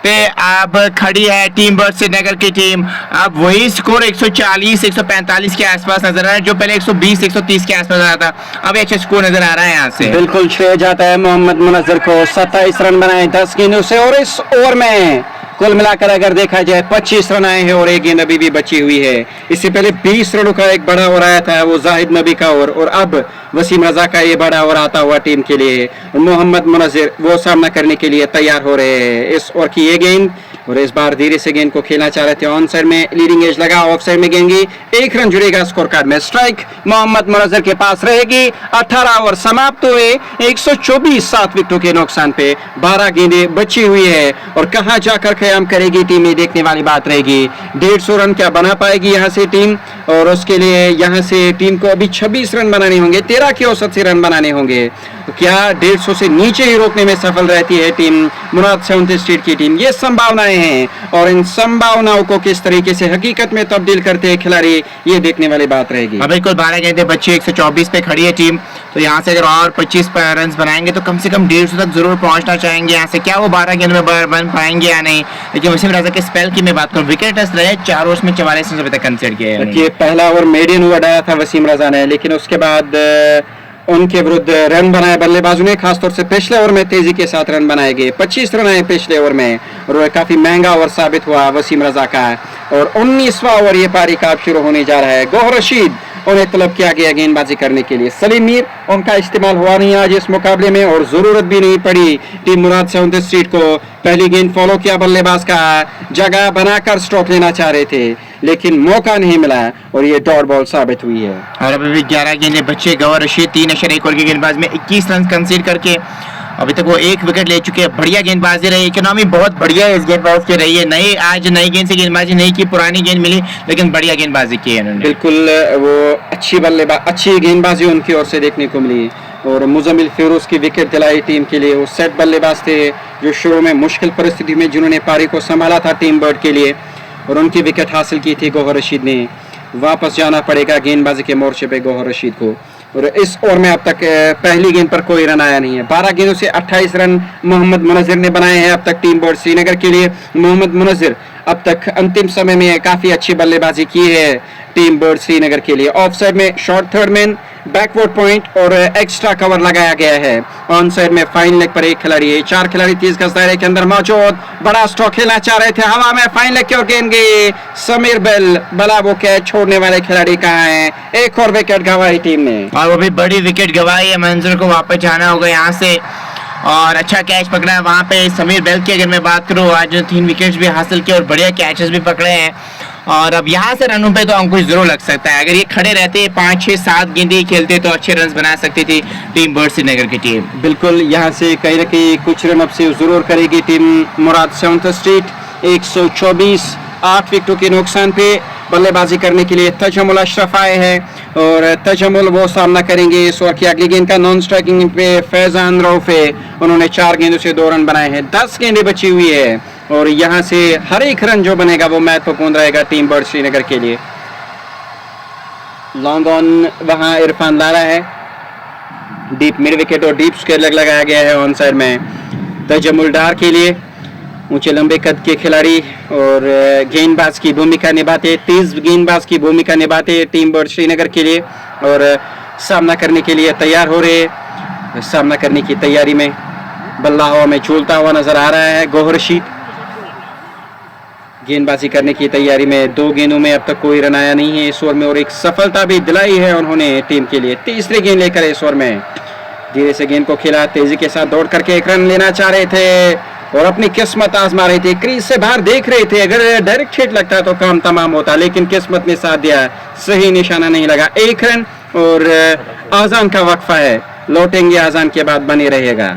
पे अब खड़ी है टीम बर्ड श्रीनगर की टीम। अब वही स्कोर 140 145 के आसपास नजर आ रहा है जो पहले 120 130 के आसपास आ रहा था। अब अच्छा स्कोर नजर आ रहा है यहाँ से। बिल्कुल श्रेय जाता है मोहम्मद मुनज्जर को। 27 रन बनाए 10 गेंदों से, और इस ओवर में कुल मिलाकर अगर देखा जाए 25 रन आए हैं और एक गेंद अभी भी बची हुई है। इससे पहले 20 रनों का एक बड़ा ओवर आया था, वो जाहिद नबी का ओवर, और अब वसीम रजा का ये बड़ा ओवर आता हुआ टीम के लिए। मोहम्मद मुनज्जर वो सामना करने के लिए तैयार हो रहे हैं। इस ओवर की ये गेंद, और इस बार धीरे से गेंद को खेलना चाह रहे थे। ऑन साइड में लीडिंग एज लगा, ऑफ साइड में गेंद गई, 1 रन जुड़ेगा स्कोर कार्ड में। स्ट्राइक मोहम्मद मुनज्जर के पास रहेगी। 18 ओवर समाप्त हुए, 124 7 विकेटों के नुकसान पे 12 गेंदें बची हुई है, और कहां जाकर कयाम करेगी टीम, ये देखने वाली बात रहेगी। 150 रन क्या बना पाएगी यहां से टीम, और उसके लिए यहां से टीम को अभी 26 रन बनाने होंगे, 13 के औसत से रन बनाने होंगे। तो क्या 150 से नीचे ही रोकने में सफल रहती है टीम मुराद 70 स्ट्रीट की टीम? ये संभावनाएं हैं, और इन संभावनाओं को किस तरीके से हकीकत में तब्दील करते हैं खिलाड़ी, ये देखने वाली बात रहेगी। अब बिल्कुल 12 गेंदें बची, 124 पे खड़ी है टीम। तो यहाँ से अगर और 25 रन बनाएंगे तो कम से कम 150 तक जरूर पहुंचना चाहेंगे यहाँ से। क्या वो 12 गेंद में बन पाएंगे या नहीं? लेकिन वसीम रजा के स्पेल की मैं बात करूँ, विकेट रहे 4 ओवर्स में 44 रन अभी तक कंसीडर किए हैं। देखिए पहला ओवर मेडियन ओवर डाला था वसीम रजा ने, लेकिन उसके बाद उनके विरुद्ध रन बनाए बल्लेबाजों ने, खासतौर से पिछले ओवर में तेजी के साथ रन बनाए गए। 25 रन आए पिछले ओवर में, और वह काफी महंगा ओवर साबित हुआ वसीम रजा का। और 19वां ओवर ये पारी का अब शुरू होने जा रहा है। गौहर रशीद उन्हें तलब किया गया गेंदबाजी करने के लिए। सलीम मीर उनका इस्तेमाल हुआ नहीं आज इस मुकाबले में, और जरूरत भी नहीं पड़ी। टीम मुराद 70 स्ट्रीट को पहली गेंद फॉलो किया, बल्लेबाज का जगह बनाकर स्ट्रोक लेना चाह रहे थे, लेकिन मौका नहीं मिला, और ये डॉट बॉल साबित हुई है। और अभी भी 11 गेंदें बचे। गौहर रशीद 3.1 ओवर की गेंदबाज में 21 रन कंसीड करके अभी तक वो 1 विकेट ले चुके हैं। बढ़िया गेंदबाजी रही, इकोनॉमी बहुत बढ़िया है इस गेंदबाज की रही है। आज नई गेंद से गेंदबाजी नहीं की, पुरानी गेंद मिली, लेकिन बढ़िया गेंदबाजी की है उन्होंने। बिल्कुल वो अच्छी गेंदबाजी उनकी ओर से देखने को मिली, और मुजम्मिल फिरोज की विकेट दिलाई टीम के लिए। वो सेट बल्लेबाज थे जो शुरू में मुश्किल परिस्थिति में जिन्होंने पारी को संभाला था टीम बर्ड के लिए, और उनकी विकेट हासिल की थी गौहर रशीद ने। वापस जाना पड़ेगा गेंदबाजी के मोर्चे पे गौहर रशीद को, और इस ओवर में अब तक पहली गेंद पर कोई रन आया नहीं है। 12 गेंदों से 28 रन मोहम्मद मुनज्जर ने बनाए हैं अब तक टीम बर्ड श्रीनगर के लिए। मोहम्मद मुनज्जर अब तक अंतिम समय में काफी अच्छी बल्लेबाजी की है टीम बर्ड श्रीनगर के लिए। ऑफ साइड में short third man, backward point और एक्स्ट्रा कवर लगाया गया है। ऑन साइड में फाइन लेग पर एक खिलाड़ी है। 4 खिलाड़ी 30 गज दायरे के अंदर मौजूद। बड़ा स्ट्रोक खेलना चाह रहे थे, हवा में फाइन लेग की ओर गेंद गई। समीर बेल भला वो कैच छोड़ने वाले खिलाड़ी कहाँ हैं? एक और विकेट गंवाई टीम ने, और वो भी बड़ी विकेट गंवाई है। मंजर को वापस जाना होगा यहाँ से, और अच्छा कैच पकड़ा है वहाँ पे समीर बेल की। अगर मैं बात करूँ, आज 3 विकेट्स भी हासिल किए और बढ़िया कैचेस भी पकड़े हैं, और अब यहाँ से रनों पे तो अंकुश जरूर लग सकता है। अगर ये खड़े रहते 5 6 7 गेंदें खेलते तो अच्छे रन बना सकती थी टीम बर्ड श्रीनगर की टीम। बिल्कुल यहाँ से कहीं ना कहीं कुछ रन अब से जरूर करेगी टीम मुराद 70 स्ट्रीट। 124 8 विकेटों के नुकसान पे बल्लेबाजी करने के लिए तजमुल अशरफ आए हैं, और तजमुल वो सामना करेंगे इस ओवर की अगली गेंद का। नॉन स्ट्राइकिंग पे फैजान रऊफ है, उन्होंने 4 गेंदों से 2 रन बनाए हैं। 10 गेंदें बची हुई है, और यहाँ से हर एक रन जो बनेगा वो महत्वपूर्ण रहेगा टीम बर्ड श्रीनगर के लिए। लॉन्ग ऑन वहाँ इरफान लारा है, डीप मिड विकेट और डीप स्क्वायर लेग लगाया गया है ऑन साइड में तजमुल डार के लिए। ऊंचे लंबे कद के खिलाड़ी और गेंदबाज की भूमिका निभाते, तेज गेंदबाज की भूमिका निभाते टीम बर्ड श्रीनगर के लिए, और सामना करने के लिए तैयार हो रहे। सामना करने की तैयारी में बल्ला हवा में झूलता हुआ नजर आ रहा है गौहर रशीद। गेंदबाजी करने की तैयारी में 2 गेंदों में अब तक कोई रन आया नहीं है इस ओवर में, और एक सफलता भी दिलाई है उन्होंने टीम के लिए। तीसरी गेंद लेकर इस ओवर में धीरे से गेंद को खेला, तेजी के साथ दौड़ करके 1 रन लेना चाह रहे थे, और अपनी किस्मत आजमा रहे थे। क्रीज से बाहर देख रहे थे, अगर डायरेक्ट हिट लगता तो काम तमाम होता, लेकिन किस्मत ने साथ दिया, सही निशाना नहीं लगा। 1 रन, और आजान का वक्फा है, लौटेंगे आजान के बाद, बने रहेगा।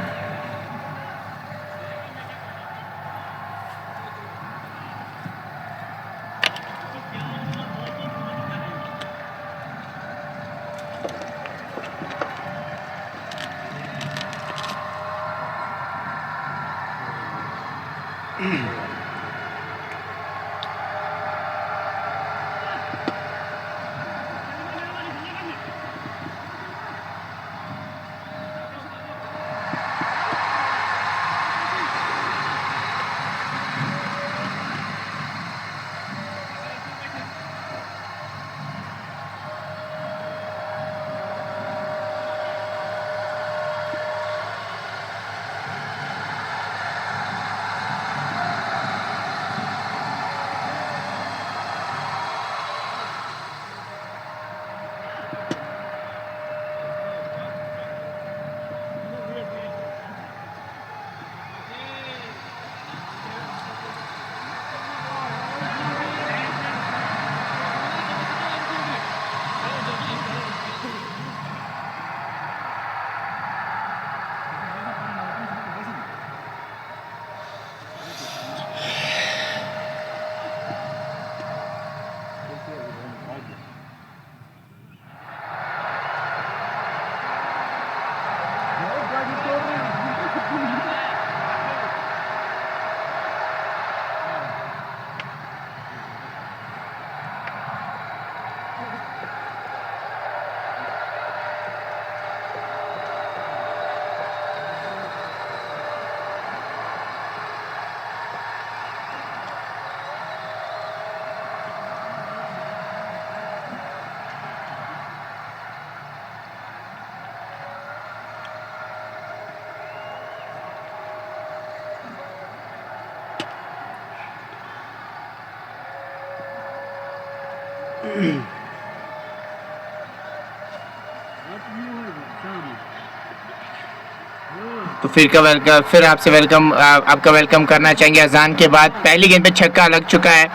तो फिर आपसे आपका वेलकम करना चाहेंगे। अजान के बाद पहली गेंद पे छक्का लग चुका है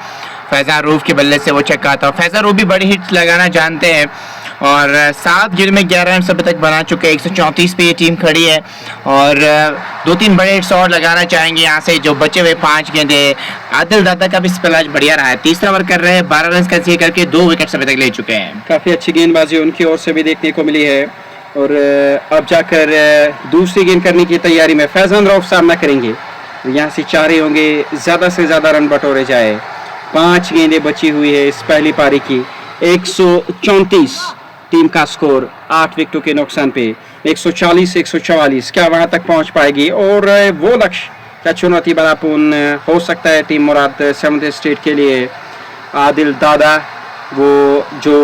फैजान रूफ के बल्ले से, वो छक्का था। फैजान रूफ भी बड़ी हिट्स लगाना जानते हैं और 7 गेंद में 11 रन अभी तक बना चुके हैं। 134 पे ये टीम खड़ी है और 2-3 बड़े हिट्स और लगाना चाहेंगे यहाँ से। जो बचे हुए 5 गेंदे, आदिल दादा का भी स्पेल आज बढ़िया रहा है। तीसरा ओवर कर रहे हैं, 12 रन कैसे करके 2 विकेट अभी तक ले चुके हैं। काफ़ी अच्छी गेंदबाजी उनकी ओर से भी देखने को मिली है और अब जाकर दूसरी गेंद करने की तैयारी में फैजान रऊफ सामना करेंगे। यहाँ से चाह रहे होंगे ज़्यादा से ज़्यादा रन बटोरे जाए। 5 गेंदें बची हुई है इस पहली पारी की। 134 टीम का स्कोर 8 विकेटों के नुकसान पे। 140-144 क्या वहां तक पहुंच पाएगी? और वो लक्ष्य क्या चुनौती बनापूर्ण हो सकता है टीम मुराद 7th स्टेट के लिए? आदिल दादा वो जो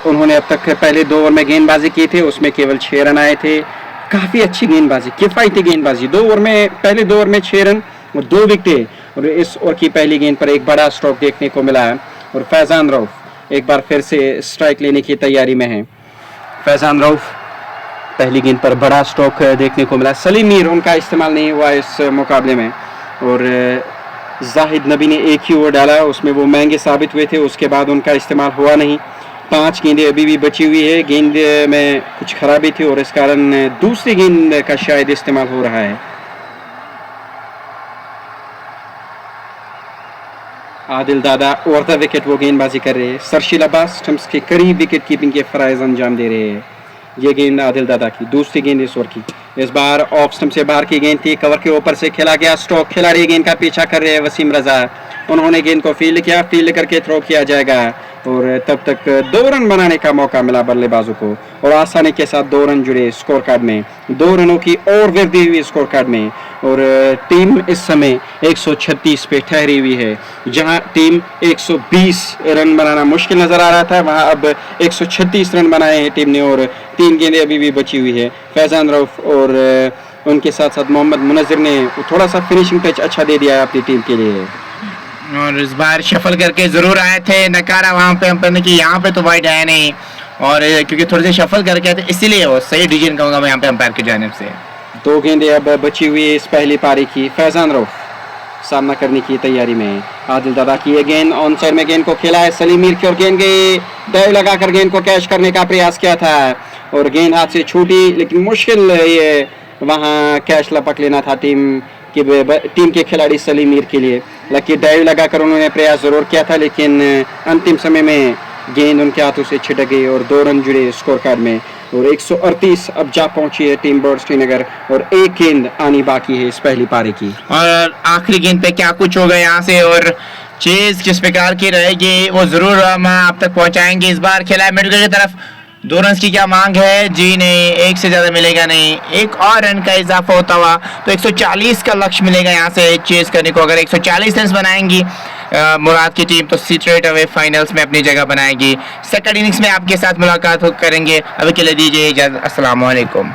उन्होंने अब तक पहले 2 ओवर में गेंदबाजी की थे उसमें केवल 6 रन आए थे। काफ़ी अच्छी गेंदबाजी, किफ़ायती गेंदबाजी। 2 ओवर में पहले 2 ओवर में 6 रन और 2 विकेटें, और इस ओवर की पहली गेंद पर एक बड़ा स्ट्रोक देखने को मिला है। और फैजान रऊफ एक बार फिर से स्ट्राइक लेने की तैयारी में है। फैजान रऊफ पहली गेंद पर बड़ा स्ट्रोक देखने को मिला। सलीम मीर उनका इस्तेमाल नहीं हुआ इस मुकाबले में और जाहिद नबी ने एक ही ओवर डाला, उसमें वो महंगे साबित हुए थे, उसके बाद उनका इस्तेमाल हुआ नहीं। 5 गेंदें अभी भी बची हुई है। गेंद में कुछ खराबी थी और इस कारण दूसरी गेंद का शायद इस्तेमाल हो रहा है। आदिल दादा ओवर द विकेट वो गेंदबाजी कर रहे हैं। सरशील अब्बास स्टंप्स के करीब विकेट कीपिंग के फराइज अंजाम दे रहे हैं। ये गेंद आदिल दादा की दूसरी गेंद इस ओवर की। इस बार ऑफ स्टंप से बाहर की गेंद थी, कवर के ऊपर से खेला गया स्ट्रोक। खिलाड़ी गेंद का पीछा कर रहे हैं वसीम रजा, उन्होंने गेंद को फील्ड किया, फील्ड करके थ्रो किया जाएगा और तब तक 2 रन बनाने का मौका मिला बल्लेबाजों को और आसानी के साथ 2 रन जुड़े स्कोर कार्ड में। 2 रनों की और वृद्धि हुई स्कोर कार्ड में और टीम इस समय 136 पे ठहरी हुई है। जहां टीम 120 रन बनाना मुश्किल नजर आ रहा था, वहां अब 136 रन बनाए हैं टीम ने और 3 गेंदें अभी भी बची हुई है। फैजान रऊफ और उनके साथ साथ मोहम्मद मुनज़्ज़िर ने थोड़ा सा फिनिशिंग टच अच्छा दे दिया है अपनी टीम के लिए। और इस बार शफल करके जरूर आए थे, नकारा वहां पे अंपायर ने कि यहाँ पे तो वाइड आया नहीं और क्योंकि थोड़े से शफल करके आए थे इसीलिए वो सही डिसीजन कहूँगा मैं यहाँ पे अंपायर की जानिब से। 2 गेंदें अब बची हुई है इस पहली पारी की। फैजान रऊफ सामना करने की तैयारी में। आदिल दादा की ये गेंद ऑन साइड में गेंद को खेला है सलीम मीर की और गेंद गई, डाइव लगाकर गेंद को कैच करने का प्रयास किया था और गेंद हाथ से छूटी, लेकिन मुश्किल ये वहाँ कैच लपक लेना था टीम के खिलाड़ी सलीम मीर के लिए। लकी डाइव लगाकर उन्होंने प्रयास जरूर किया था लेकिन अंतिम समय में गेंद उनके हाथों से छिटक गई और 2 रन जुड़े स्कोर कार्ड में और 138 अब जा पहुंची है टीम बर्ड श्रीनगर और 1 गेंद आनी बाकी है इस पहली पारी की। और आखिरी गेंद पे क्या कुछ होगा यहाँ से और चेज किस प्रकार की रहेगी वो जरूर हम आप तक पहुंचाएंगे। इस बार खेला है मिडविकेट की तरफ, 2 रन की क्या मांग है? जी नहीं, 1 से ज्यादा मिलेगा नहीं, 1 और रन का इजाफा होता हुआ तो 140 का लक्ष्य मिलेगा यहाँ से चेज करने को। अगर 140 रन बनाएंगी मुराद की टीम तो स्ट्रेट अवे फाइनल्स में अपनी जगह बनाएगी। सेकंड इनिंग्स में आपके साथ मुलाकात करेंगे। अभी के लिए दीजिए इजाजत, अस्सलाम वालेकुम।